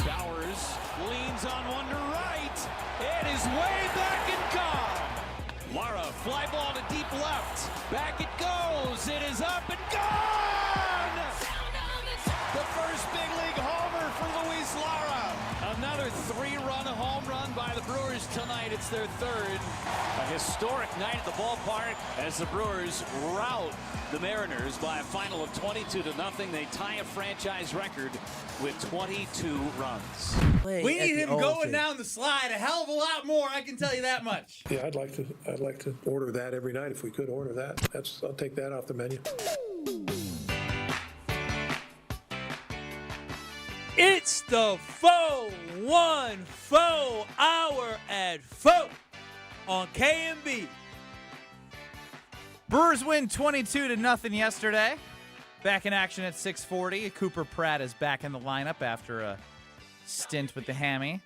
Bowers leans on one to right. It is way back and gone. Lara, fly ball to deep left. Back it goes. It is up and gone. The first big league homer for Luis Lara. Another 3-run home run by the Brewers tonight. It's their 3rd. A historic night at the ballpark as the Brewers rout the Mariners by a final of 22-0. They tie a franchise record with 22 runs. We need him going down the slide a hell of a lot more, I can tell you that much. Yeah, I'd like to order that every night if we could order that. I'll take that off the menu. It's the 414 Hour at 4 on K&B. Brewers win 22-0 yesterday. Back in action at 6:40. Cooper Pratt is back in the lineup after a stint with the hammy.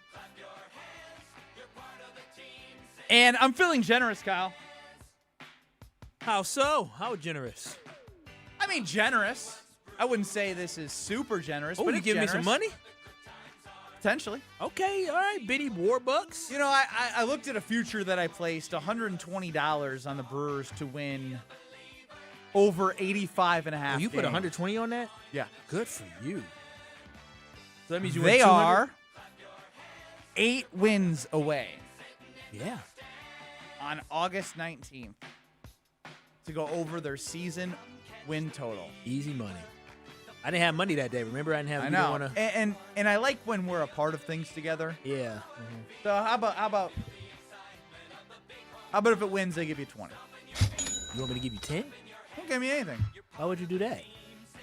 And I'm feeling generous, Kyle. How so? How generous? I mean, generous. I wouldn't say this is super generous, Oh, but you it's giving me generous. some money? Potentially. Okay, all right, Benny Warbucks. You know, I looked at a future that I placed $120 on the Brewers to win over 85.5. Oh, you put 120 on that? Yeah. Good for you. So that means you They win 200? are 8 wins away. Yeah. On August 19th to go over their season win total. Easy money. I didn't have money that day. Remember, I didn't have. I know. And I like when we're a part of things together. Yeah. So how about if it wins, they give you 20? You want me to give you 10? Don't give me anything. Why would you do that?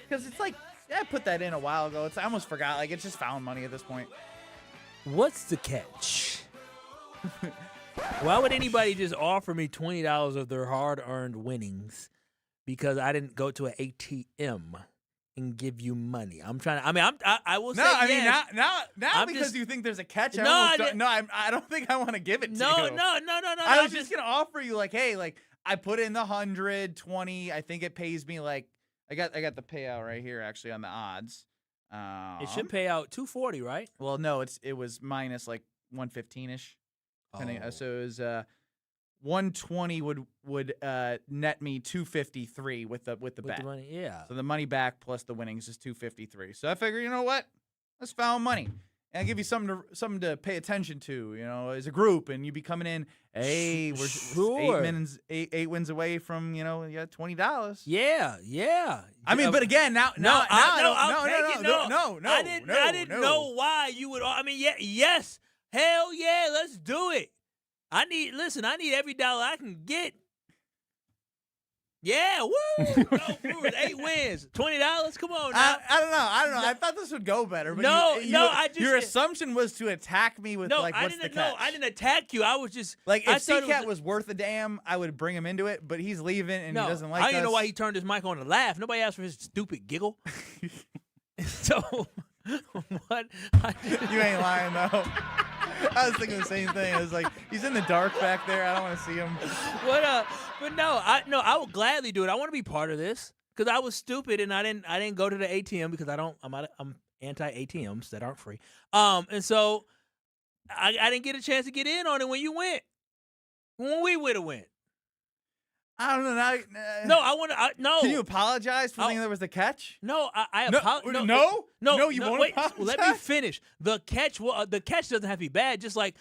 Because it's like, I put that in a while ago. I almost forgot. Like, it's just found money at this point. What's the catch? Why would anybody just offer me $20 of their hard-earned winnings because I didn't go to an ATM and give you money? I'm trying to. I mean, I will say yes. Now because you think there's a catch. I don't think I want to give it to you. No. I was just gonna offer you like, hey, like I put in the 120. I think it pays me like I got the payout right here actually on the odds. It should pay out $240, right? Well, no, it was minus like 115ish. So it was 120 would net me 253 with the bet. The money, yeah. So the money back plus the winnings is 253. So I figure, you know what? Let's found money. And I'll give you something to pay attention to, you know, as a group, and you be coming in, hey, we're sure. 8 wins away from, you know, $20. Yeah. I mean, but again, now I didn't know why you would. I mean, yes, hell yeah, let's do it. I need every dollar I can get. Yeah, woo! Go Brewers, 8 wins, $20. Come on now. I don't know. I thought this would go better. But your assumption was to attack me with what's the catch? No, I didn't attack you. I was just like, if C-Cat was worth a damn, I would bring him into it. But he's leaving and he doesn't like us. I don't even know why he turned his mic on to laugh. Nobody asked for his stupid giggle. So what? You ain't lying though. I was thinking the same thing. I was like, he's in the dark back there. I don't want to see him. But no, I will gladly do it. I want to be part of this because I was stupid and I didn't go to the ATM because I'm anti-ATMs that aren't free. And so I didn't get a chance to get in on it when you went. When we would have went. I don't know. No, I want to. No. Can you apologize for thinking there was a catch? No, I apologize. No, you won't apologize? Let me finish. The catch doesn't have to be bad. Just like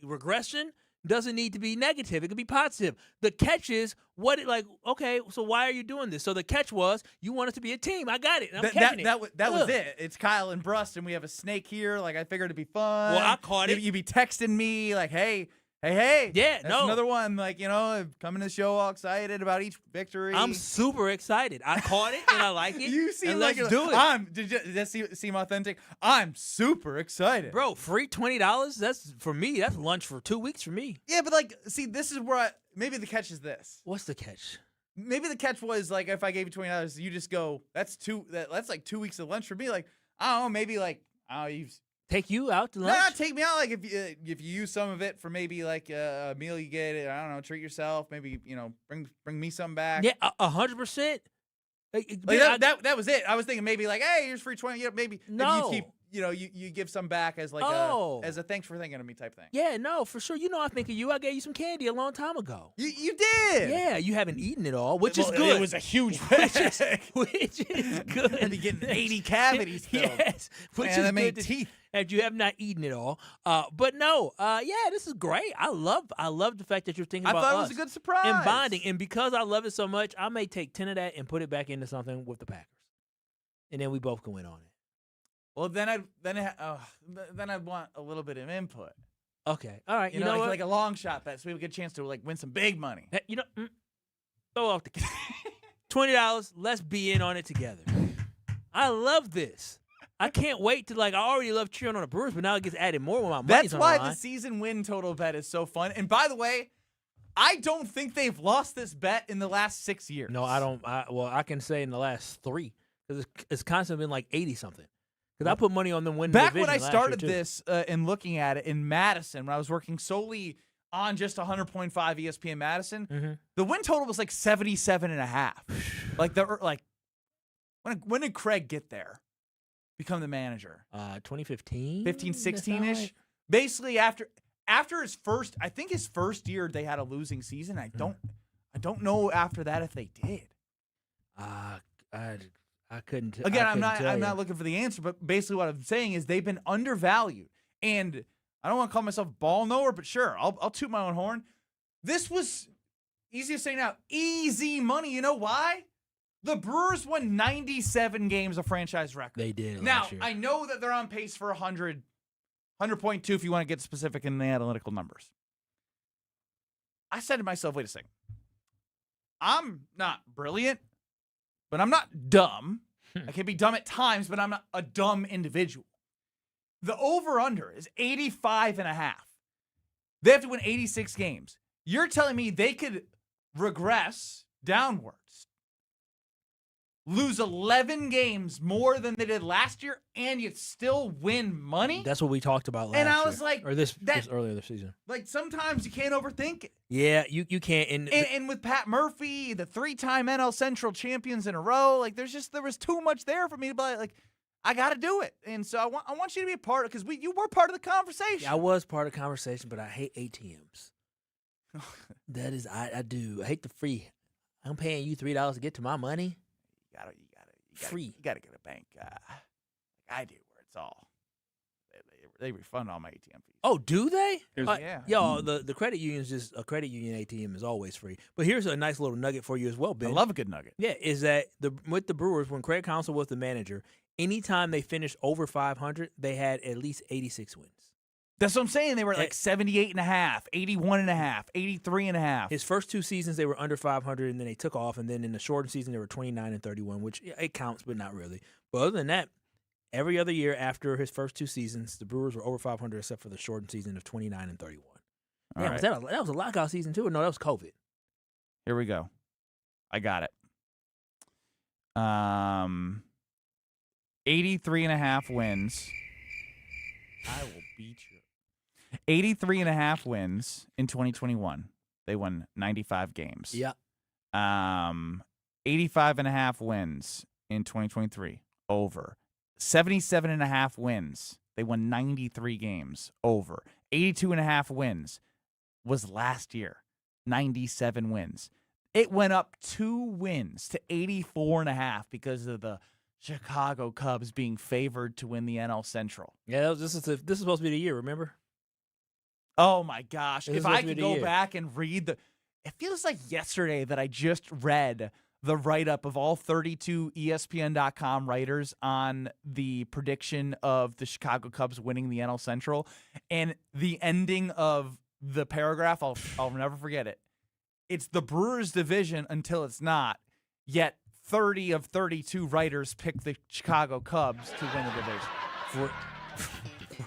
regression doesn't need to be negative. It could be positive. The catch is okay, so why are you doing this? So the catch was you want us to be a team. I got it. I'm catching it. That was it. It's Kyle and Brust, and we have a snake here. Like, I figured it'd be fun. Well, I caught it. You'd be texting me like, hey. Yeah, that's another one. Like, you know, coming to the show all excited about each victory. I'm super excited. I caught it and I like it. You seem like let's do it. Did that seem authentic? I'm super excited, bro. Free $20. That's for me. That's lunch for 2 weeks for me. Yeah, but like, see, this is where maybe the catch is this. What's the catch? Maybe the catch was like, if I gave you $20, you just go. That's like 2 weeks of lunch for me. Like, I don't know, maybe like you've. Take you out to lunch? Nah, take me out. Like if you use some of it for maybe like a meal you get, I don't know, treat yourself. Maybe, you know, bring me some back. Yeah, 100%. That was it. I was thinking maybe like, hey, here's free 20. Yeah, maybe no. You keep, you know, you give some back as like as a thanks for thinking of me type thing. Yeah, no, for sure. You know, I think of you. I gave you some candy a long time ago. You did. Yeah, you haven't eaten it all, which is good. It was a huge which is good. And be getting 80 cavities filled. Yes, which is that made good teeth. And you have not eaten it all. But no, this is great. I love the fact that you're thinking about us. I thought it was a good surprise. And bonding. And because I love it so much, I may take 10 of that and put it back into something with the Packers. And then we both can win on it. Well, then I'd want a little bit of input. Okay. All right. You know like a long shot bet so we have a good chance to like win some big money. Hey, you know, throw off the $20. Let's be in on it together. I love this. I can't wait to I already love cheering on the Brewers, but now it gets added more when my money's That's on why the line. the season win total bet is so fun. And by the way, I don't think they've lost this bet in the last 6 years. No, I don't. I can say in the last 3 because it's constantly been like 80-something. Because I put money on them winning back the when I division started last year, this and looking at it in Madison, when I was working solely on just 100.5 ESPN Madison, the win total was like 77.5. When did Craig get there? become the manager? 2015? 15, That sound 16-ish? right? Basically, after his first, I think his first year they had a losing season. I don't know after that if they did. I couldn't. Again, I I'm not looking for the answer, but basically what I'm saying is they've been undervalued. And I don't want to call myself a ball knower, but sure, I'll toot my own horn. This was easy to say now, easy money. You know why? The Brewers won 97 games of franchise record. They did Now, last year. I know that they're on pace for 100.2 if you want to get specific in the analytical numbers. I said to myself, wait a second. I'm not brilliant, but I'm not dumb. I can be dumb at times, but I'm not a dumb individual. The over-under is 85.5. They have to win 86 games. You're telling me they could regress downwards, lose 11 games more than they did last year, and yet still win money? That's what we talked about last year. And I was like, or this earlier this season. Like, sometimes you can't overthink it. Yeah, you can't. And with Pat Murphy, the 3-time NL Central champions in a row, like there was too much there for me to be like, I got to do it. And so I want you to be a part of, because you were part of the conversation. Yeah, I was part of the conversation, but I hate ATMs. That is, I do. I hate the free. I'm paying you $3 to get to my money. You gotta free. You gotta get a bank. Like I do, where it's all they refund all my ATM fees. Oh, do they? Yeah. Yo, the credit union's just a credit union ATM is always free. But here's a nice little nugget for you as well, Ben. I love a good nugget. Yeah, is that with the Brewers, when Craig Counsell was the manager, anytime they finished over 500, they had at least 86 wins. That's what I'm saying. They were like 78.5, 81.5, 83.5. His first 2 seasons, they were under 500, and then they took off. And then in the shortened season, they were 29 and 31, which it counts, but not really. But other than that, every other year after his first 2 seasons, the Brewers were over 500, except for the shortened season of 29 and 31. Yeah, right. that was a lockout season too? Or no, that was COVID. Here we go. I got it. 83.5 wins. I will beat you. 83.5 wins in 2021. They won 95 games. Yeah. 85.5 wins in 2023. Over. 77.5 wins. They won 93 games. Over. 82.5 wins was last year. 97 wins. It went up 2 wins to 84.5 because of the Chicago Cubs being favored to win the NL Central. Yeah, this is supposed to be the year, remember? Oh, my gosh. This If is I supposed to could be the go year. back and read it feels like yesterday that I just read the write-up of all 32 ESPN.com writers on the prediction of the Chicago Cubs winning the NL Central. And the ending of the paragraph, I'll never forget it. It's the Brewers division until it's not, yet 30 of 32 writers pick the Chicago Cubs to win the division. For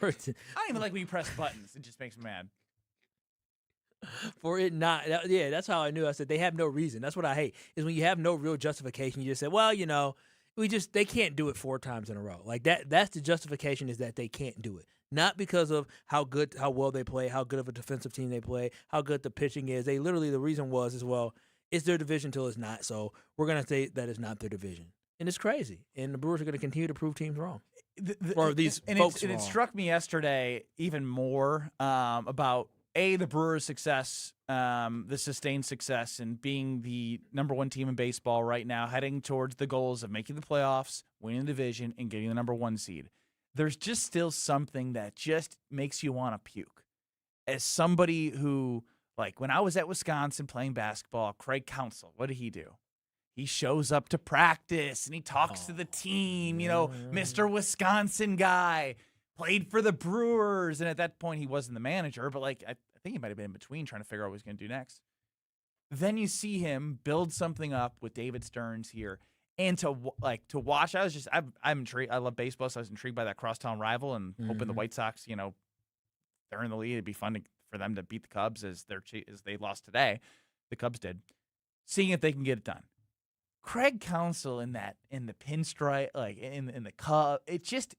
it I don't even like when you press buttons. It just makes me mad. For it not, yeah, that's how I knew. I said they have no reason. That's what I hate, is when you have no real justification. You just say, well, they can't do it 4 times in a row. Like that. That's the justification, is that they can't do it. Not because of how well they play, how good of a defensive team they play, how good the pitching is. The reason was, it's their division till it's not. So we're going to say that it's not their division. And it's crazy. And the Brewers are going to continue to prove teams wrong. It struck me yesterday even more about the Brewers' success, the sustained success, and being the number 1 team in baseball right now, heading towards the goals of making the playoffs, winning the division, and getting the number 1 seed. There's just still something that just makes you want to puke. As somebody who, like, when I was at Wisconsin playing basketball, Craig Counsell, what did he do? He shows up to practice and he talks to the team, Mr. Wisconsin guy, played for the Brewers. And at that point, he wasn't the manager, but I think he might have been in between trying to figure out what he was going to do next. Then you see him build something up with David Stearns here. And to watch, I'm intrigued. I love baseball, so I was intrigued by that crosstown rival and hoping the White Sox, they're in the lead. It'd be fun for them to beat the Cubs as they lost today. The Cubs did. Seeing if they can get it done. Craig Counsell in the pinstripe, in the Cub, it's just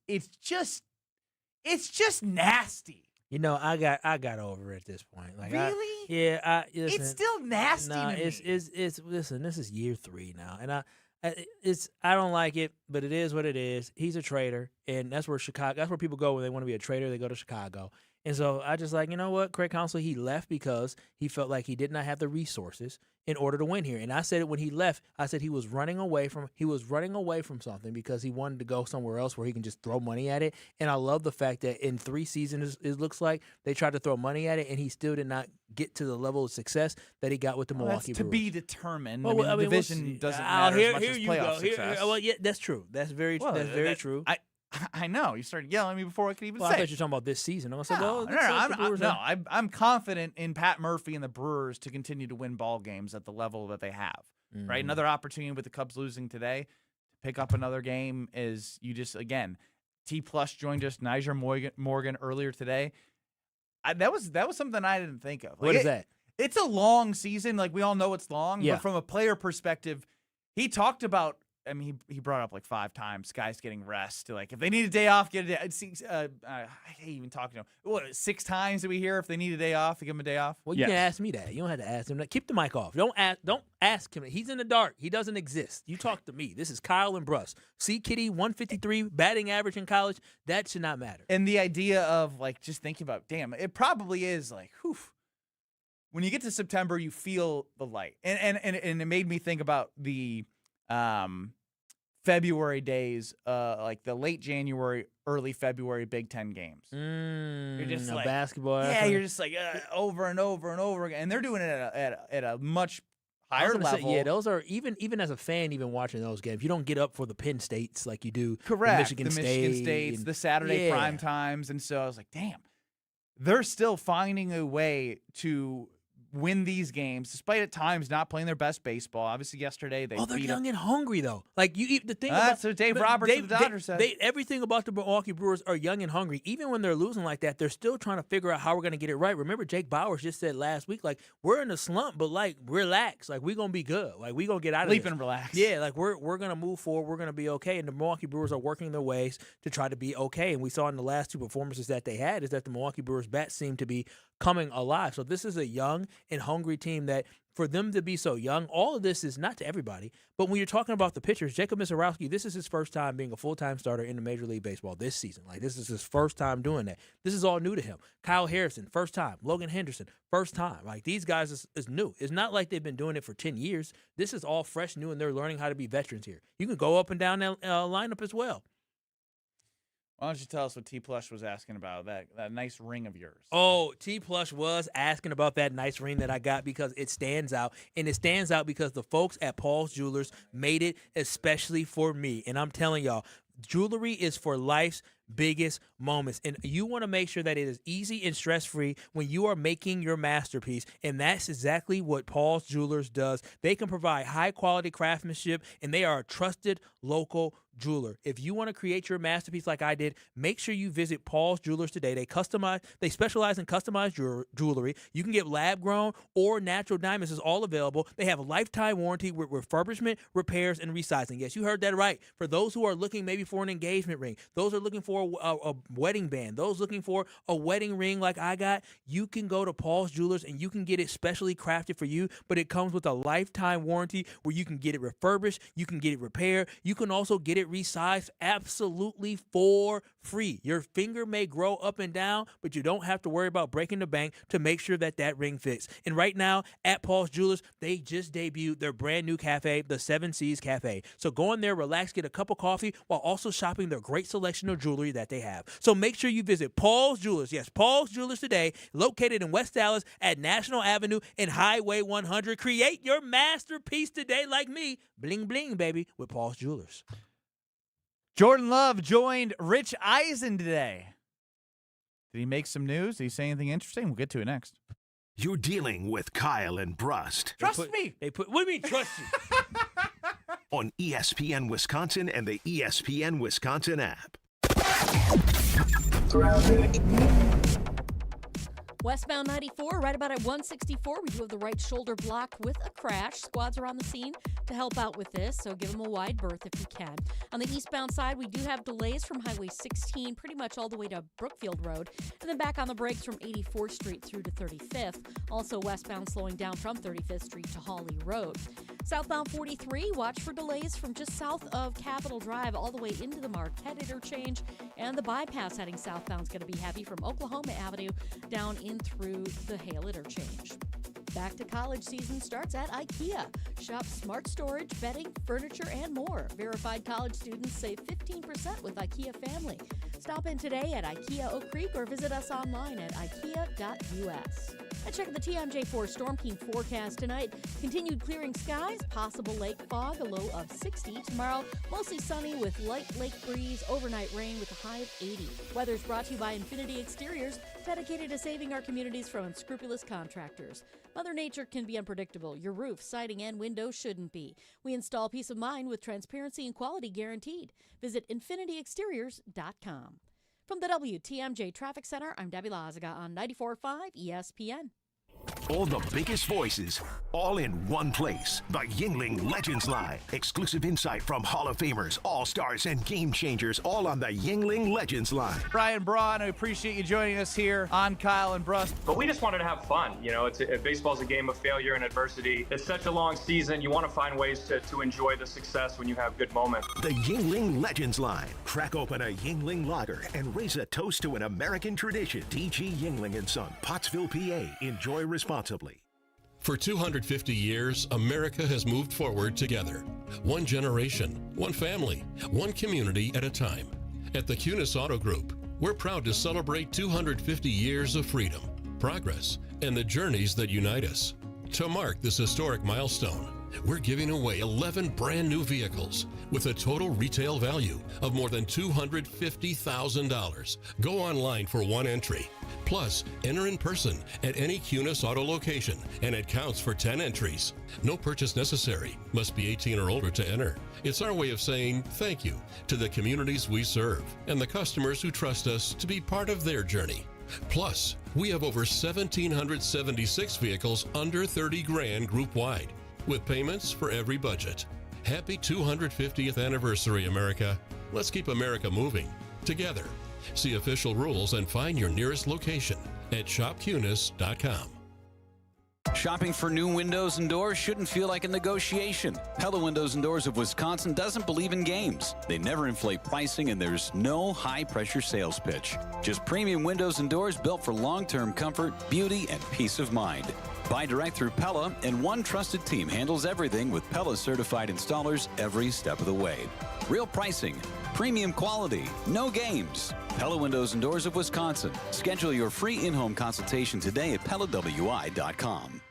nasty. I got over it at this point. Really? Listen, it's still nasty. No, it's listen. This is year 3 now, and I don't like it, but it is what it is. He's a traitor, and that's where people go when they want to be a traitor. They go to Chicago. And so I just like, you know what, Craig Counsell, he left because he felt like he did not have the resources in order to win here. And I said it when he left. I said he was running away from something because he wanted to go somewhere else where he can just throw money at it. And I love the fact that in 3 seasons, it looks like they tried to throw money at it, and he still did not get to the level of success that he got with the Milwaukee That's to Brewers. be determined. Well, the division doesn't matter as much as playoff success. Well, yeah, that's true. That's very true. I know. You started yelling at me before I could even Well, say I thought it. you were talking about this season. I was like, I'm confident in Pat Murphy and the Brewers to continue to win ball games at the level that they have. Right, another opportunity with the Cubs losing today to pick up another game is T Plus joined us, Niger Morgan earlier today. That was something I didn't think of. What is that? It's a long season. Like we all know it's long, Yeah. but from a player perspective, he talked about. I mean, he brought up like 5 times guys getting rest. Like if they need a day off, get a day. I hate even talking to him. What 6 times did we hear if they need a day off, to give him a day off? Well, you can ask me that. You don't have to ask him that. Keep the mic off. Don't ask him. He's in the dark. He doesn't exist. You talk to me. This is Kyle and Brust. See, Kitty, 153 batting average in college. That should not matter. And the idea of like just thinking about, damn, it probably is like, whew. When you get to September, you feel the light, and it made me think about the February days, like the late January, early February Big Ten games. You're just like basketball. Yeah, you're just like over and over and over again, and they're doing it at a much higher level. Yeah, those are even as a fan, even watching those games, you don't get up for the Penn States like you do. Correct. Michigan States, the Saturday prime times, and so I was like, damn, they're still finding a way to win these games, despite at times not playing their best baseball. Obviously, yesterday they're young and hungry though. Like the thing. That's what Dave Roberts of the Dodgers said. Everything about the Milwaukee Brewers are young and hungry. Even when they're losing like that, they're still trying to figure out how we're going to get it right. Remember, Jake Bowers just said last week, like we're in a slump, but like relax, like we're gonna be good, like we're gonna get out of Sleep this. and relax. Yeah, like we're gonna move forward. We're gonna be okay. And the Milwaukee Brewers are working their ways to try to be okay. And we saw in the last 2 performances that they had is that the Milwaukee Brewers bats seem to be coming alive. So this is a young and hungry team that for them to be so young, all of this is not to everybody. But when you're talking about the pitchers, Jacob Misiorowski, this is his first time being a full-time starter in the Major League Baseball this season. Like this is his first time doing that. This is all new to him. Kyle Harrison, first time. Logan Henderson, first time. Like these guys is new. It's not like they've been doing it for 10 years. This is all fresh, new, and they're learning how to be veterans here. You can go up and down that lineup as well. Why don't you tell us what T Plush was asking about, that nice ring of yours? Oh, T Plush was asking about that nice ring that I got because it stands out. And it stands out because the folks at Paul's Jewelers made it especially for me. And I'm telling y'all, jewelry is for life's biggest moments, and you want to make sure that it is easy and stress-free when you are making your masterpiece, and that's exactly what Paul's Jewelers does. They can provide high-quality craftsmanship, and they are a trusted local jeweler. If you want to create your masterpiece like I did, make sure you visit Paul's Jewelers today. They specialize in customized jewelry. You can get lab-grown or natural diamonds. Is all available. They have a lifetime warranty with refurbishment, repairs, and resizing. Yes, you heard that right. For those who are looking maybe for an engagement ring, those are looking for a wedding band, those looking for a wedding ring like I got, you can go to Paul's Jewelers and you can get it specially crafted for you, but it comes with a lifetime warranty where you can get it refurbished, you can get it repaired, you can also get it resized absolutely for free. Your finger may grow up and down, but you don't have to worry about breaking the bank to make sure that ring fits. And right now at Paul's Jewelers, they just debuted their brand new cafe, the 7 Seas Cafe. So go in there, relax, get a cup of coffee while also shopping their great selection of jewelry that they have. So make sure you visit Paul's Jewelers. Yes, Paul's Jewelers today, located in West Dallas at National Avenue and Highway 100. Create your masterpiece today like me. Bling, bling, baby, with Paul's Jewelers. Jordan Love joined Rich Eisen today. Did he make some news? Did he say anything interesting? We'll get to it next. You're dealing with Kyle and Brust. Trust me. What do you mean trust you? On ESPN Wisconsin and the ESPN Wisconsin app. Westbound 94, right about at 164. We do have the right shoulder blocked with a crash. Squads are on the scene to help out with this, so give them a wide berth if you can. On the eastbound side, we do have delays from Highway 16 pretty much all the way to Brookfield Road, and then back on the brakes from 84th Street through to 35th. Also westbound slowing down from 35th Street to Hawley Road. Southbound 43, watch for delays from just south of Capitol Drive all the way into the Marquette interchange. And the bypass heading southbound is going to be heavy from Oklahoma Avenue down in through the Hale interchange. Back to college season starts at IKEA. Shop smart storage, bedding, furniture, and more. Verified college students save 15% with IKEA Family. Stop in today at IKEA Oak Creek or visit us online at ikea.us. And check the TMJ4 Storm King forecast tonight. Continued clearing skies, possible lake fog, a low of 60. Tomorrow, mostly sunny with light lake breeze, overnight rain with a high of 80. Weather's brought to you by Infinity Exteriors, dedicated to saving our communities from unscrupulous contractors. Mother Nature can be unpredictable. Your roof, siding, and windows shouldn't be. We install peace of mind with transparency and quality guaranteed. Visit infinityexteriors.com. From the WTMJ Traffic Center, I'm Debbie Lazaga on 94.5 ESPN. All the biggest voices, all in one place. The Yingling Legends Line. Exclusive insight from Hall of Famers, All-Stars, and Game Changers, all on the Yingling Legends Line. Brian Braun, I appreciate you joining us here on Kyle and Brust. But we just wanted to have fun. You know, baseball's a game of failure and adversity. It's such a long season. You want to find ways to enjoy the success when you have good moments. The Yingling Legends Line. Crack open a Yingling lager and raise a toast to an American tradition. D.G. Yingling & Son, Pottsville, PA. Enjoy responsibly. For 250 years, America has moved forward together. One generation, one family, one community at a time. At the Cunis Auto Group, we're proud to celebrate 250 years of freedom, progress, and the journeys that unite us. To mark this historic milestone, we're giving away 11 brand new vehicles with a total retail value of more than $250,000. Go online for one entry. Plus, enter in person at any Cunis Auto location, and it counts for 10 entries. No purchase necessary. Must be 18 or older to enter. It's our way of saying thank you to the communities we serve and the customers who trust us to be part of their journey. Plus, we have over 1,776 vehicles under 30 grand group-wide, with payments for every budget. Happy 250th anniversary, America. Let's keep America moving together. See official rules and find your nearest location at shopcunis.com. Shopping for new windows and doors shouldn't feel like a negotiation. Pella Windows and Doors of Wisconsin doesn't believe in games. They never inflate pricing, and there's no high-pressure sales pitch. Just premium windows and doors built for long-term comfort, beauty, and peace of mind. Buy direct through Pella, and one trusted team handles everything with Pella-certified installers every step of the way. Real pricing, premium quality, no games. Pella Windows and Doors of Wisconsin. Schedule your free in-home consultation today at PellaWI.com.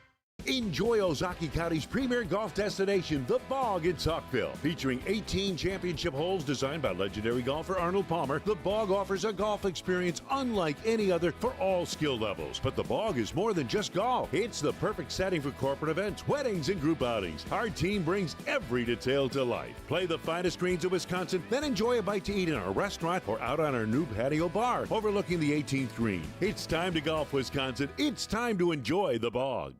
Enjoy Ozaukee County's premier golf destination, The Bog in Saukville. Featuring 18 championship holes designed by legendary golfer Arnold Palmer, The Bog offers a golf experience unlike any other for all skill levels. But The Bog is more than just golf. It's the perfect setting for corporate events, weddings, and group outings. Our team brings every detail to life. Play the finest greens of Wisconsin, then enjoy a bite to eat in our restaurant or out on our new patio bar overlooking the 18th green. It's time to golf, Wisconsin. It's time to enjoy The Bog.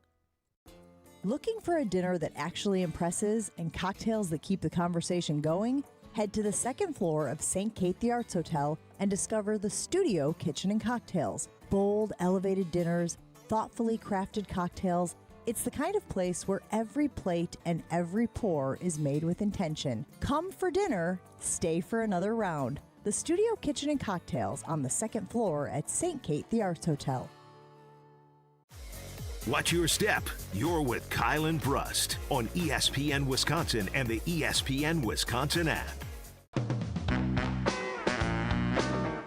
Looking for a dinner that actually impresses and cocktails that keep the conversation going? Head to the second floor of St. Kate the Arts Hotel and discover the Studio Kitchen and Cocktails. Bold, elevated dinners, thoughtfully crafted cocktails. It's the kind of place where every plate and every pour is made with intention. Come for dinner, stay for another round. The Studio Kitchen and Cocktails on the second floor at St. Kate the Arts Hotel. Watch your step. You're with Kyle and Brust on ESPN Wisconsin and the ESPN Wisconsin app.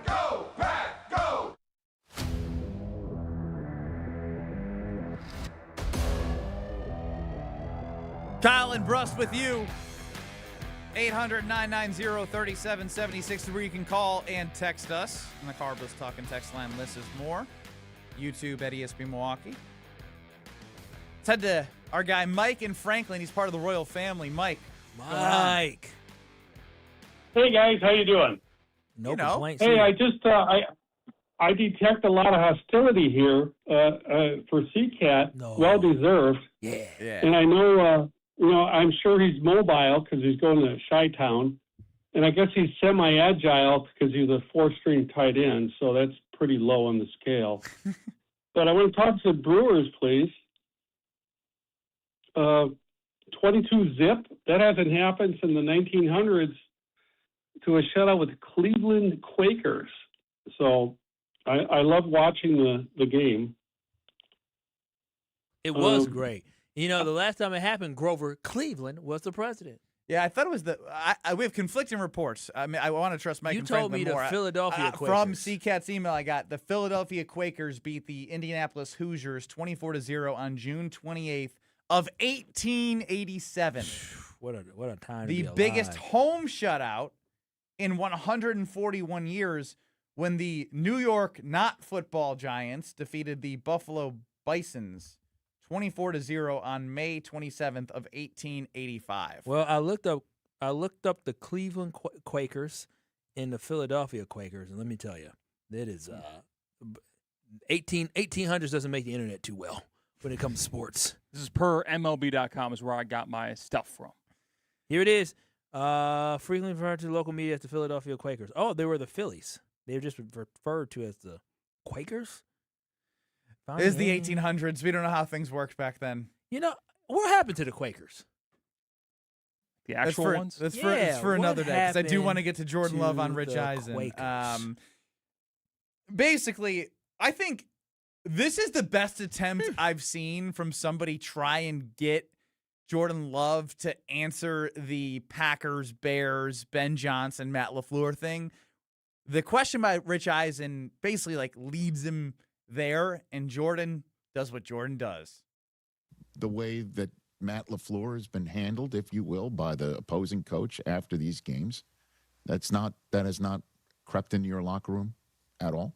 Go, Pack, go! Kyle and Brust with you. 800-990-3776 where you can call and text us. And the Carbos Talking text line lists is more. YouTube at ESPN Milwaukee. Let's head to our guy Mike in Franklin. He's part of the royal family. Mike. Mike. Hey guys, how you doing? No complaints. Hey, I just I detect a lot of hostility here for CCAT. No. Well deserved. Yeah. And I know I'm sure he's mobile because he's going to Chi-Town, and I guess he's semi-agile because he's a 4-string tight end, so that's pretty low on the scale. But I want to talk to the Brewers, please. 22 zip. That hasn't happened since the 1900s to a shutout with Cleveland Quakers. So I love watching the game. It was great. You know, the last time it happened, Grover Cleveland was the president. Yeah, I thought it was we have conflicting reports. I mean, I want to trust Mike You and told Franklin me more. the Philadelphia Quakers. From CCAT's email I got, the Philadelphia Quakers beat the Indianapolis Hoosiers 24-0 on June 28th of 1887. What a time the to be biggest alive. home shutout in 141 years when the New York not football Giants defeated the Buffalo Bisons 24-0 on May 27th of 1885. Well, I looked up the Cleveland Quakers and the Philadelphia Quakers, and let me tell you, that is 1800s doesn't make the internet too well when it comes to sports. This is per MLB.com is where I got my stuff from. Here it is. Frequently referred to the local media as the Philadelphia Quakers. Oh, they were the Phillies. They were just referred to as the Quakers. It is the 1800s. We don't know how things worked back then. You know, what happened to the Quakers? The actual ones? That's for another day, because I do want to get to Jordan Love on Rich the Eisen. Basically, I think this is the best attempt I've seen from somebody try and get Jordan Love to answer the Packers, Bears, Ben Johnson, Matt LaFleur thing. The question by Rich Eisen basically leads him there, and Jordan does what Jordan does. The way that Matt LaFleur has been handled, if you will, by the opposing coach after these games, that has not crept into your locker room at all?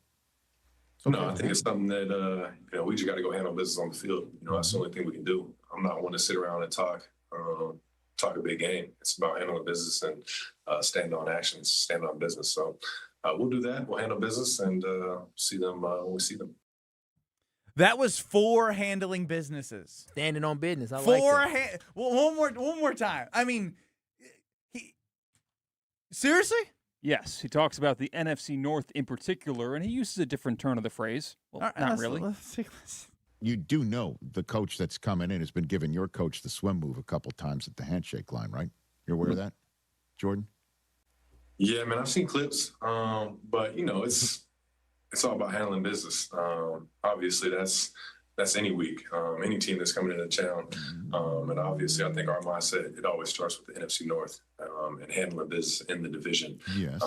No, I think it's something that we just got to go handle business on the field. That's the only thing we can do. I'm not one to sit around and talk a big game. It's about handling business and stand on actions, stand on business. So we'll do that. We'll handle business and see them when we see them. That was for handling businesses. Standing on business. I like that. One more time. I mean, seriously? Yes, he talks about the NFC North in particular, and he uses a different turn of the phrase. Well, not really. Let's take this. You do know the coach that's coming in has been giving your coach the swim move a couple times at the handshake line, right? You're aware of that, Jordan? Yeah, man, I've seen clips, but it's all about handling business. Obviously, that's any week, any team that's coming into town, and obviously, I think our mindset it always starts with the NFC North and handling business in the division. Yes,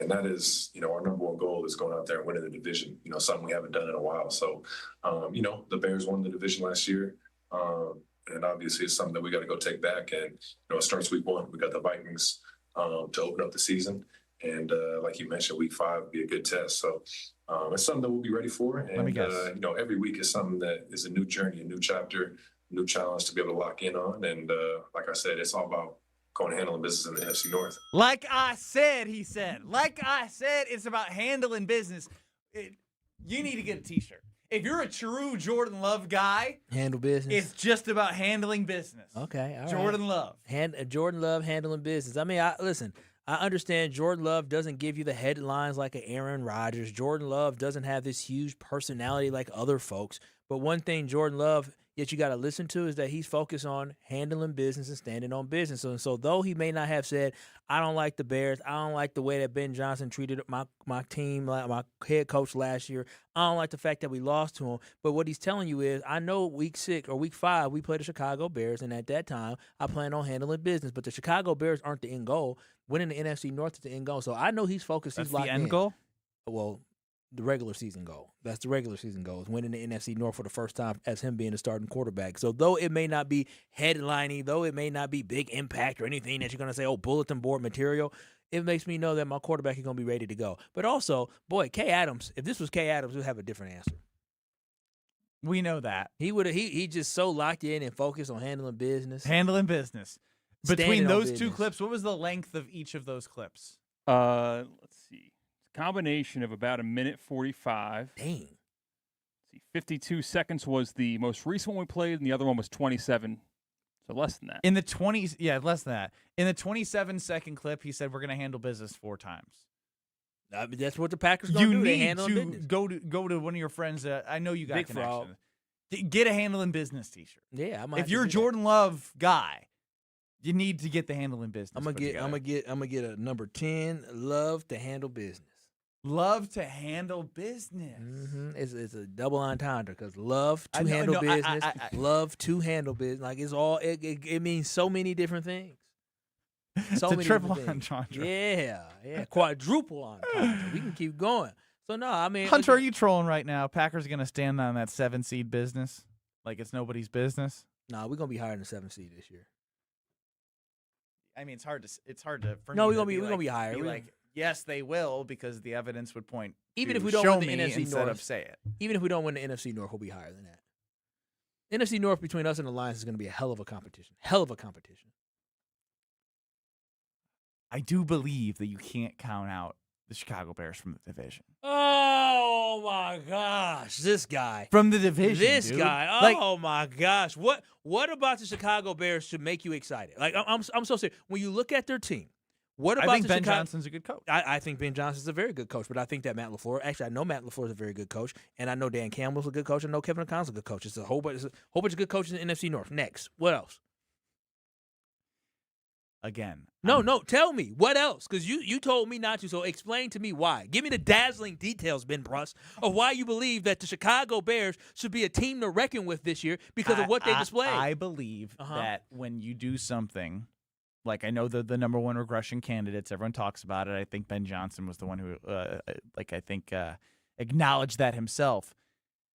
and that is our number one goal is going out there and winning the division. Something we haven't done in a while. So, the Bears won the division last year, and obviously, it's something that we got to go take back. And it starts week 1. We got the Vikings to open up the season. And like you mentioned, week 5 would be a good test. So it's something that we'll be ready for. And, Let me guess. Every week is something that is a new journey, a new chapter, a new challenge to be able to lock in on. And like I said, it's all about going and handling business in the NFC North. Like I said, he said. Like I said, it's about handling business. You need to get a T-shirt. If you're a true Jordan Love guy, handle business. It's just about handling business. Okay, all Jordan right. Love. Jordan Love handling business. I mean, listen. I understand Jordan Love doesn't give you the headlines like an Aaron Rodgers. Jordan Love doesn't have this huge personality like other folks. But one thing Jordan Love, yet you got to listen to, is that he's focused on handling business and standing on business. So though he may not have said, I don't like the Bears, I don't like the way that Ben Johnson treated my team, my head coach last year, I don't like the fact that we lost to him. But what he's telling you is, I know week 6 or week 5, we played the Chicago Bears, and at that time, I plan on handling business. But the Chicago Bears aren't the end goal. Winning the NFC North is the end goal. So I know he's focused. That's he's locked the end in. goal? Well, the regular season goal. That's the regular season goal, is winning the NFC North for the first time as him being the starting quarterback. So though it may not be headlining, though it may not be big impact or anything that you're going to say, bulletin board material, it makes me know that my quarterback is going to be ready to go. But also, boy, Kay Adams, if this was Kay Adams, we'd have a different answer. We know that. He just so locked in and focused on handling business. Handling business. Between Standing on those business. 2 clips, what was the length of each of those clips? Let's see. Combination of about 1:45. Dang. Let's see. 52 seconds was the most recent one we played, and the other one was 27. So less than that. In the 20s, yeah, less than that. In the 27-second clip, he said we're going to handle business 4 times. I mean, that's what the Packers going to do. They handle business. Go to one of your friends. I know you got Big connections. Frog. Get a handling business T-shirt. Yeah, I might. If you're a Jordan Love guy, you need to get the handling business. I'm gonna get a number 10. Love to handle business. Love to handle business. Mm-hmm. It's a double entendre because love to handle business. Love to handle business. Like it's all. It means so many different things. So it's many a triple different things. entendre. Yeah, quadruple entendre. We can keep going. So no, I mean, Hunter, are you trolling right now? Packers are gonna stand on that 7-seed business like it's nobody's business. Nah, we're gonna be higher than the 7th seed this year. I mean, it's hard to. For No, me we're gonna be higher. Be like, yes, they will, because the evidence would point. Even to if we don't show win the me NFC instead North, of say it. Even if we don't win the NFC North, we'll be higher than that. NFC North between us and the Lions is going to be a hell of a competition. Hell of a competition. I do believe that you can't count out the Chicago Bears from the division. Oh my gosh, this guy From the division, This dude. guy. Like, Oh my gosh, what about the Chicago Bears should make you excited? Like I'm so serious. When you look at their team, what about I think the Ben Chicago? Johnson's a good coach. I think Ben Johnson's a very good coach, but I think that Matt LaFleur. Actually, I know Matt LaFleur is a very good coach, and I know Dan Campbell's a good coach. I know Kevin O'Connell's a good coach. It's a whole bunch of good coaches in the NFC North. Next, what else? Again, No, tell me what else, because you told me not to. So explain to me why. Give me the dazzling details, Ben Brust, of why you believe that the Chicago Bears should be a team to reckon with this year because of what they displayed. I believe that when you do something. Like, I know the number one regression candidates, everyone talks about it. I think Ben Johnson was the one who, acknowledged that himself.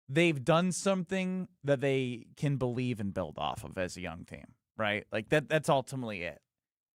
They've done something that they can believe and build off of as a young team, right? Like, that's ultimately it.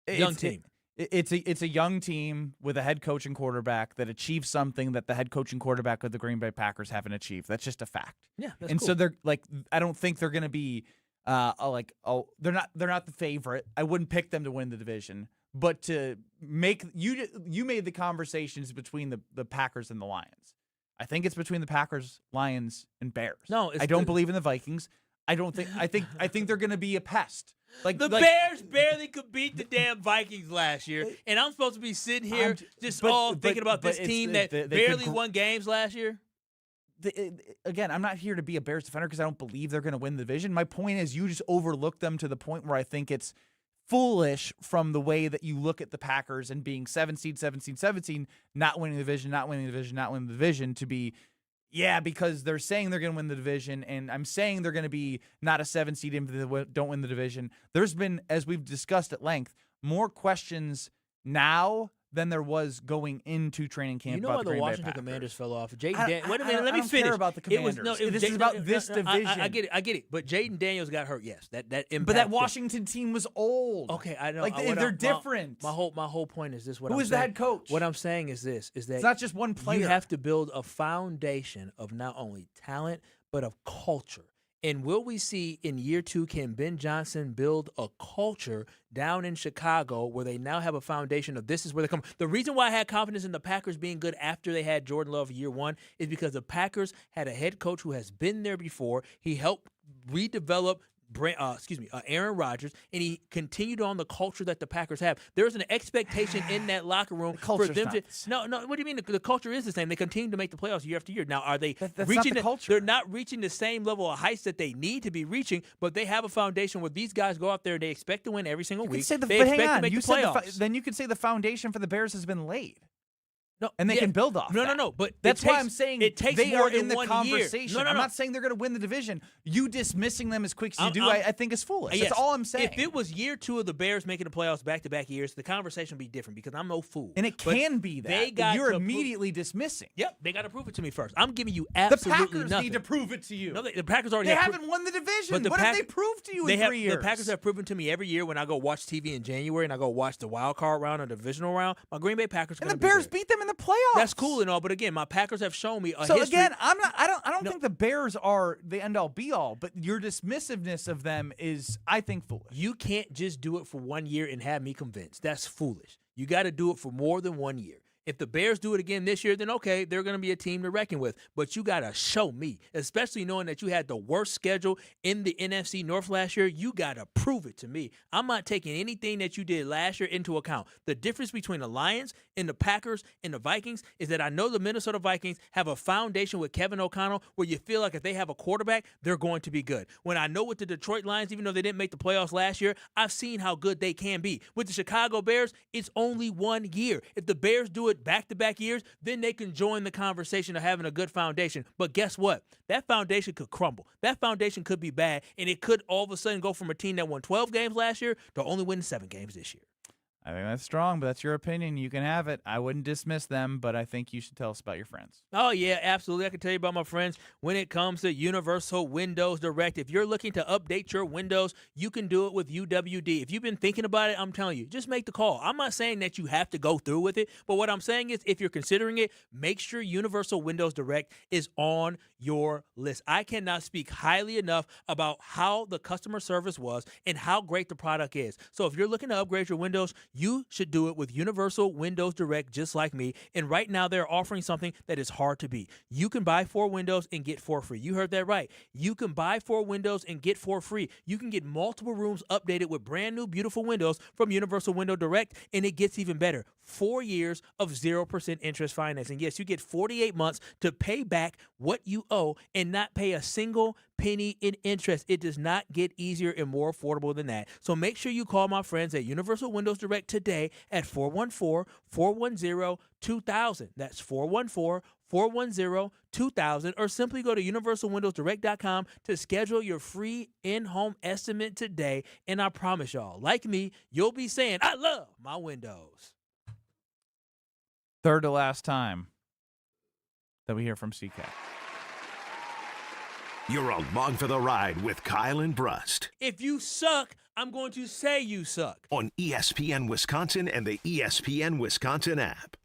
It's a young team with a head coach and quarterback that achieved something that the head coach and quarterback of the Green Bay Packers haven't achieved. That's just a fact. Yeah, that's and cool. so they're like, I don't think they're going to be. They're not the favorite. I wouldn't pick them to win the division, but to make you made the conversations between the Packers and the Lions. I think it's between the Packers, Lions, and Bears. No, I don't believe in the Vikings. I think they're going to be a pest. Like the Bears barely could beat the damn Vikings last year, and I'm supposed to be sitting here thinking about this team that barely won games last year. Again, I'm not here to be a Bears defender because I don't believe they're going to win the division. My point is you just overlook them to the point where I think it's foolish from the way that you look at the Packers and being 7 seed, not winning the division to be, because they're saying they're going to win the division, and I'm saying they're going to be not a 7 seed if they don't win the division. There's been, as we've discussed at length, more questions now than there was going into training camp. You know why the Washington Commanders fell off? Wait a minute, let me I don't finish. care about the Commanders. This is about this division. I get it. But Jaden Daniels got hurt. Yes, that impacted. But that Washington team was old. Okay, I know. Like they're different. My whole point is this. Who is the head coach? What I'm saying is this: is that it's not just one player. You have to build a foundation of not only talent but of culture. And will we see in year 2, can Ben Johnson build a culture down in Chicago where they now have a foundation of this is where they come? The reason why I had confidence in the Packers being good after they had Jordan Love year 1 is because the Packers had a head coach who has been there before. He helped redevelop Aaron Rodgers, and he continued on the culture that the Packers have. There's an expectation in that locker room for them to. No. What do you mean? The culture is the same. They continue to make the playoffs year after year. Now, are they reaching not the culture? They're not reaching the same level of heights that they need to be reaching, but they have a foundation where these guys go out there and they expect to win every single week. They expect to make the playoffs. Then you could say the foundation for the Bears has been laid. No, and they can build off. No. But that's why I'm saying it takes they more are than in the 1 conversation. year. No. I'm not saying they're going to win the division. You dismissing them as quick as you do, I think is foolish. Yes. That's all I'm saying. If it was year 2 of the Bears making the playoffs back-to-back years, the conversation would be different because I'm no fool. And it can be that. You're immediately dismissing. Yep, they got to prove it to me first. I'm giving you absolutely nothing. The Packers nothing. need to prove it to you. No, the Packers already They haven't won the division. What have they proved to you in 3 years? The Packers have proven to me every year when I go watch TV in January and I go watch the wild card round or divisional round, my Green Bay Packers and the Bears beat them in the playoffs. That's cool and all, but again, my Packers have shown me a so history. Again, I don't think the Bears are the end all be all, but your dismissiveness of them is, I think, foolish. You can't just do it for 1 year and have me convinced. That's foolish. You got to do it for more than 1 year. If the Bears do it again this year, then okay, they're going to be a team to reckon with. But you got to show me, especially knowing that you had the worst schedule in the NFC North last year. You got to prove it to me. I'm not taking anything that you did last year into account. The difference between the Lions and the Packers and the Vikings is that I know the Minnesota Vikings have a foundation with Kevin O'Connell where you feel like if they have a quarterback, they're going to be good. When I know with the Detroit Lions, even though they didn't make the playoffs last year, I've seen how good they can be. With the Chicago Bears, it's only 1 year. If the Bears do it back-to-back years, then they can join the conversation of having a good foundation. But guess what? That foundation could crumble. That foundation could be bad, and it could all of a sudden go from a team that won 12 games last year to only winning 7 games this year. I think that's strong, but that's your opinion. You can have it. I wouldn't dismiss them, but I think you should tell us about your friends. Oh, yeah, absolutely. I can tell you about my friends when it comes to Universal Windows Direct. If you're looking to update your windows, you can do it with UWD. If you've been thinking about it, I'm telling you, just make the call. I'm not saying that you have to go through with it, but what I'm saying is if you're considering it, make sure Universal Windows Direct is on your list. I cannot speak highly enough about how the customer service was and how great the product is. So if you're looking to upgrade your windows, you should do it with Universal Windows Direct just like me. And right now they're offering something that is hard to beat. You can buy 4 windows and get 4 free. You heard that right. You can buy 4 windows and get 4 free. You can get multiple rooms updated with brand new beautiful windows from Universal Window Direct, and it gets even better. 4 years of 0% interest financing. Yes, you get 48 months to pay back what you owe and not pay a single penny in interest. It does not get easier and more affordable than that. So make sure you call my friends at Universal Windows Direct today at 414-410-2000. That's 414-410-2000, or simply go to universalwindowsdirect.com to schedule your free in-home estimate today. And I promise y'all, like me, you'll be saying, I love my windows. Third to last time that we hear from CK. You're along for the ride with Kyle and Brust If you suck, I'm going to say you suck. on ESPN Wisconsin and the ESPN Wisconsin app.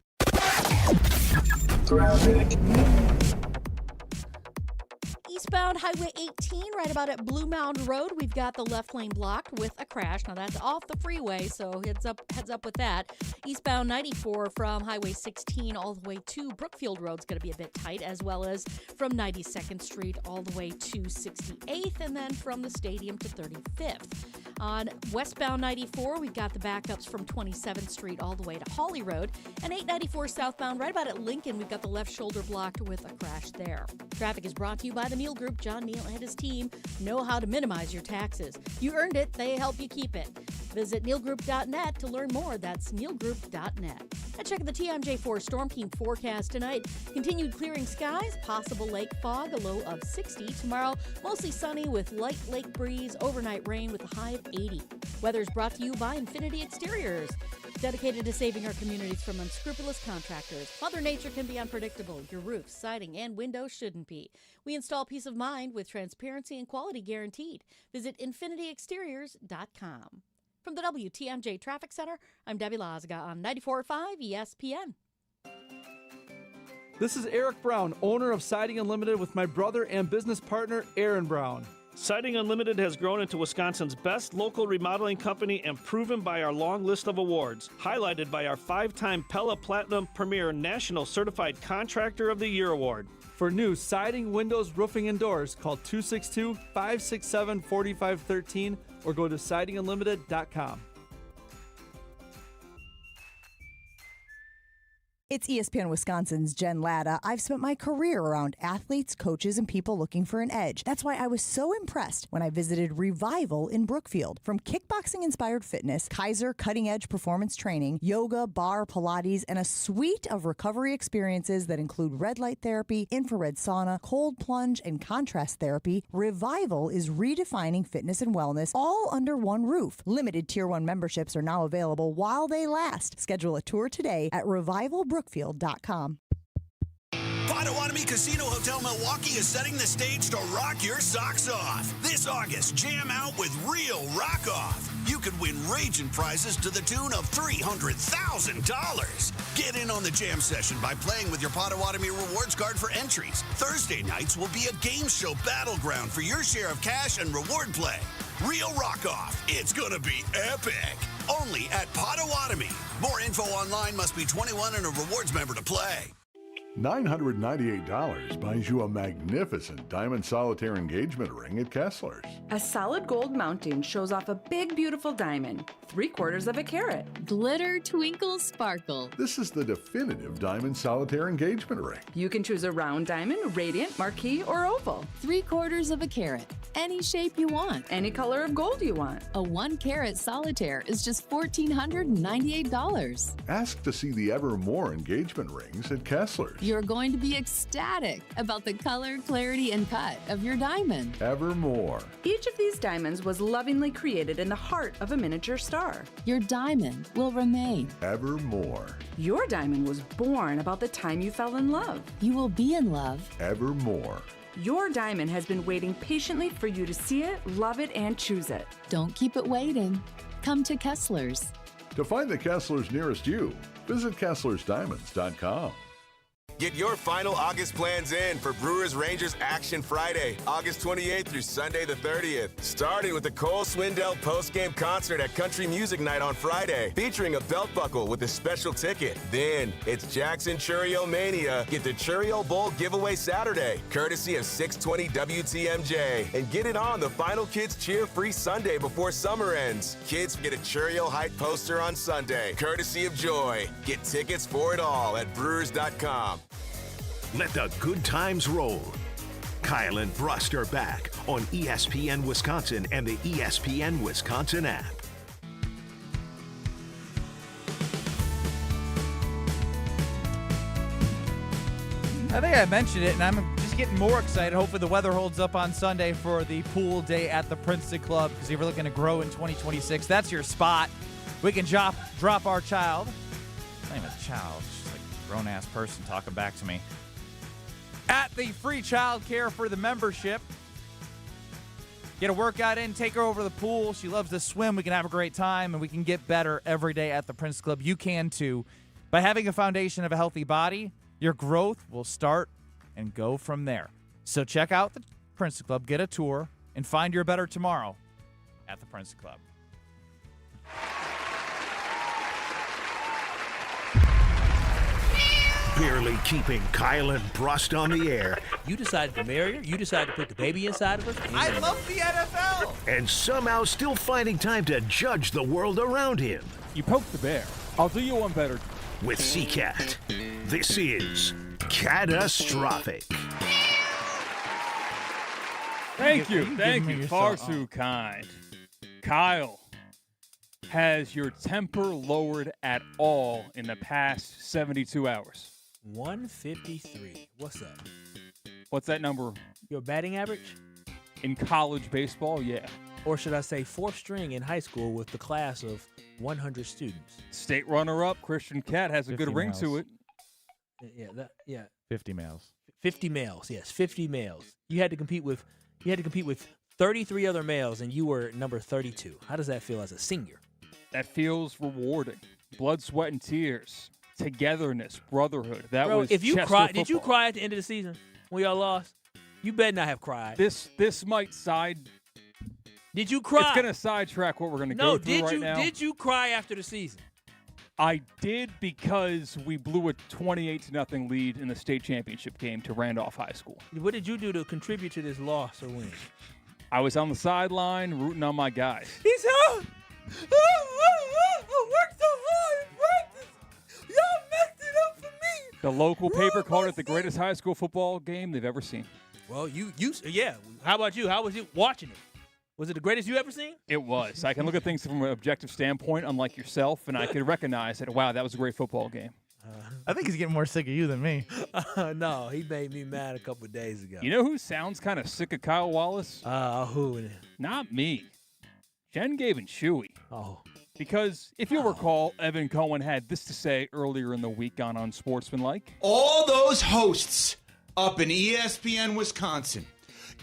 Eastbound Highway 18, right about at Blue Mound Road, we've got the left lane blocked with a crash. Now that's off the freeway, so heads up with that. Eastbound 94 from Highway 16 all the way to Brookfield Road's going to be a bit tight, as well as from 92nd Street all the way to 68th, and then from the stadium to 35th. On westbound 94, we've got the backups from 27th Street all the way to Hawley Road, and 894 southbound right about at Lincoln, we've got the left shoulder blocked with a crash there. Traffic is brought to you by the Neal Group. John Neal and his team know how to minimize your taxes. You earned it, they help you keep it. Visit nealgroup.net to learn more. That's nealgroup.net. And check the TMJ4 Storm Team forecast tonight. Continued clearing skies, possible lake fog, a low of 60. Tomorrow, mostly sunny with light lake breeze, overnight rain with a high of 80. Weather is brought to you by Infinity Exteriors, dedicated to saving our communities from unscrupulous contractors. Mother Nature can be unpredictable. Your roofs, siding, and windows shouldn't be. We install peace of mind with transparency and quality guaranteed. Visit infinityexteriors.com. From the WTMJ Traffic Center, I'm Debbie Lazga on 94.5 ESPN. This is Eric Brown, owner of Siding Unlimited, with my brother and business partner, Aaron Brown. Siding Unlimited has grown into Wisconsin's best local remodeling company and proven by our long list of awards, highlighted by our 5-time Pella Platinum Premier National Certified Contractor of the Year Award. For new siding, windows, roofing, and doors, call 262-567-4513 or go to sidingunlimited.com. It's ESPN Wisconsin's Jen Latta. I've spent my career around athletes, coaches, and people looking for an edge. That's why I was so impressed when I visited Revival in Brookfield. From kickboxing-inspired fitness, Kaiser cutting-edge performance training, yoga, bar, Pilates, and a suite of recovery experiences that include red light therapy, infrared sauna, cold plunge, and contrast therapy, Revival is redefining fitness and wellness all under one roof. Limited Tier 1 memberships are now available while they last. Schedule a tour today at revivalbrookfield.com. Potawatomi Casino Hotel Milwaukee is setting the stage to rock your socks off. This August, jam out with real rock off. You could win raging prizes to the tune of $300,000. Get in on the jam session by playing with your Potawatomi rewards card for entries. Thursday nights will be a game show battleground for your share of cash and reward play. Real rock off. It's going to be epic. only at Potawatomi. More info online. Must be 21 and a rewards member to play. $998 buys you a magnificent diamond solitaire engagement ring at Kessler's. A solid gold mounting shows off a big, beautiful diamond, 3/4 of a carat. Glitter, twinkle, sparkle. This is the definitive diamond solitaire engagement ring. You can choose a round diamond, radiant, marquise, or oval. 3/4 of a carat. Any shape you want. Any color of gold you want. A 1-carat solitaire is just $1,498. Ask to see the Evermore engagement rings at Kessler's. You're going to be ecstatic about the color, clarity, and cut of your diamond. Evermore. Each of these diamonds was lovingly created in the heart of a miniature star. Your diamond will remain. Evermore. Your diamond was born about the time you fell in love. You will be in love. Evermore. Your diamond has been waiting patiently for you to see it, love it, and choose it. Don't keep it waiting. Come to Kessler's. To find the Kessler's nearest you, visit KesslersDiamonds.com. Get your final August plans in for Brewers Rangers Action Friday, August 28th through Sunday the 30th. Starting with the Cole Swindell post-game concert at Country Music Night on Friday, featuring a belt buckle with a special ticket. Then it's Jackson Churio Mania. Get the Churio Bowl giveaway Saturday, courtesy of 620 WTMJ. And get it on the final Kids Cheer Free Sunday before summer ends. Kids get a Churio Height poster on Sunday, courtesy of Joy. Get tickets for it all at Brewers.com. Let the good times roll. Kyle and Brust are back on ESPN Wisconsin and the ESPN Wisconsin app. I think I mentioned it, and I'm just getting more excited. Hopefully the weather holds up on Sunday for the pool day at the Princeton Club, because if you're looking to grow in 2026, that's your spot. We can drop our child. Not even a child. She's like a grown-ass person talking back to me. At the free child care for the membership. Get a workout in, take her over to the pool. She loves to swim. We can have a great time, and we can get better every day at the Prince Club. You can, too. By having a foundation of a healthy body, your growth will start and go from there. So check out the Prince Club, get a tour, and find your better tomorrow at the Prince Club. Barely keeping Kyle and Brust on the air. You decided to marry her? You decided to put the baby inside of her? I love the NFL! And somehow still finding time to judge the world around him. You poked the bear. I'll do you one better. With CCAT, this is Catastrophic. Thank you. giving me Far yourself- too kind. Kyle, has your temper lowered at all in the past 72 hours? 153. What's up? What's that number? Your batting average? In college baseball, yeah. Or should I say fourth string in high school with the class of 100 students? State runner-up, Christian Cat has a good ring to it. Yeah. 50 males. 50 males, yes, 50 males. You had to compete with 33 other males, and you were number 32. How does that feel as a senior? That feels rewarding. Blood, sweat, and tears. Togetherness, brotherhood. That Bro, was if you Chester cry, football. did you cry at the end of the season when y'all lost? You better not have cried. This might side. Did you cry? It's gonna sidetrack what we're gonna go through right now. Did you cry after the season? I did, because we blew a 28-0 lead in the state championship game to Randolph High School. What did you do to contribute to this loss or win? I was on the sideline rooting on my guys. He's out. I worked so hard in practice. Y'all messed it up for me. The local paper called it the greatest high school football game they've ever seen. Well, yeah. How about you? How was you watching it? Was it the greatest you ever seen? It was. I can look at things from an objective standpoint, unlike yourself, and I could recognize that, wow, that was a great football game. I think he's getting more sick of you than me. No, he made me mad a couple of days ago. You know who sounds kind of sick of Kyle Wallace? Who? Not me. Jen, Gabe, and Chewy. Oh. Because if you recall, Evan Cohen had this to say earlier in the week on Unsportsmanlike. All those hosts up in ESPN Wisconsin,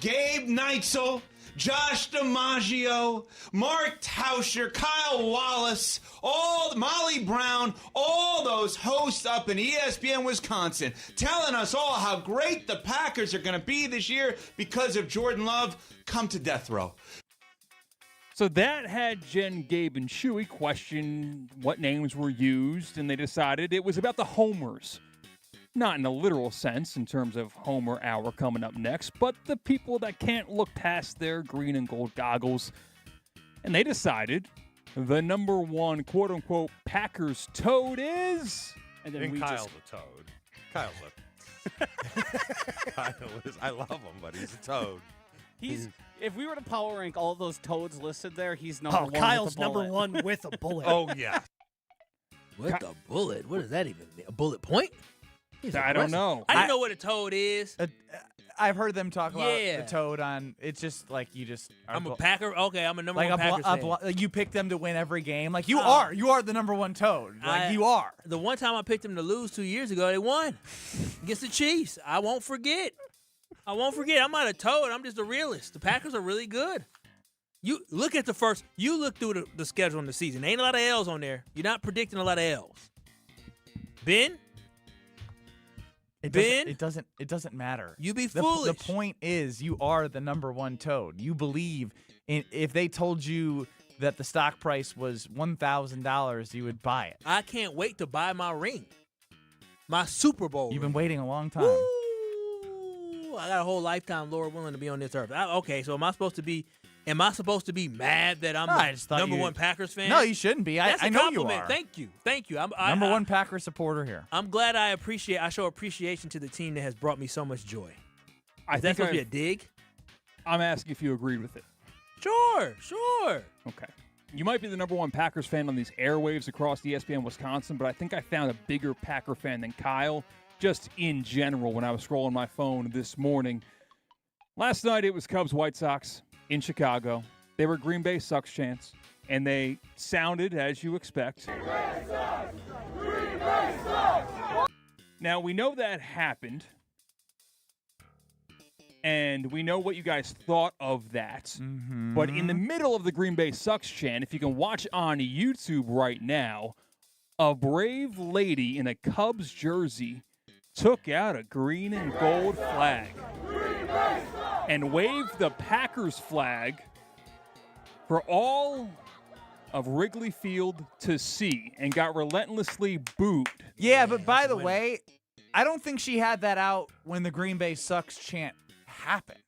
Gabe Neitzel, Josh DiMaggio, Mark Tauscher, Kyle Wallace, Molly Brown, all those hosts up in ESPN Wisconsin telling us all how great the Packers are going to be this year because of Jordan Love, come to death row. So that had Jen, Gabe, and Chewy question what names were used, and they decided it was about the homers. Not in a literal sense in terms of Homer Hour coming up next, but the people that can't look past their green and gold goggles. And they decided the number one quote-unquote Packers toad is... And then Kyle's a toad. Kyle's a... Kyle is... I love him, but he's a toad. If we were to power rank all those toads listed there, he's number one. Kyle's with a bullet. number one with a bullet. Oh, yeah. With a bullet? What does that even mean? A bullet point? I don't know. I don't know what a toad is. I've heard them talk about Yeah. the toad on. It's just like you just. I'm a Packer. Okay, I'm a number like one Packers fan. like you pick them to win every game. Like you are. You are the number one toad. Like you are. The one time I picked them to lose 2 years ago, they won against the Chiefs. I won't forget. I'm not a toad. I'm just a realist. The Packers are really good. You look at you look through the schedule in the season. There ain't a lot of L's on there. You're not predicting a lot of L's. Ben? It doesn't matter. You be The foolish. point is, you are the number one toad. You believe in. If they told you that the stock price was $1,000, you would buy it. I can't wait to buy my ring. My Super Bowl. You've been waiting a long time. Woo! I got a whole lifetime, Lord willing, to be on this earth. Okay, so am I supposed to be mad that I'm I just the thought number you- one Packers fan? No, you shouldn't be. That's I a know you compliment. are. Thank you. Number one Packer supporter here. I'm glad I show appreciation to the team that has brought me so much joy. Is that supposed to be a dig? I'm asking if you agreed with it. Sure. Okay. You might be the number one Packers fan on these airwaves across ESPN Wisconsin, but I think I found a bigger Packer fan than Kyle, just in general, when I was scrolling my phone this morning. Last night it was Cubs-White Sox in Chicago. They were Green Bay Sucks chants, and they sounded as you expect. Now, we know that happened, and we know what you guys thought of that. But in the middle of the Green Bay Sucks chant, if you can watch on YouTube right now, a brave lady in a Cubs jersey took out a green and gold flag and waved the Packers flag for all of Wrigley Field to see and got relentlessly booed. Yeah, but by the way, I don't think she had that out when the Green Bay Sucks chant happened.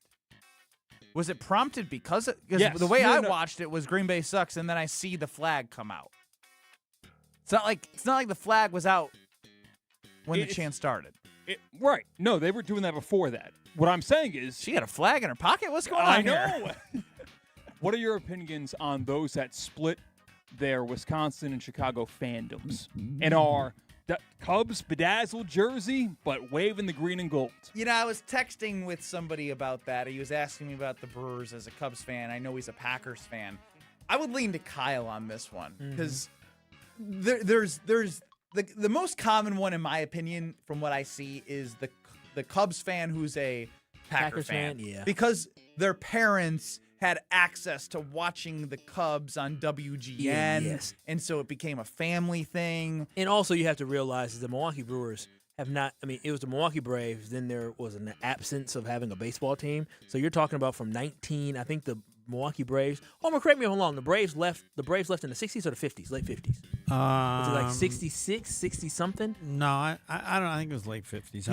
Was it prompted because Yes. the way No, I no. watched it was Green Bay Sucks, and then I see the flag come out. It's not like the flag was out when the chant started. Right. No, they were doing that before that. What I'm saying is... She got a flag in her pocket? What's going I on know. here? What are your opinions on those that split their Wisconsin and Chicago fandoms and are the Cubs bedazzled jersey but waving the green and gold? You know, I was texting with somebody about that. He was asking me about the Brewers as a Cubs fan. I know he's a Packers fan. I would lean to Kyle on this one because there's the most common one, in my opinion, from what I see, is the Cubs fan who's a Packers fan. Yeah. Because their parents had access to watching the Cubs on WGN. Yes. And so it became a family thing. And also, you have to realize that the Milwaukee Brewers have not. I mean, it was the Milwaukee Braves. Then there was an absence of having a baseball team. So you're talking about from 19. I think the Milwaukee Braves. Homer, correct me if I'm wrong. The Braves left in the 60s or the 50s, late 50s. Was it like 66, 60 something? No, I don't. I think it was late 50s.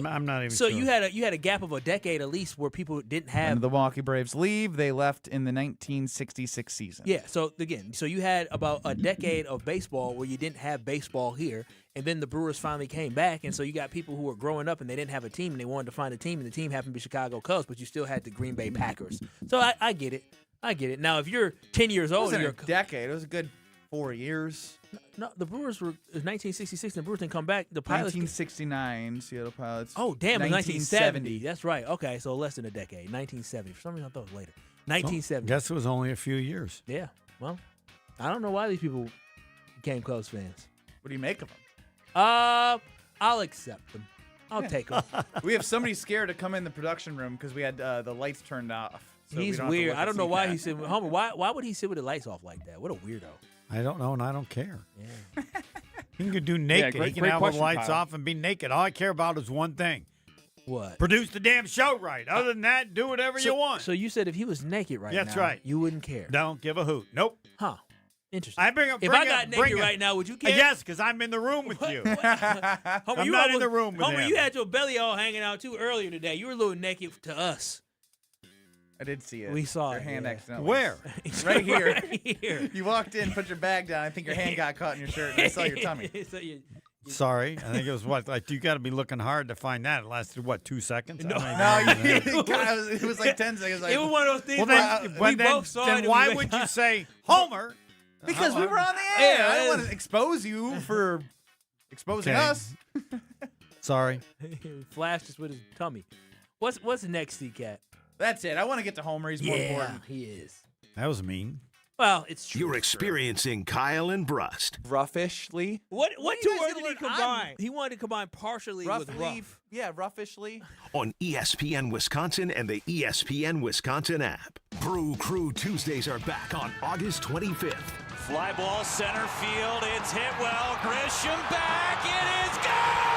I'm not even so sure. you had a gap of a decade at least where people didn't have. And the Milwaukee Braves leave. They left in the 1966 season. Yeah, so again, you had about a decade of baseball where you didn't have baseball here, and then the Brewers finally came back, and so you got people who were growing up and they didn't have a team and they wanted to find a team, and the team happened to be Chicago Cubs, but you still had the Green Bay Packers. So I get it. I get it. Now, if you're 10 years It old, wasn't you're a decade. It was a good 4 years. No, the Brewers were 1966, and the Brewers didn't come back. The Pilots. 1969, Seattle Pilots. Oh, damn, it was 1970. That's right. Okay, so less than a decade. 1970. For some reason, I thought it was later. 1970. Guess it was only a few years. Yeah. Well, I don't know why these people became Cubs fans. What do you make of them? I'll accept them. I'll take them. We have somebody scared to come in the production room because we had the lights turned off. So we He's don't have to weird. look I at don't know why CPAC. he said, Homer, why would he sit with the lights off like that? What a weirdo. I don't know, and I don't care. Yeah. He can do naked. great- he can great have question, the lights Kyle. off and be naked. All I care about is one thing. What? Produce the damn show right. Other than that, do whatever you want. So you said if he was naked now, That's right. you wouldn't care. Don't give a hoot. Nope. Huh. Interesting. If I got naked right now, would you care? Yes, because I'm in the room with you. Homer, I'm you not in almost- the room with Homer, him. you had your belly all hanging out too earlier today. You were a little naked to us. I did see it. We saw your it, hand yeah. accidentally. Where? Right here. Right here. You walked in, put your bag down. I think your hand got caught in your shirt, and I saw your tummy. Sorry. I think it was what? Like, you got to be looking hard to find that. It lasted, what, 2 seconds? No, I don't even know. it was like 10 seconds. Like, It was one of those things Well, where then, we both saw it. then and why we would went, you say Homer? Because we were on the Yeah, air. I it didn't want is. to expose you for exposing Okay. us. Sorry. Flashed us with his tummy. What's next, C-Cat? That's it. I want to get to Homer. He's more important. he is. That was mean. Well, it's true. You're experiencing Kyle and Brust. Roughishly. What two you guys words did he gonna learn? combine? He wanted to combine partially with Roughly. rough. Yeah, roughishly. On ESPN Wisconsin and the ESPN Wisconsin app. Brew Crew Tuesdays are back on August 25th. Fly ball center field. It's hit well. Grisham back. It is gone!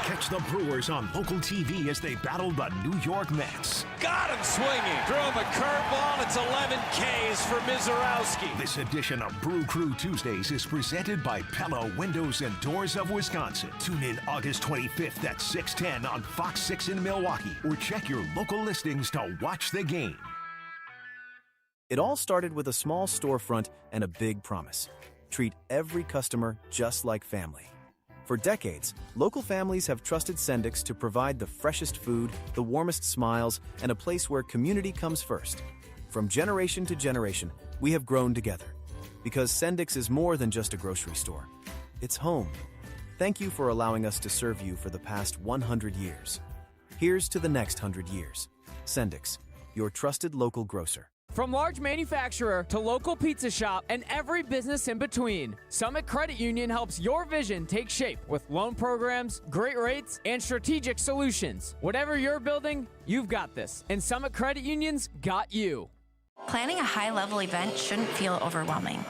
Catch the Brewers on local TV as they battle the New York Mets. Got him swinging. Threw him a curveball. It's 11 Ks for Mizorowski. This edition of Brew Crew Tuesdays is presented by Pella Windows and Doors of Wisconsin. Tune in August 25th at 6:10 on Fox 6 in Milwaukee, or check your local listings to watch the game. It all started with a small storefront and a big promise. Treat every customer just like family. For decades, local families have trusted Sendix to provide the freshest food, the warmest smiles, and a place where community comes first. From generation to generation, we have grown together. Because Sendix is more than just a grocery store. It's home. Thank you for allowing us to serve you for the past 100 years. Here's to the next 100 years. Sendix, your trusted local grocer. From large manufacturer to local pizza shop and every business in between, Summit Credit Union helps your vision take shape with loan programs, great rates, and strategic solutions. Whatever you're building, you've got this. And Summit Credit Union's got you. Planning a high-level event shouldn't feel overwhelming.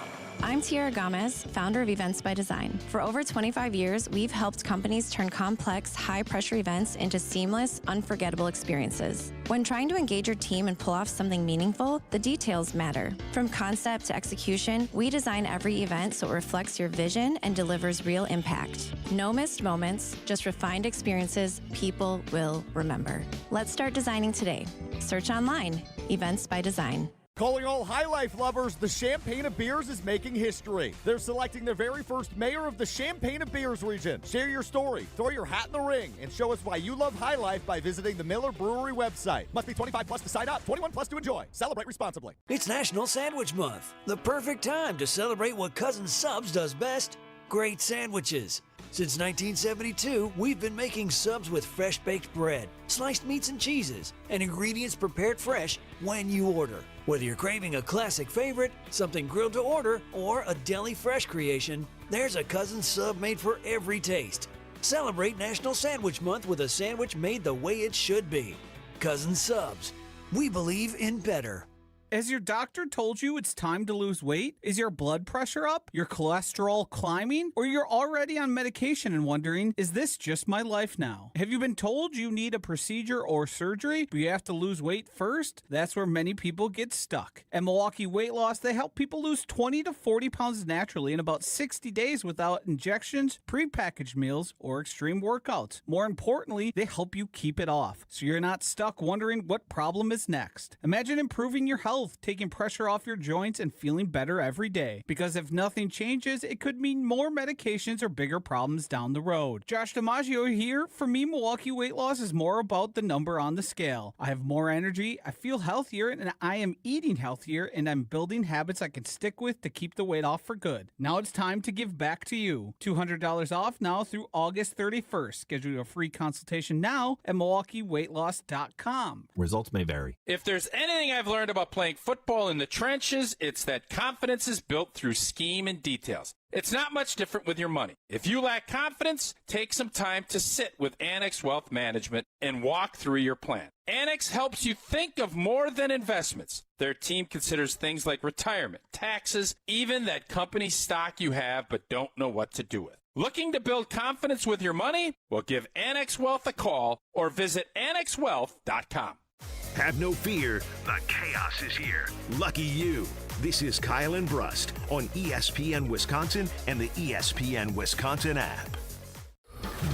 I'm Tiara Gomez, founder of Events by Design. For over 25 years, we've helped companies turn complex, high-pressure events into seamless, unforgettable experiences. When trying to engage your team and pull off something meaningful, the details matter. From concept to execution, we design every event so it reflects your vision and delivers real impact. No missed moments, just refined experiences people will remember. Let's start designing today. Search online, Events by Design. Calling all High Life lovers, the Champaign of Beers is making history. They're selecting their very first mayor of the Champaign of Beers region. Share your story, throw your hat in the ring, and show us why you love High Life by visiting the Miller Brewery website. Must be 25 plus to sign up, 21 plus to enjoy. Celebrate responsibly. It's National Sandwich Month, the perfect time to celebrate what Cousin Subs does best, great sandwiches. Since 1972, we've been making subs with fresh baked bread, sliced meats and cheeses, and ingredients prepared fresh when you order. Whether you're craving a classic favorite, something grilled to order, or a deli fresh creation, there's a Cousin sub made for every taste. Celebrate National Sandwich Month with a sandwich made the way it should be. Cousin Subs. We believe in better. Has your doctor told you it's time to lose weight? Is your blood pressure up? Your cholesterol climbing? Or you're already on medication and wondering, is this just my life now? Have you been told you need a procedure or surgery, but you have to lose weight first? That's where many people get stuck. At Milwaukee Weight Loss, they help people lose 20 to 40 pounds naturally in about 60 days without injections, prepackaged meals, or extreme workouts. More importantly, they help you keep it off, so you're not stuck wondering what problem is next. Imagine improving your health, taking pressure off your joints, and feeling better every day. Because if nothing changes, it could mean more medications or bigger problems down the road. Josh DiMaggio here. For me, Milwaukee Weight Loss is more about the number on the scale. I have more energy, I feel healthier, and I am eating healthier, and I'm building habits I can stick with to keep the weight off for good. Now it's time to give back to you. $200 off now through August 31st. Schedule a free consultation now at MilwaukeeWeightLoss.com. Results may vary. If there's anything I've learned about playing football in the trenches, it's that confidence is built through scheme and details. It's not much different with your money. If you lack confidence, take some time to sit with Annex Wealth Management and walk through your plan. Annex helps you think of more than investments. Their team considers things like retirement, taxes, even that company stock you have but don't know what to do with. Looking to build confidence with your money? Well, give Annex Wealth a call or visit annexwealth.com. Have no fear, the chaos is here. Lucky you. This is Kyle and Brust on ESPN Wisconsin and the ESPN Wisconsin app.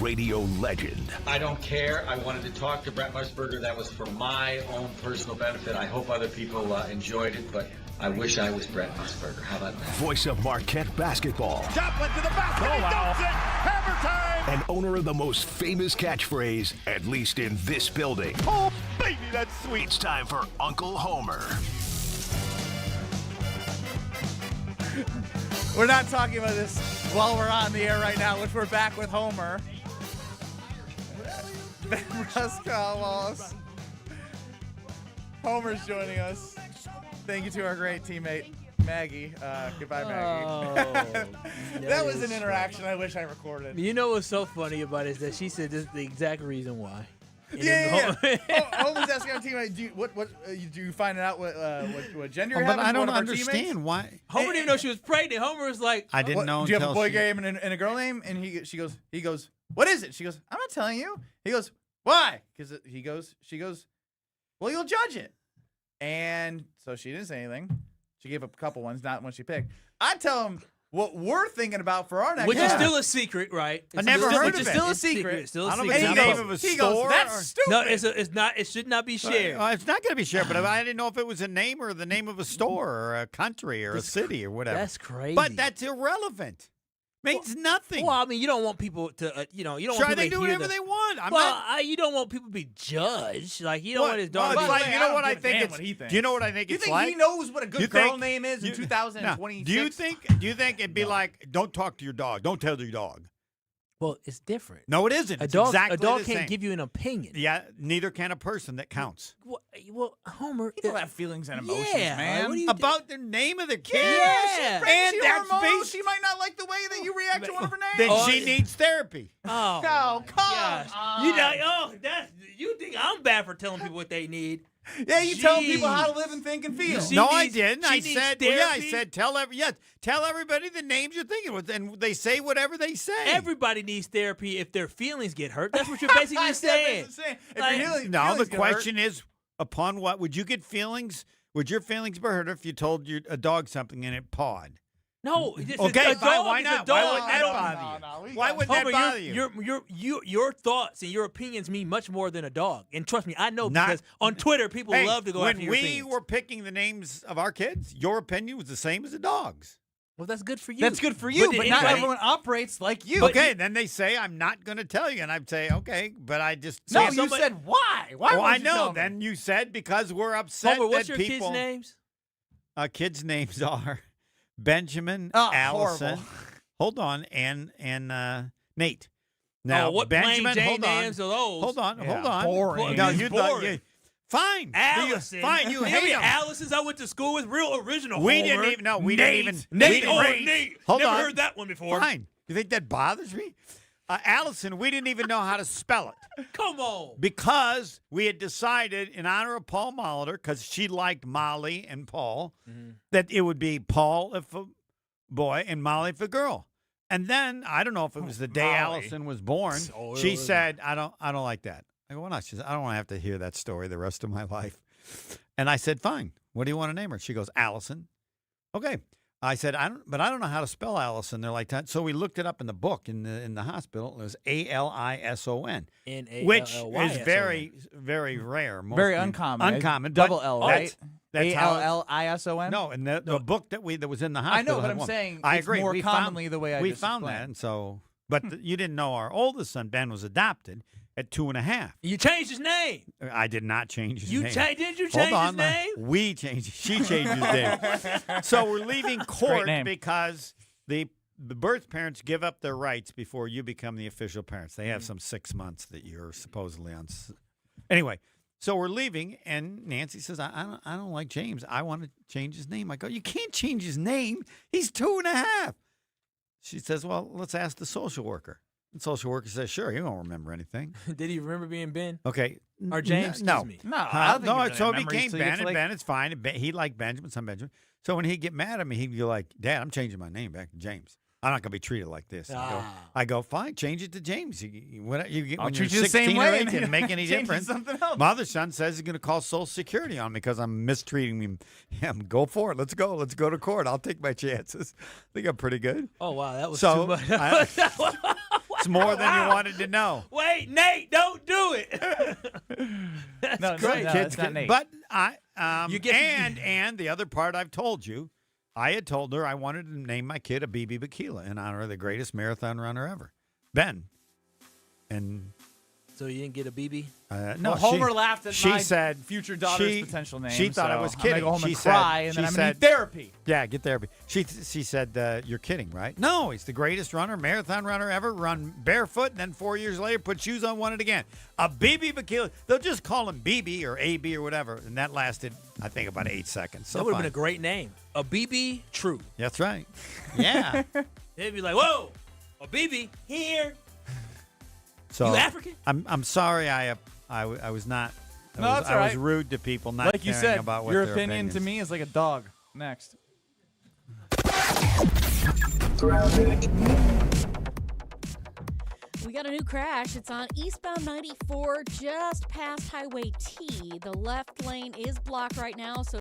Radio legend. I don't care. I wanted to talk to Brent Musburger. That was for my own personal benefit. I hope other people enjoyed it, but I wish I was Brent Musburger. How about that? Voice of Marquette basketball. Joplin to the basket. Oh, wow. He dunks it. Hammer time. And owner of the most famous catchphrase, at least in this building. Oh, baby, that's sweet. It's time for Uncle Homer. We're not talking about this while we're on the air right now, which we're back with Homer. Ben Brust, Kyle Wallace. Homer's joining us. Thank you to our great teammate, Maggie. Goodbye, Maggie. That was an interaction I wish I recorded. You know what's so funny about it is that she said this is the exact reason why. Yeah. Homer's asking our teammate, do you find out what gender you're having? But I don't one of our understand teammates? why. Homer didn't even know she was pregnant. Homer was like, I didn't know Do you have a until boy she- name and a girl name? And he goes, what is it? She goes, I'm not telling you. He goes, why? Because she goes, well, you'll judge it. And so she didn't say anything. She gave up a couple ones, not one she picked. I tell him what we're thinking about for our next which is one. still a secret, right? I never heard which of is it. still a It's secret. secret. It's still a I don't secret. know if it's the name of a He goes, store. that's or- stupid. No, it's not. It should not be shared. It's not going to be shared, but I didn't know if it was a name or the name of a store or a country or a city or whatever. That's crazy. But that's irrelevant. Means nothing. Well, I mean, you don't want people to, you don't Sure, want people they to do hear whatever they want. I'm well, not. you don't want people to be judged. Like, you don't What? want his Well, daughter. it's to like, be you know what I give a think damn it's. what he thinks. Do you know what I think You it's think like? he knows what a good You girl think- name is in you- 2026? Do you think it'd be like, don't talk to your dog, don't tell your dog? Well, it's different. No, it isn't. A It's dog, exactly a dog the can't same. give you an opinion. Yeah, neither can a person that counts. Well, Homer, People have feelings and emotions, yeah, man. what do you About the name of the kid. Yeah. And that's that's based. She might not like the way that you react to one of her names. Then Oh, she needs therapy. Oh, Oh, come gosh. on. You think I'm bad for telling people what they need? Yeah, you tell people how to Jeez. live and think and feel. She No, I needs- didn't. she I needs said, therapy? tell everybody the names you're thinking with, and they say whatever they say. Everybody needs therapy if their feelings get hurt. That's what you're basically saying. If Like- your feelings No, the get question is, upon what would you get feelings? Would your feelings be hurt if you told a dog something and it pawed? No, it's Okay, a fine. dog Why is not? A dog. Why wouldn't I that don't- bother you? Why would that Homer, bother you? your thoughts and your opinions mean much more than a dog. And trust me, I know Not- because on Twitter people Hey, love to go when after your we opinions. were picking the names of our kids, your opinion was the same as the dog's. Well, that's good for you. That's good for you, but did not anybody- everyone operates like you. Okay, then they say I'm not going to tell you, and I'd say okay, but I just No, say you said why? Why? Oh, would I you know. tell me? Then you said because we're upset Homer, what's that your people. kids' names? Kids' names are Benjamin, Oh, Allison. horrible. Hold on, and Nate. Now, what Benjamin, plain Jane hold on. names are those? Hold on, Yeah, hold on. boring. No, It's you boring. fine. Allison. Fine, you How hate many them. Allisons I went to school with? Real original. We Homer. didn't even know. We Nate. didn't even. Nate. we Oh, didn't- Nate. Hold Never on. heard that one before. Fine. You think that bothers me? Allison, we didn't even know how to spell it. Come on. Because we had decided, in honor of Paul Molitor, because she liked Molly and Paul, that it would be Paul if a boy and Molly if a girl. And then I don't know if it was the day Molly. Allison was born. Oh, She it was- said, "I don't like that." I go, "Why not?" She said, "I don't want to have to hear that story the rest of my life." And I said, "Fine. What do you want to name her?" She goes, "Allison." Okay. I said, "I don't know how to spell Allison." They're like that. So we looked it up in the book in the hospital. It was Alison, which is very, very rare. Most Very people- uncommon. Uncommon. Double but L, that's- right? That's how. Allison. No, and the book that was in the hospital. I know, but had I'm one. saying I it's agree. more we commonly found, the way I we just found explained. that, and so. But you didn't know our oldest son Ben was adopted at 2.5. You changed his name. I did not change his You name. didn't you Hold change on, his name? We changed. She changed his name. So we're leaving court name. because the birth parents give up their rights before you become the official parents. They have some 6 months that you're supposedly on. Anyway, so we're leaving, and Nancy says, "I don't like James. I want to change his name." I go, "You can't change his name. He's 2.5." She says, "Well, let's ask the social worker." The social worker says, "Sure, he won't remember anything." Did he remember being Ben? Okay. Or James? No. Excuse me. No, I don't think no, he's gonna so it have memories became till you get Ben, to, and like- Ben, it's fine. He liked Benjamin, son Benjamin. So when he'd get mad at me, he'd be like, "Dad, I'm changing my name back to James." I'm not going to be treated like this. I go, fine, change it to James. When I'll you're treat you the 16 same or way 18, and make any change it to difference. something else. My other son says he's going to call Social Security on me because I'm mistreating him. Go for it. Let's go. Let's go to court. I'll take my chances. I think I'm pretty good. Oh, wow. That was So, too much. It's more than you wanted to know. Wait, Nate, don't do it. That's No, great. no, Kids it's not can- Nate. But You get- and the other part I've told you, I had told her I wanted to name my kid a BB Bakila in honor of the greatest marathon runner ever, Ben. And So you didn't get a BB? no, Well, Homer she, laughed at she my said future daughter's she- potential name. She thought I was so kidding. I'm gonna go home she and said, cry, and then she I'm gonna said, need therapy. Yeah, get therapy. She said, you're kidding, right? No, he's the greatest marathon runner ever. Run barefoot, and then 4 years later, put shoes on, won it again. A BB Bakila. They'll just call him BB or AB or whatever, and that lasted, I think, about 8 seconds. So That would have fine. been a great name. A BB True. That's right. Yeah. They'd be like, whoa, a BB here. So You African? I'm sorry. I was not. No, that's all I was right. rude to people, not Like you caring said, about what your their opinion to opinions. me is like a dog. Next. We got a new crash. It's on eastbound 94 just past Highway T. The left lane is blocked right now, so